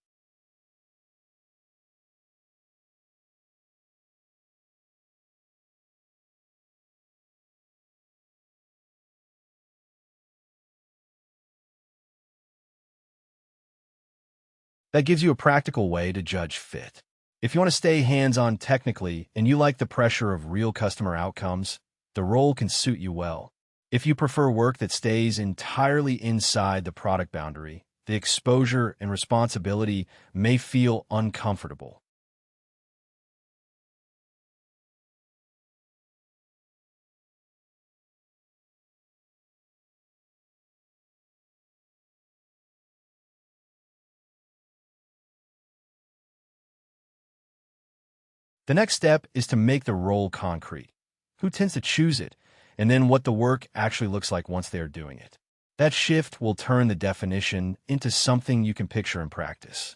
That gives you a practical way to judge fit. If you want to stay hands-on technically and you like the pressure of real customer outcomes, the role can suit you well. If you prefer work that stays entirely inside the product boundary, the exposure and responsibility may feel uncomfortable. The next step is to make the role concrete. Who tends to choose it, and then what the work actually looks like once they are doing it. That shift will turn the definition into something you can picture in practice.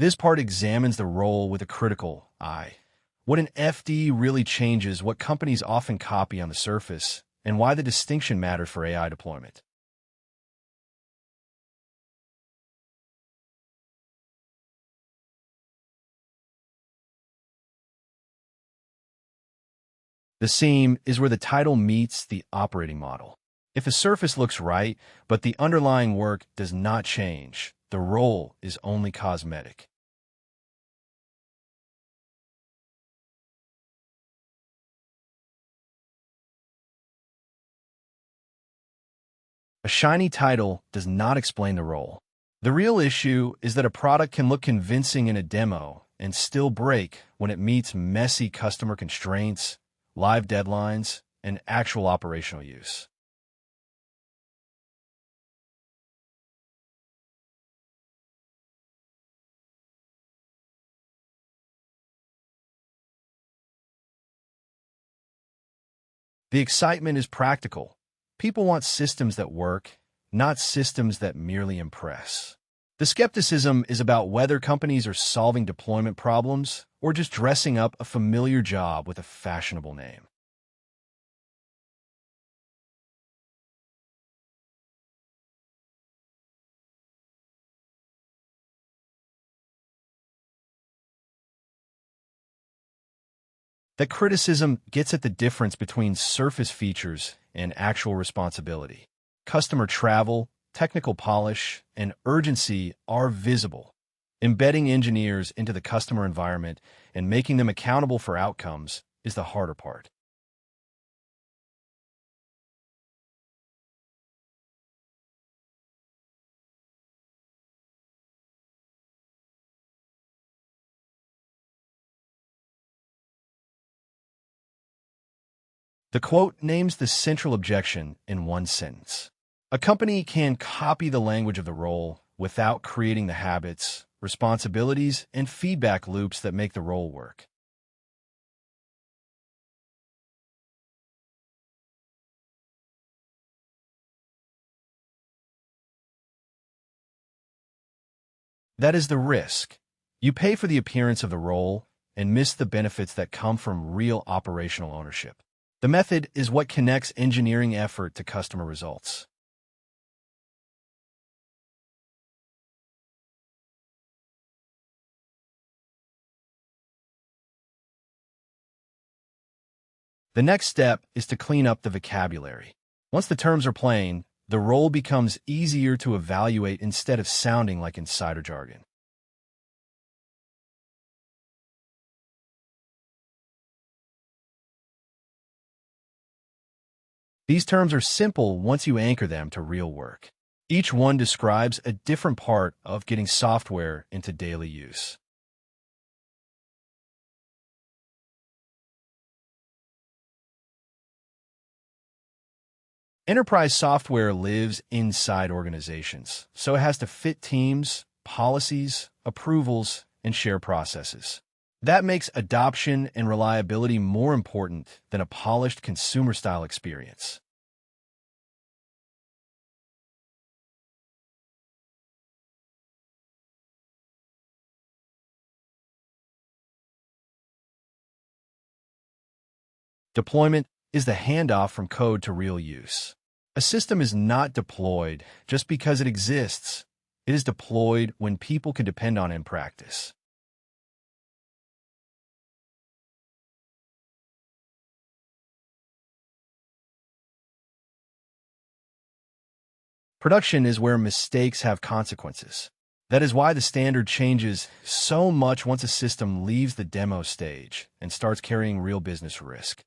This part examines the role with a critical eye. What an FD really changes what companies often copy on the surface, and why the distinction matters for AI deployment. The seam is where the title meets the operating model. If the surface looks right, but the underlying work does not change, the role is only cosmetic. A shiny title does not explain the role. The real issue is that a product can look convincing in a demo and still break when it meets messy customer constraints, live deadlines, and actual operational use. The excitement is practical. People want systems that work, not systems that merely impress. The skepticism is about whether companies are solving deployment problems or just dressing up a familiar job with a fashionable name. That criticism gets at the difference between surface features and actual responsibility. Customer travel, technical polish, and urgency are visible. Embedding engineers into the customer environment and making them accountable for outcomes is the harder part. The quote names the central objection in one sentence. A company can copy the language of the role without creating the habits, responsibilities, and feedback loops that make the role work. That is the risk. You pay for the appearance of the role and miss the benefits that come from real operational ownership. The method is what connects engineering effort to customer results. The next step is to clean up the vocabulary. Once the terms are plain, the role becomes easier to evaluate instead of sounding like insider jargon. These terms are simple once you anchor them to real work. Each one describes a different part of getting software into daily use. Enterprise software lives inside organizations, so it has to fit teams, policies, approvals, and share processes. That makes adoption and reliability more important than a polished consumer-style experience. Deployment is the handoff from code to real use. A system is not deployed just because it exists. It is deployed when people can depend on it in practice. Production is where mistakes have consequences. That is why the standard changes so much once a system leaves the demo stage and starts carrying real business risk.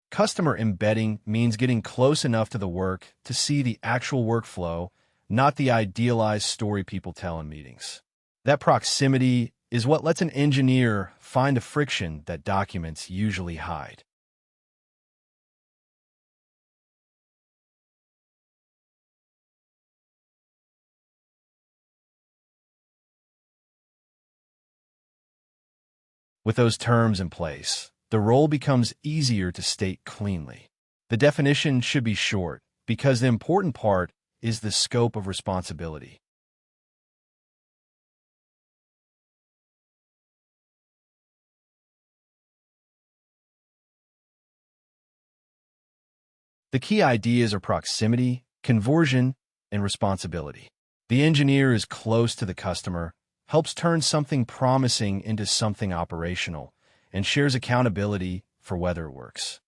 Customer embedding means getting close enough to the work to see the actual workflow, not the idealized story people tell in meetings. That proximity is what lets an engineer find the friction that documents usually hide. With those terms in place, the role becomes easier to state cleanly. The definition should be short, because the important part is the scope of responsibility. The key ideas are proximity, conversion, and responsibility. The engineer is close to the customer, helps turn something promising into something operational, and shares accountability for whether it works.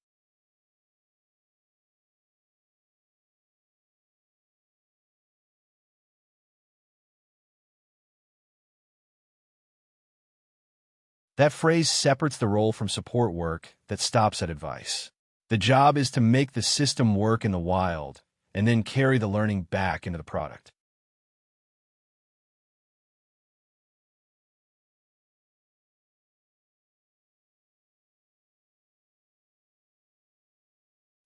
That phrase separates the role from support work that stops at advice. The job is to make the system work in the wild and then carry the learning back into the product.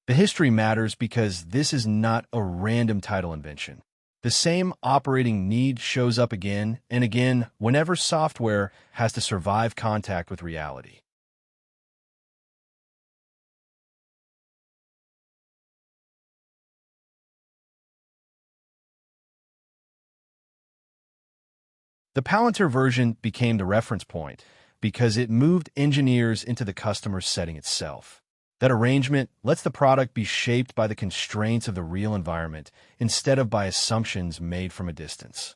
The history matters because this is not a random title invention. The same operating need shows up again and again whenever software has to survive contact with reality. The Palantir version became the reference point because it moved engineers into the customer's setting itself. That arrangement lets the product be shaped by the constraints of the real environment instead of by assumptions made from a distance.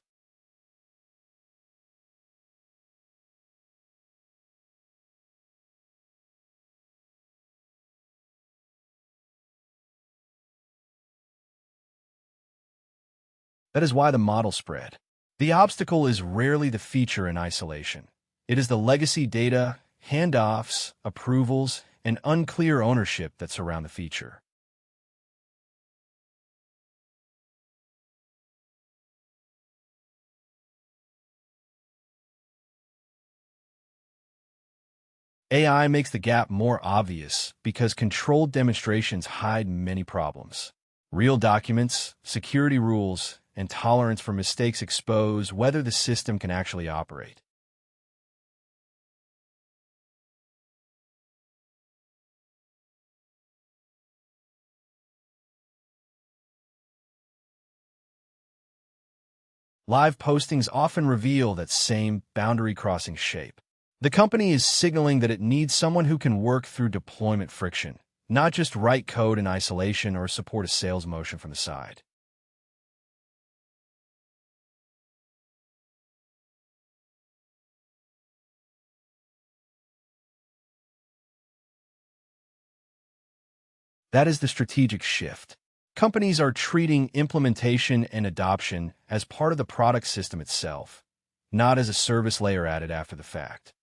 That is why the model spread. The obstacle is rarely the feature in isolation. It is the legacy data, handoffs, approvals, and unclear ownership that surround the feature. AI makes the gap more obvious because controlled demonstrations hide many problems. Real documents, security rules, and tolerance for mistakes expose whether the system can actually operate. Live postings often reveal that same boundary-crossing shape. The company is signaling that it needs someone who can work through deployment friction, not just write code in isolation or support a sales motion from the side. That is the strategic shift. Companies are treating implementation and adoption as part of the product system itself, not as a service layer added after the fact.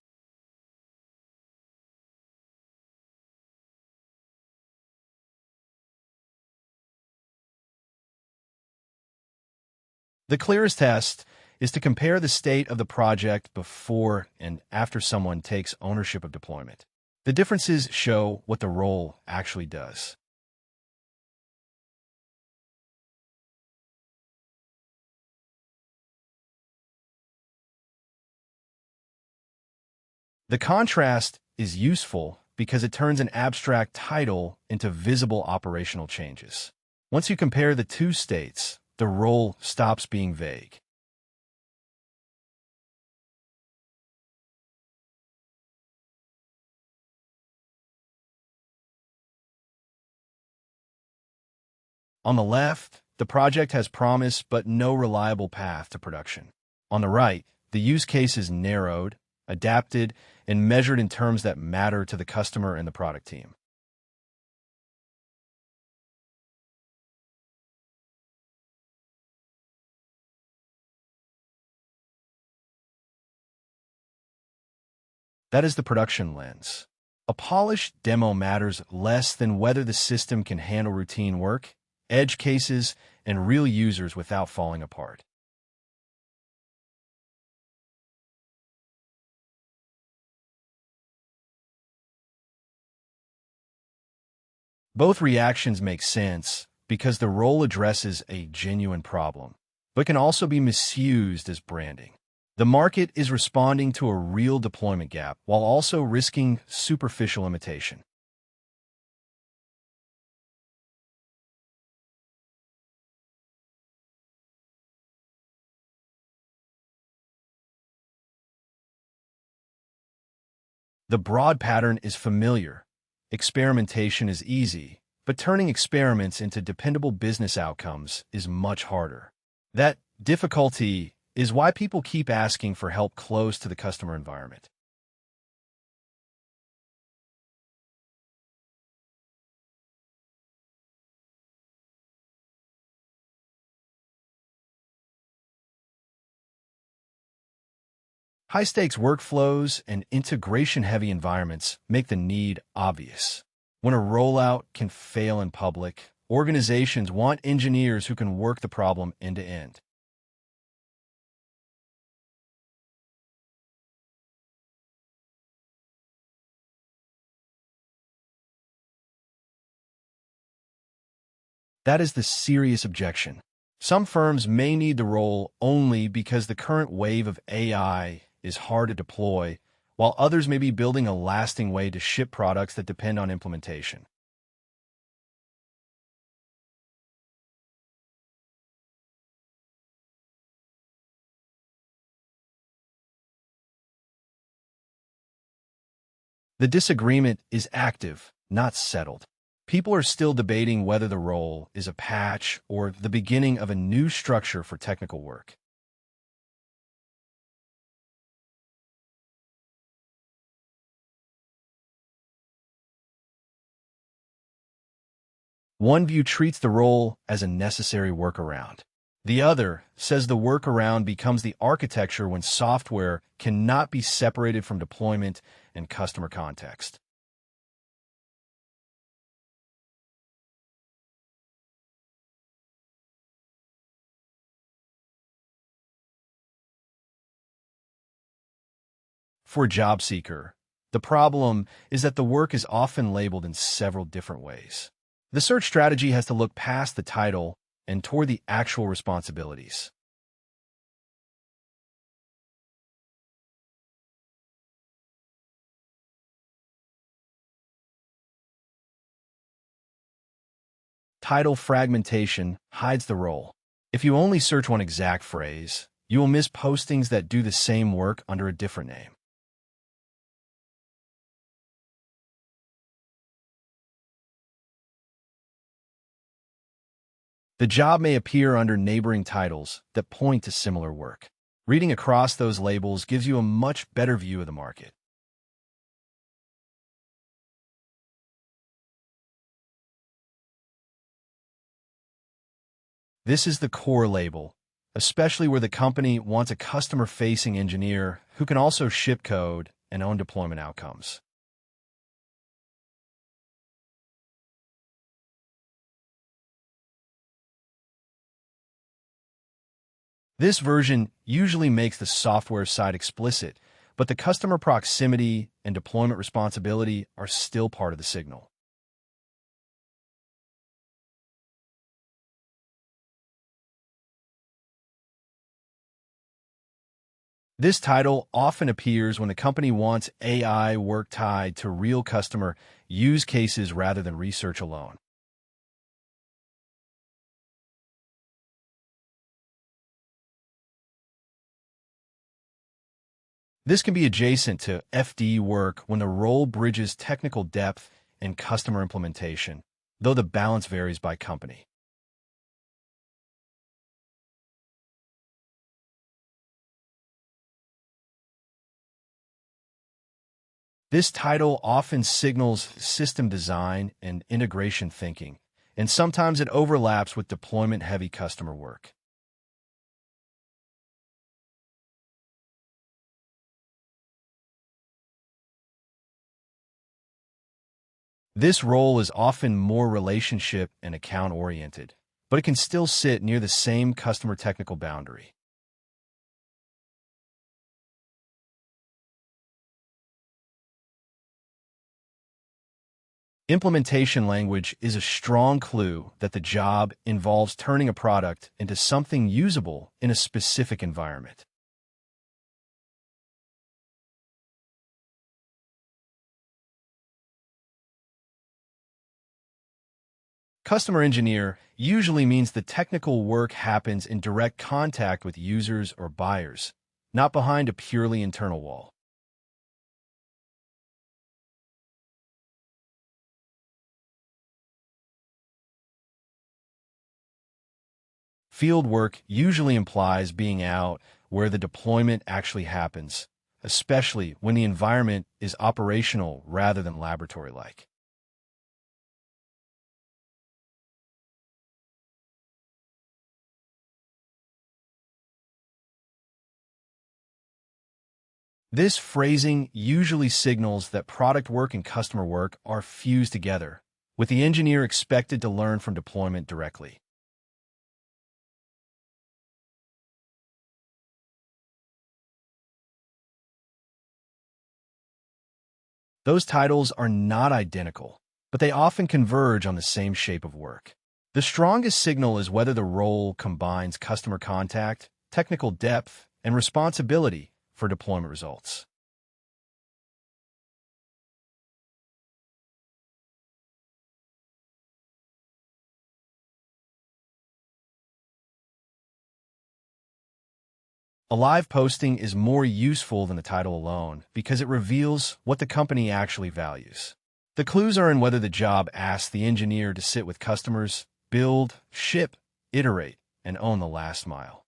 The clearest test is to compare the state of the project before and after someone takes ownership of deployment. The differences show what the role actually does. The contrast is useful because it turns an abstract title into visible operational changes. Once you compare the two states, the role stops being vague. On the left, the project has promise but no reliable path to production. On the right, the use case is narrowed, adapted, and measured in terms that matter to the customer and the product team. That is the production lens. A polished demo matters less than whether the system can handle routine work, edge cases, and real users without falling apart. Both reactions make sense because the role addresses a genuine problem, but can also be misused as branding. The market is responding to a real deployment gap while also risking superficial imitation. The broad pattern is familiar. Experimentation is easy, but turning experiments into dependable business outcomes is much harder. That difficulty is why people keep asking for help close to the customer environment. High-stakes workflows and integration-heavy environments make the need obvious. When a rollout can fail in public, organizations want engineers who can work the problem end-to-end. That is the serious objection. Some firms may need the role only because the current wave of AI is hard to deploy, while others may be building a lasting way to ship products that depend on implementation. The disagreement is active, not settled. People are still debating whether the role is a patch or the beginning of a new structure for technical work. One view treats the role as a necessary workaround. The other says the workaround becomes the architecture when software cannot be separated from deployment and customer context. For a job seeker, the problem is that the work is often labeled in several different ways. The search strategy has to look past the title and toward the actual responsibilities. Title fragmentation hides the role. If you only search one exact phrase, you will miss postings that do the same work under a different name. The job may appear under neighboring titles that point to similar work. Reading across those labels gives you a much better view of the market. This is the core label, especially where the company wants a customer-facing engineer who can also ship code and own deployment outcomes. This version usually makes the software side explicit, but the customer proximity and deployment responsibility are still part of the signal. This title often appears when the company wants AI work tied to real customer use cases rather than research alone. This can be adjacent to FD work when the role bridges technical depth and customer implementation, though the balance varies by company. This title often signals system design and integration thinking, and sometimes it overlaps with deployment-heavy customer work. This role is often more relationship and account-oriented, but it can still sit near the same customer technical boundary. Implementation language is a strong clue that the job involves turning a product into something usable in a specific environment. Customer engineer usually means the technical work happens in direct contact with users or buyers, not behind a purely internal wall. Field work usually implies being out where the deployment actually happens, especially when the environment is operational rather than laboratory-like. This phrasing usually signals that product work and customer work are fused together, with the engineer expected to learn from deployment directly. Those titles are not identical, but they often converge on the same shape of work. The strongest signal is whether the role combines customer contact, technical depth, and responsibility for deployment results. A live posting is more useful than the title alone because it reveals what the company actually values. The clues are in whether the job asks the engineer to sit with customers, build, ship, iterate, and own the last mile.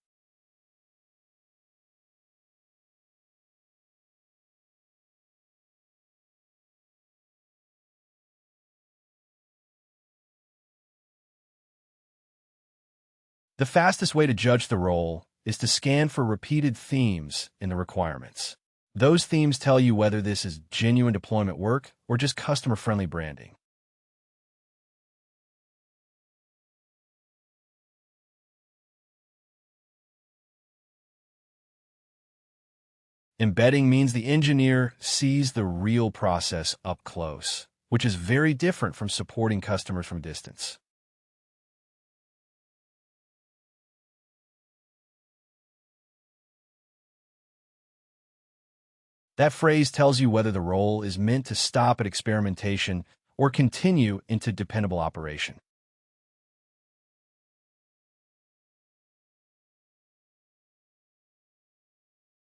The fastest way to judge the role is to scan for repeated themes in the requirements. Those themes tell you whether this is genuine deployment work or just customer-friendly branding. Embedding means the engineer sees the real process up close, which is very different from supporting customers from a distance. That phrase tells you whether the role is meant to stop at experimentation or continue into dependable operation.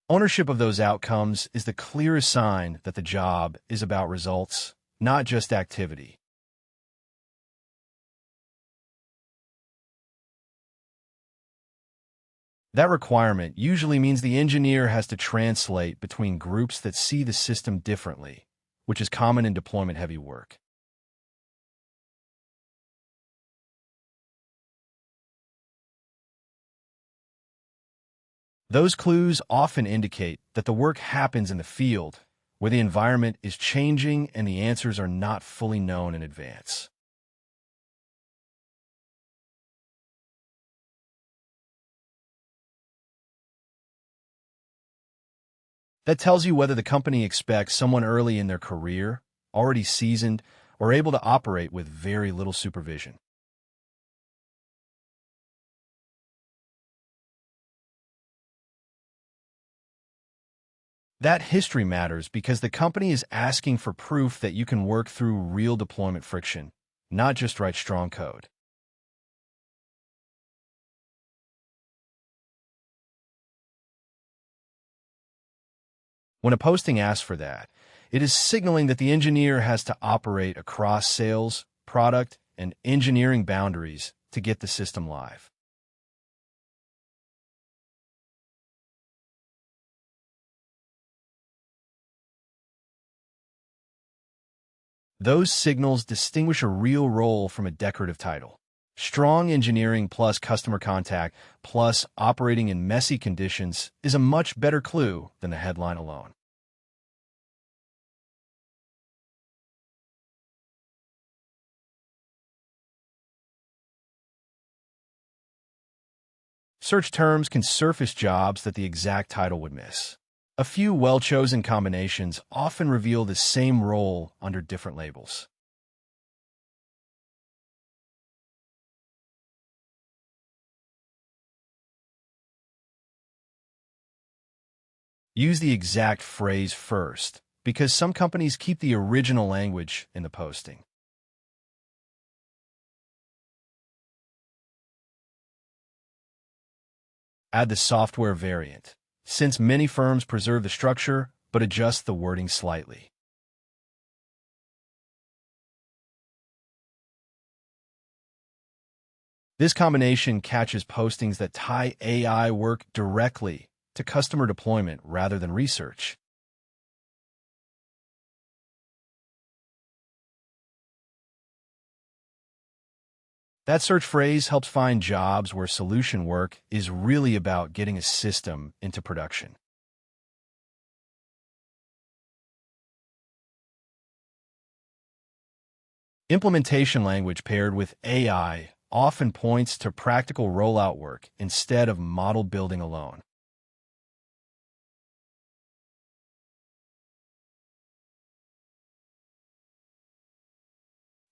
Ownership of those outcomes is the clearest sign that the job is about results, not just activity. That requirement usually means the engineer has to translate between groups that see the system differently, which is common in deployment-heavy work. Those clues often indicate that the work happens in the field, where the environment is changing and the answers are not fully known in advance. That tells you whether the company expects someone early in their career, already seasoned, or able to operate with very little supervision. That history matters because the company is asking for proof that you can work through real deployment friction, not just write strong code. When a posting asks for that, it is signaling that the engineer has to operate across sales, product, and engineering boundaries to get the system live. Those signals distinguish a real role from a decorative title. Strong engineering plus customer contact plus operating in messy conditions is a much better clue than the headline alone. Search terms can surface jobs that the exact title would miss. A few well-chosen combinations often reveal the same role under different labels. Use the exact phrase first, because some companies keep the original language in the posting. Add the software variant, since many firms preserve the structure but adjust the wording slightly. This combination catches postings that tie AI work directly to customer deployment rather than research. That search phrase helps find jobs where solution work is really about getting a system into production. Implementation language paired with AI often points to practical rollout work instead of model building alone.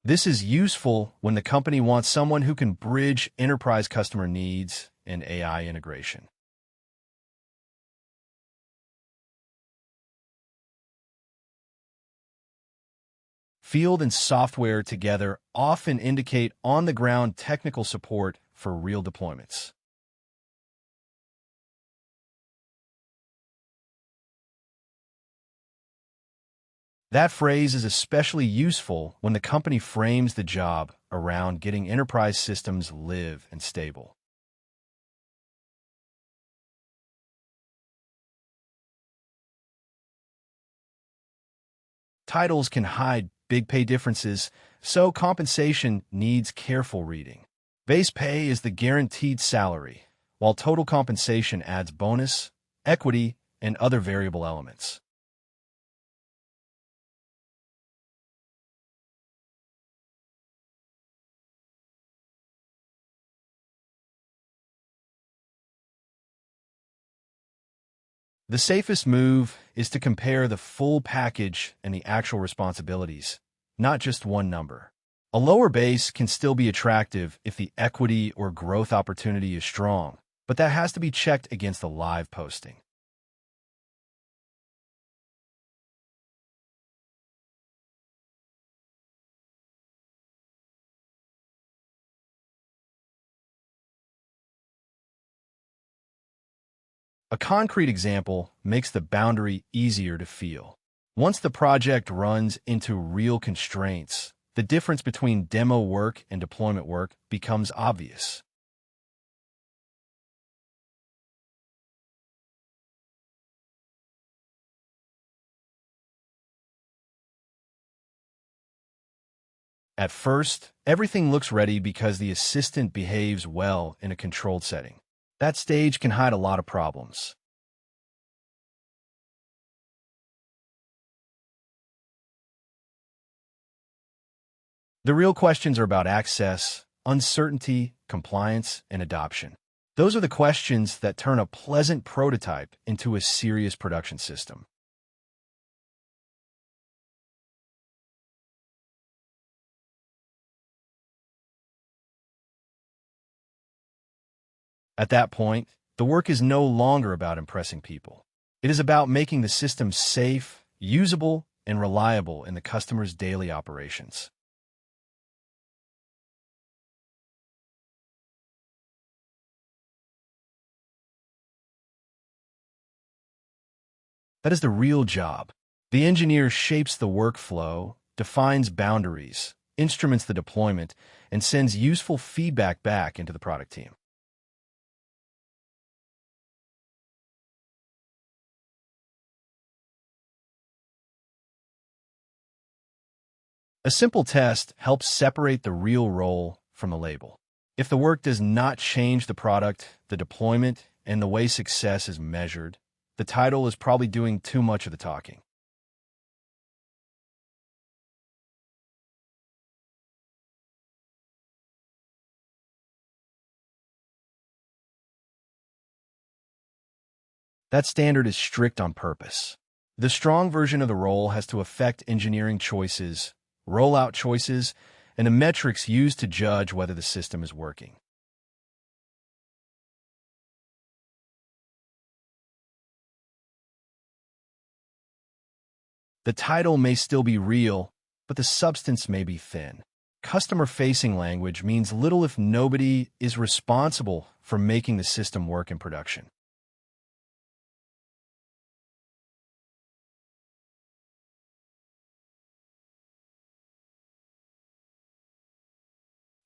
This is useful when the company wants someone who can bridge enterprise customer needs and AI integration. Field and software together often indicate on-the-ground technical support for real deployments. That phrase is especially useful when the company frames the job around getting enterprise systems live and stable. Titles can hide big pay differences, so compensation needs careful reading. Base pay is the guaranteed salary, while total compensation adds bonus, equity, and other variable elements. The safest move is to compare the full package and the actual responsibilities, not just one number. A lower base can still be attractive if the equity or growth opportunity is strong, but that has to be checked against the live posting. A concrete example makes the boundary easier to feel. Once the project runs into real constraints, the difference between demo work and deployment work becomes obvious. At first, everything looks ready because the assistant behaves well in a controlled setting. That stage can hide a lot of problems. The real questions are about access, uncertainty, compliance, and adoption. Those are the questions that turn a pleasant prototype into a serious production system. At that point, the work is no longer about impressing people. It is about making the system safe, usable, and reliable in the customer's daily operations. That is the real job. The engineer shapes the workflow, defines boundaries, instruments the deployment, and sends useful feedback back into the product team. A simple test helps separate the real role from the label. If the work does not change the product, the deployment, and the way success is measured, the title is probably doing too much of the talking. That standard is strict on purpose. The strong version of the role has to affect engineering choices, rollout choices, and the metrics used to judge whether the system is working. The title may still be real, but the substance may be thin. Customer-facing language means little if nobody is responsible for making the system work in production.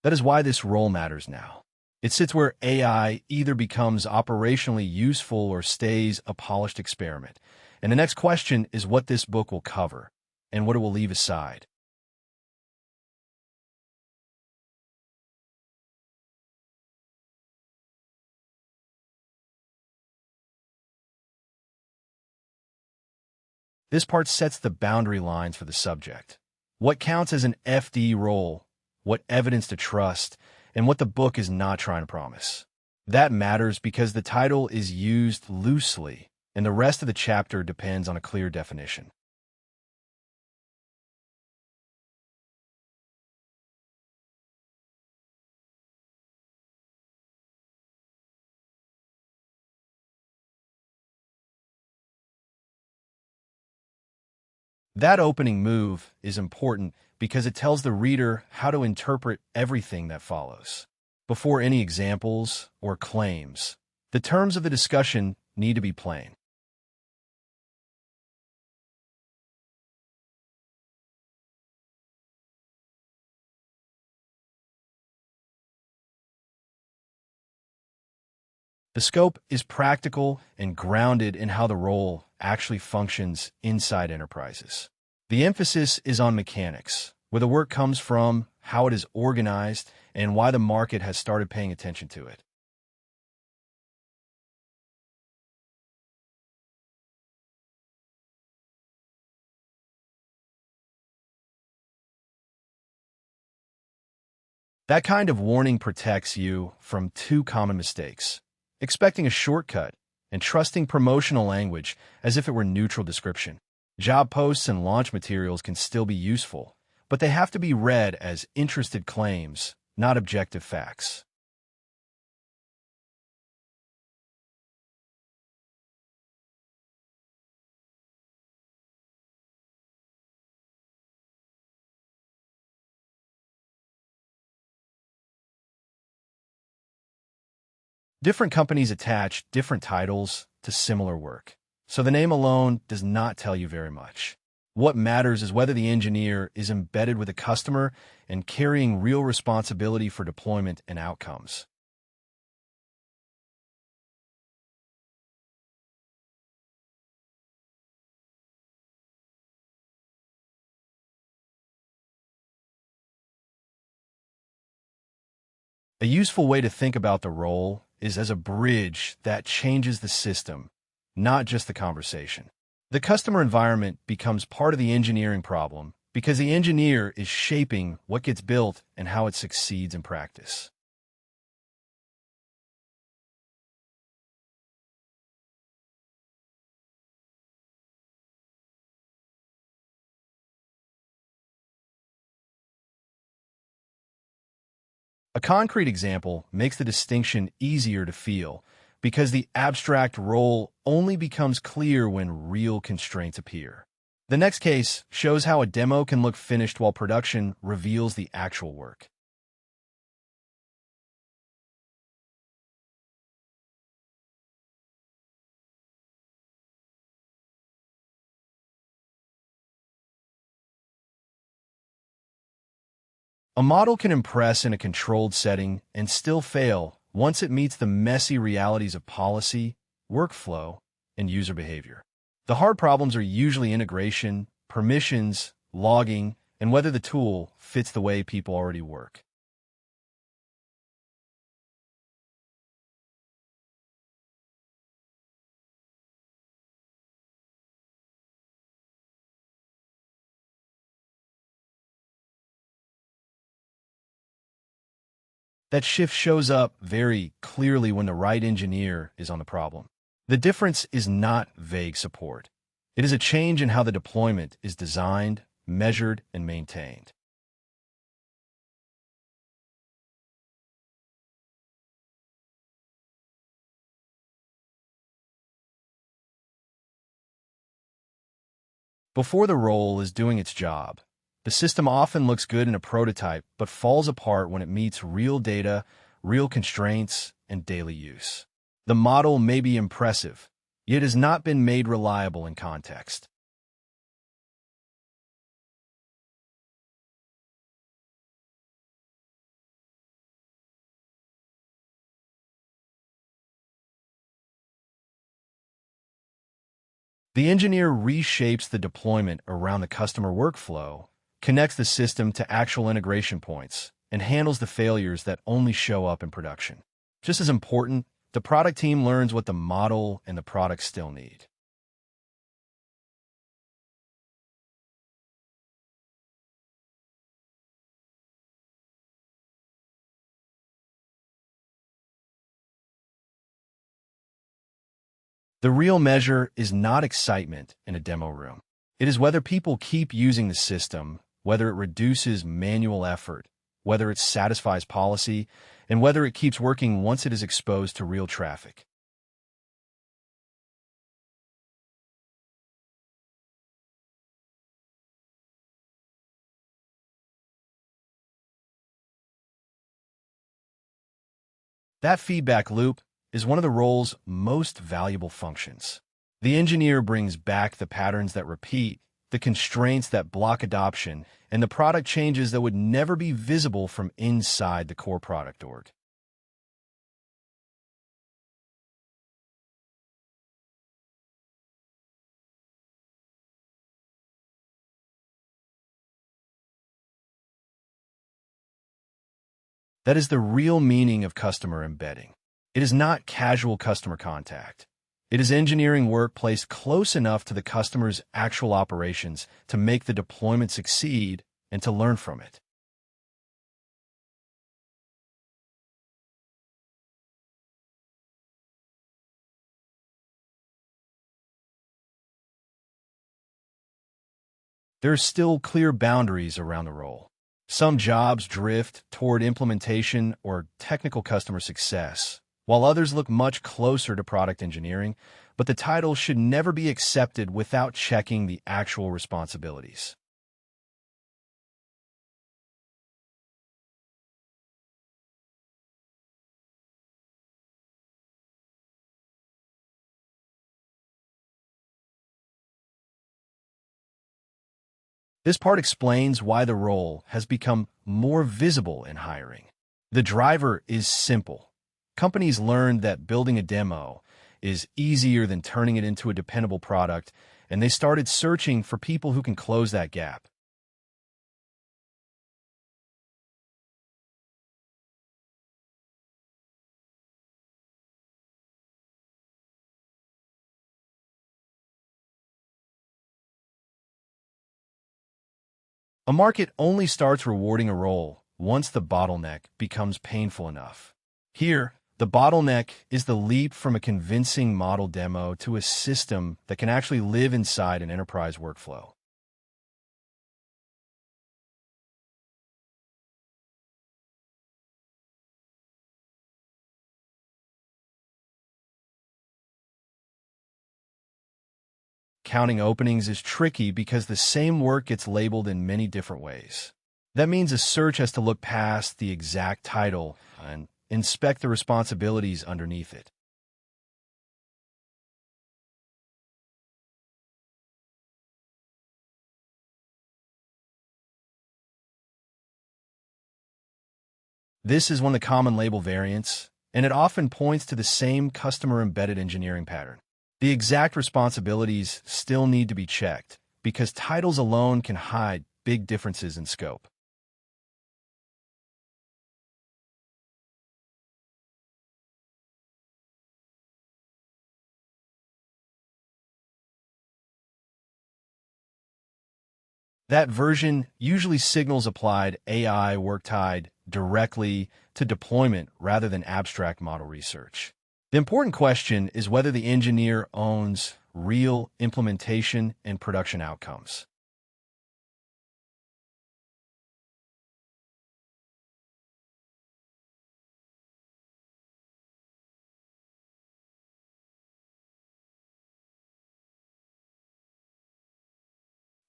That is why this role matters now. It sits where AI either becomes operationally useful or stays a polished experiment. And the next question is what this book will cover and what it will leave aside. This part sets the boundary lines for the subject. What counts as an FD role, what evidence to trust, and what the book is not trying to promise. That matters because the title is used loosely, and the rest of the chapter depends on a clear definition. That opening move is important because it tells the reader how to interpret everything that follows. Before any examples or claims, the terms of the discussion need to be plain. The scope is practical and grounded in how the role actually functions inside enterprises. The emphasis is on mechanics, where the work comes from, how it is organized, and why the market has started paying attention to it. That kind of warning protects you from two common mistakes: expecting a shortcut and trusting promotional language as if it were neutral description. Job posts and launch materials can still be useful, but they have to be read as interested claims, not objective facts. Different companies attach different titles to similar work, so the name alone does not tell you very much. What matters is whether the engineer is embedded with a customer and carrying real responsibility for deployment and outcomes. A useful way to think about the role is as a bridge that changes the system, not just the conversation. The customer environment becomes part of the engineering problem because the engineer is shaping what gets built and how it succeeds in practice. A concrete example makes the distinction easier to feel because the abstract role only becomes clear when real constraints appear. The next case shows how a demo can look finished while production reveals the actual work. A model can impress in a controlled setting and still fail once it meets the messy realities of policy, workflow, and user behavior. The hard problems are usually integration, permissions, logging, and whether the tool fits the way people already work. That shift shows up very clearly when the right engineer is on the problem. The difference is not vague support. It is a change in how the deployment is designed, measured, and maintained. Before the role is doing its job, the system often looks good in a prototype but falls apart when it meets real data, real constraints, and daily use. The model may be impressive, yet has not been made reliable in context. The engineer reshapes the deployment around the customer workflow, connects the system to actual integration points, and handles the failures that only show up in production. Just as important, the product team learns what the model and the product still need. The real measure is not excitement in a demo room. It is whether people keep using the system, whether it reduces manual effort, whether it satisfies policy, and whether it keeps working once it is exposed to real traffic. That feedback loop is one of the role's most valuable functions. The engineer brings back the patterns that repeat, the constraints that block adoption, and the product changes that would never be visible from inside the core product org. That is the real meaning of customer embedding. It is not casual customer contact. It is engineering work placed close enough to the customer's actual operations to make the deployment succeed and to learn from it. There are still clear boundaries around the role. Some jobs drift toward implementation or technical customer success, while others look much closer to product engineering, but the title should never be accepted without checking the actual responsibilities. This part explains why the role has become more visible in hiring. The driver is simple. Companies learned that building a demo is easier than turning it into a dependable product, and they started searching for people who can close that gap. A market only starts rewarding a role once the bottleneck becomes painful enough. Here, the bottleneck is the leap from a convincing model demo to a system that can actually live inside an enterprise workflow. Counting openings is tricky because the same work gets labeled in many different ways. That means a search has to look past the exact title and inspect the responsibilities underneath it. This is one of the common label variants, and it often points to the same customer-embedded engineering pattern. The exact responsibilities still need to be checked because titles alone can hide big differences in scope. That version usually signals applied AI work tied directly to deployment rather than abstract model research. The important question is whether the engineer owns real implementation and production outcomes.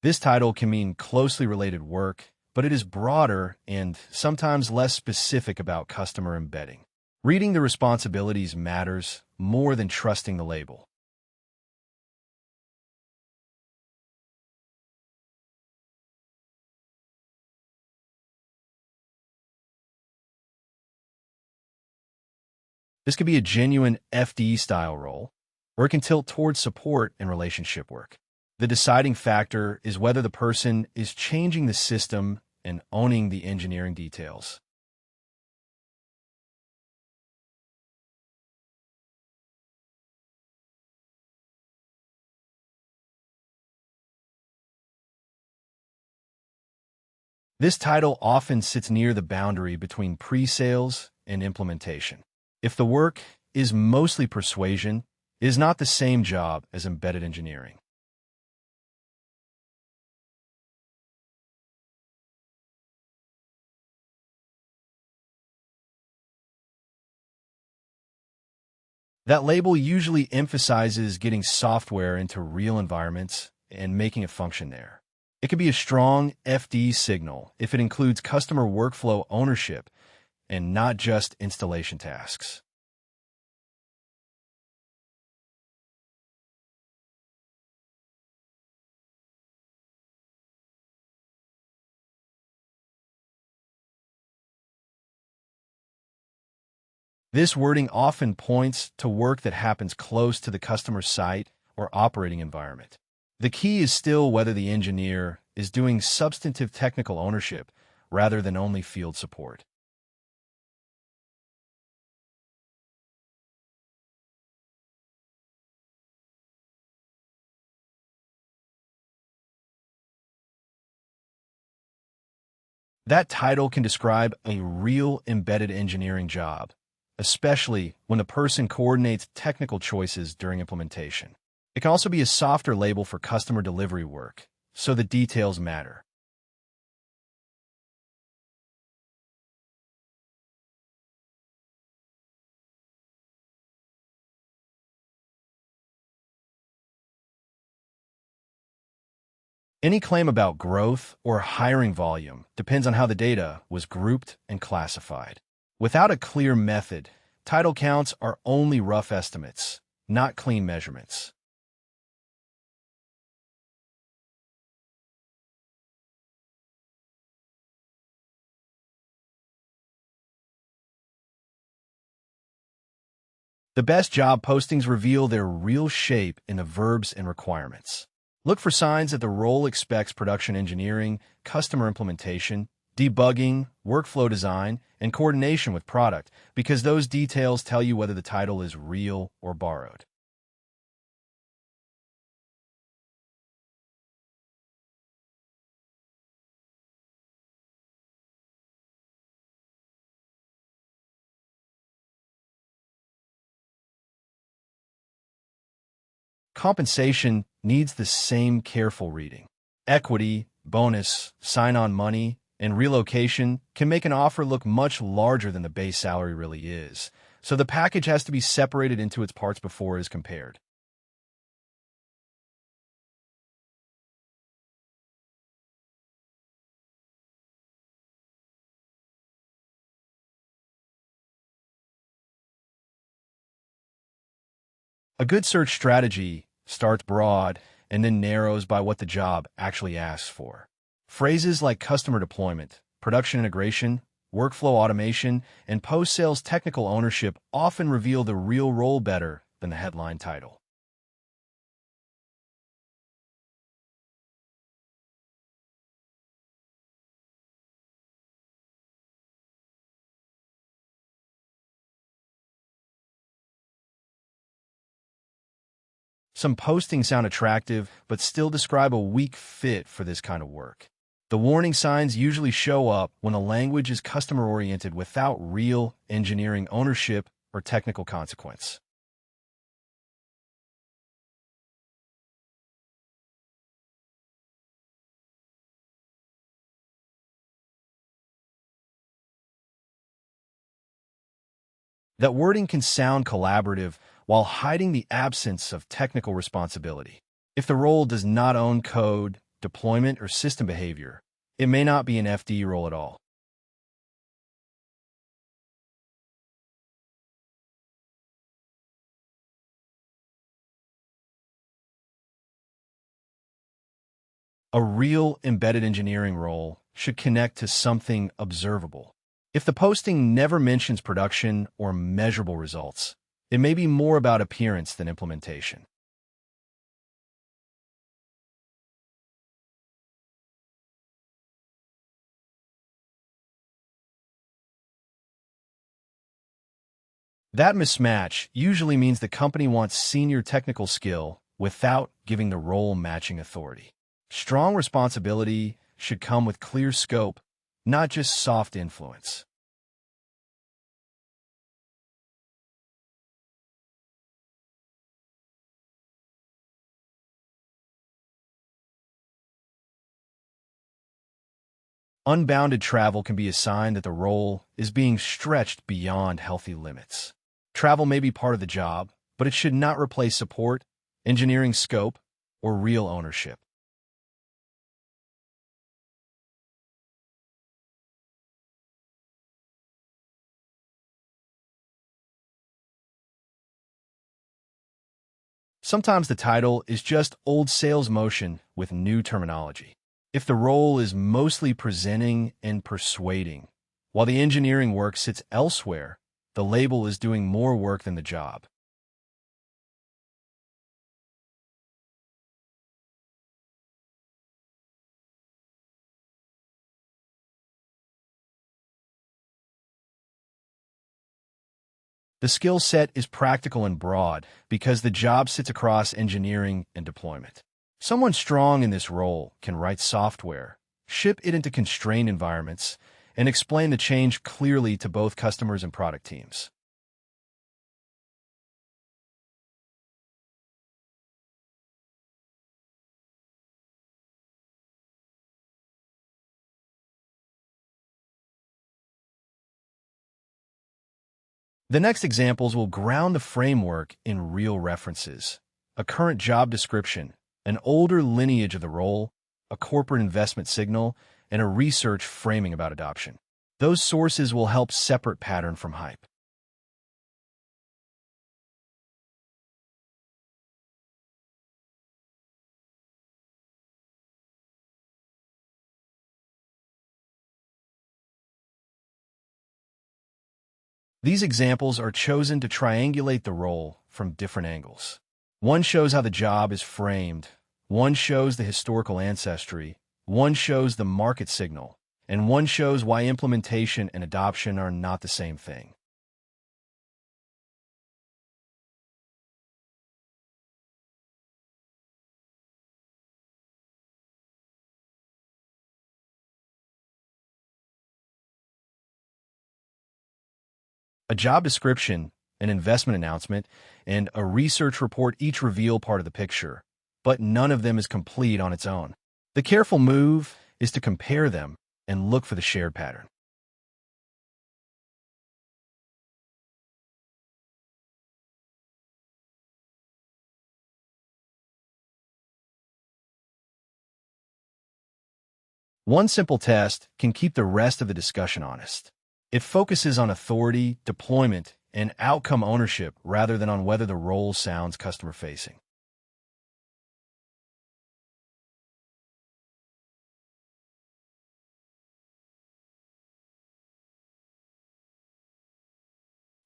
This title can mean closely related work, but it is broader and sometimes less specific about customer embedding. Reading the responsibilities matters more than trusting the label. This could be a genuine FD-style role, or it can tilt towards support and relationship work. The deciding factor is whether the person is changing the system and owning the engineering details. This title often sits near the boundary between pre-sales and implementation. If the work is mostly persuasion, it is not the same job as embedded engineering. That label usually emphasizes getting software into real environments and making it function there. It can be a strong FD signal if it includes customer workflow ownership and not just installation tasks. This wording often points to work that happens close to the customer site or operating environment. The key is still whether the engineer is doing substantive technical ownership rather than only field support. That title can describe a real embedded engineering job, especially when the person coordinates technical choices during implementation. It can also be a softer label for customer delivery work, so the details matter. Any claim about growth or hiring volume depends on how the data was grouped and classified. Without a clear method, title counts are only rough estimates, not clean measurements. The best job postings reveal their real shape in the verbs and requirements. Look for signs that the role expects production engineering, customer implementation, debugging, workflow design, and coordination with product, because those details tell you whether the title is real or borrowed. Compensation needs the same careful reading. Equity, bonus, sign-on money, and relocation can make an offer look much larger than the base salary really is, so the package has to be separated into its parts before it is compared. A good search strategy starts broad and then narrows by what the job actually asks for. Phrases like customer deployment, production integration, workflow automation, and post-sales technical ownership often reveal the real role better than the headline title. Some postings sound attractive, but still describe a weak fit for this kind of work. The warning signs usually show up when the language is customer-oriented without real engineering ownership or technical consequence. That wording can sound collaborative while hiding the absence of technical responsibility. If the role does not own code, deployment, or system behavior, it may not be an FD role at all. A real embedded engineering role should connect to something observable. If the posting never mentions production or measurable results, it may be more about appearance than implementation. That mismatch usually means the company wants senior technical skill without giving the role matching authority. Strong responsibility should come with clear scope, not just soft influence. Unbounded travel can be a sign that the role is being stretched beyond healthy limits. Travel may be part of the job, but it should not replace support, engineering scope, or real ownership. Sometimes the title is just old sales motion with new terminology. If the role is mostly presenting and persuading, while the engineering work sits elsewhere, the label is doing more work than the job. The skill set is practical and broad because the job sits across engineering and deployment. Someone strong in this role can write software, ship it into constrained environments, and explain the change clearly to both customers and product teams. The next examples will ground the framework in real references, a current job description, an older lineage of the role, a corporate investment signal, and a research framing about adoption. Those sources will help separate pattern from hype. These examples are chosen to triangulate the role from different angles. One shows how the job is framed, one shows the historical ancestry, one shows the market signal, and one shows why implementation and adoption are not the same thing. A job description, an investment announcement, and a research report each reveal part of the picture, but none of them is complete on its own. The careful move is to compare them and look for the shared pattern. One simple test can keep the rest of the discussion honest. It focuses on authority, deployment, and outcome ownership rather than on whether the role sounds customer-facing.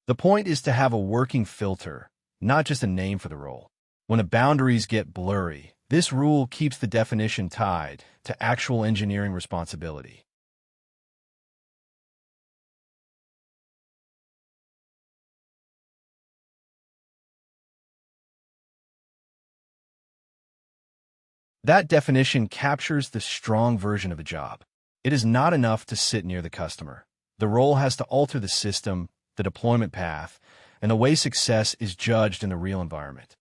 The point is to have a working filter, not just a name for the role. When the boundaries get blurry, this rule keeps the definition tied to actual engineering responsibility. That definition captures the strong version of a job. It is not enough to sit near the customer. The role has to alter the system, the deployment path, and the way success is judged in the real environment.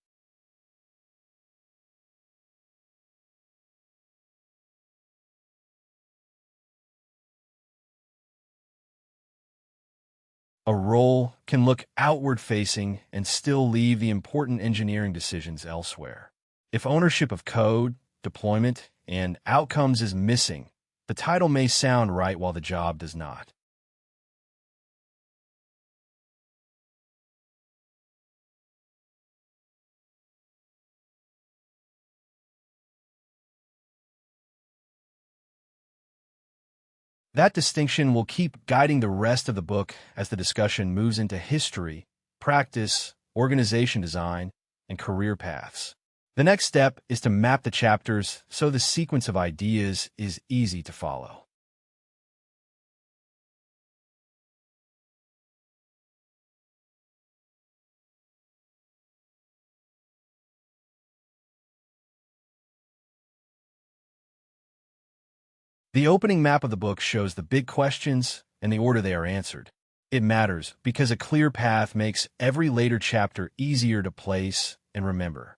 A role can look outward-facing and still leave the important engineering decisions elsewhere. If ownership of code, deployment, and outcomes is missing, the title may sound right while the job does not. That distinction will keep guiding the rest of the book as the discussion moves into history, practice, organization design, and career paths. The next step is to map the chapters so the sequence of ideas is easy to follow. The opening map of the book shows the big questions and the order they are answered. It matters because a clear path makes every later chapter easier to place and remember.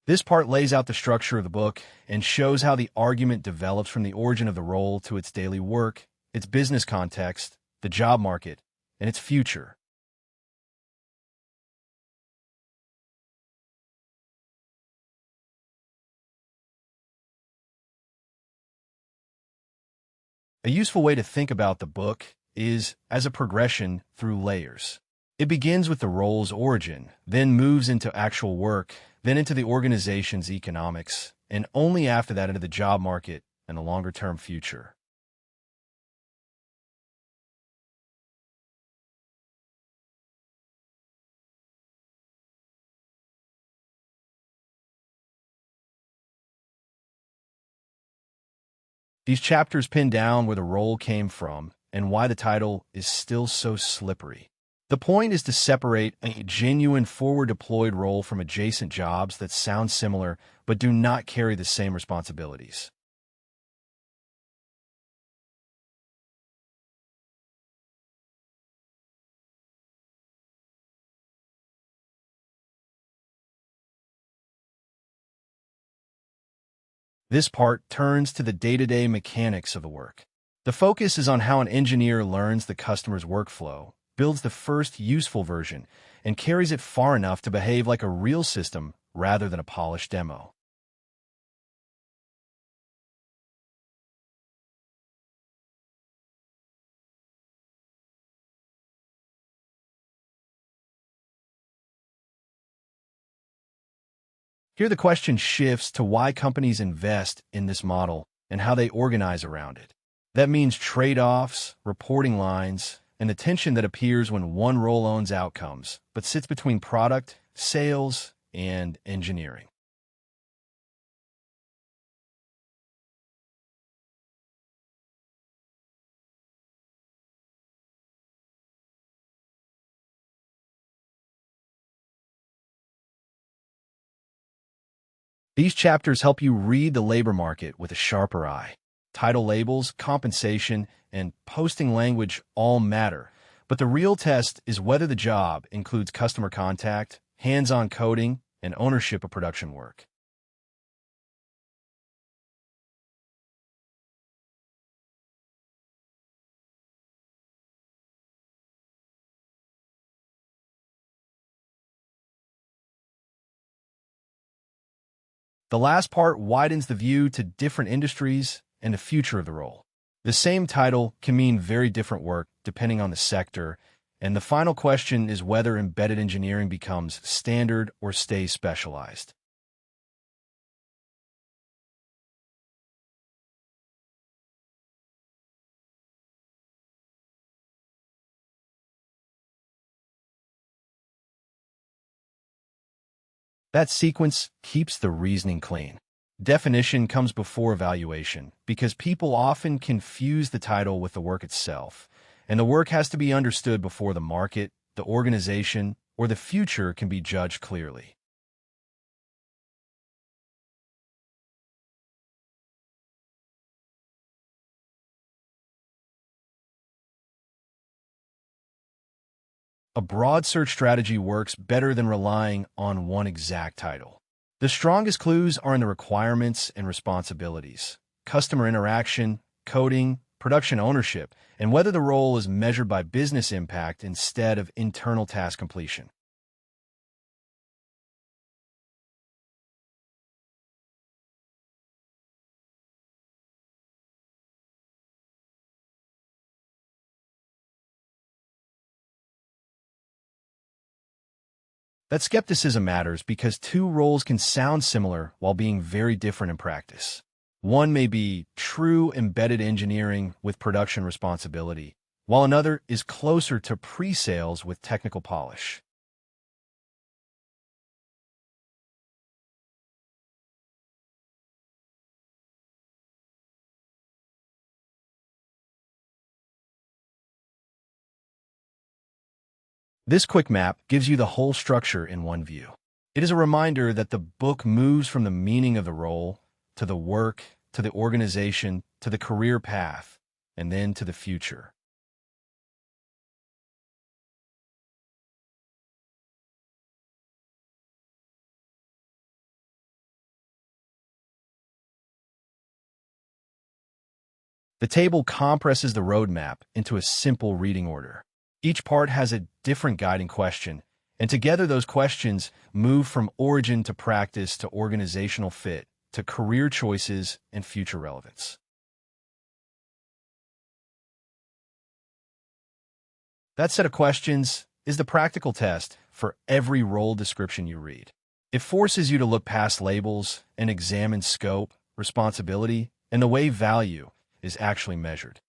This part lays out the structure of the book and shows how the argument develops from the origin of the role to its daily work, its business context, the job market, and its future. A useful way to think about the book is as a progression through layers. It begins with the role's origin, then moves into actual work, then into the organization's economics, and only after that into the job market and the longer-term future. These chapters pin down where the role came from and why the title is still so slippery. The point is to separate a genuine forward-deployed role from adjacent jobs that sound similar but do not carry the same responsibilities. This part turns to the day-to-day mechanics of the work. The focus is on how an engineer learns the customer's workflow, builds the first useful version, and carries it far enough to behave like a real system rather than a polished demo. Here the question shifts to why companies invest in this model and how they organize around it. That means trade-offs, reporting lines, and the tension that appears when one role owns outcomes, but sits between product, sales, and engineering. These chapters help you read the labor market with a sharper eye. Title labels, compensation, and posting language all matter, but the real test is whether the job includes customer contact, hands-on coding, and ownership of production work. The last part widens the view to different industries and the future of the role. The same title can mean very different work depending on the sector, and the final question is whether embedded engineering becomes standard or stays specialized. That sequence keeps the reasoning clean. Definition comes before evaluation because people often confuse the title with the work itself, and the work has to be understood before the market, the organization, or the future can be judged clearly. A broad search strategy works better than relying on one exact title. The strongest clues are in the requirements and responsibilities, customer interaction, coding, production ownership, and whether the role is measured by business impact instead of internal task completion. That skepticism matters because two roles can sound similar while being very different in practice. One may be true embedded engineering with production responsibility, while another is closer to pre-sales with technical polish. This quick map gives you the whole structure in one view. It is a reminder that the book moves from the meaning of the role to the work, to the organization, to the career path, and then to the future. The table compresses the roadmap into a simple reading order. Each part has a different guiding question, and together those questions move from origin to practice to organizational fit to career choices and future relevance. That set of questions is the practical test for every role description you read. It forces you to look past labels and examine scope, responsibility, and the way value is actually measured.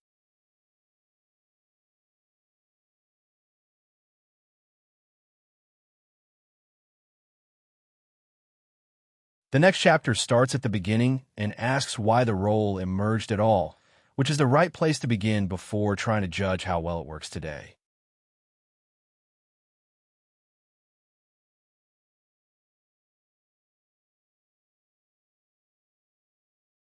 The next chapter starts at the beginning and asks why the role emerged at all, which is the right place to begin before trying to judge how well it works today.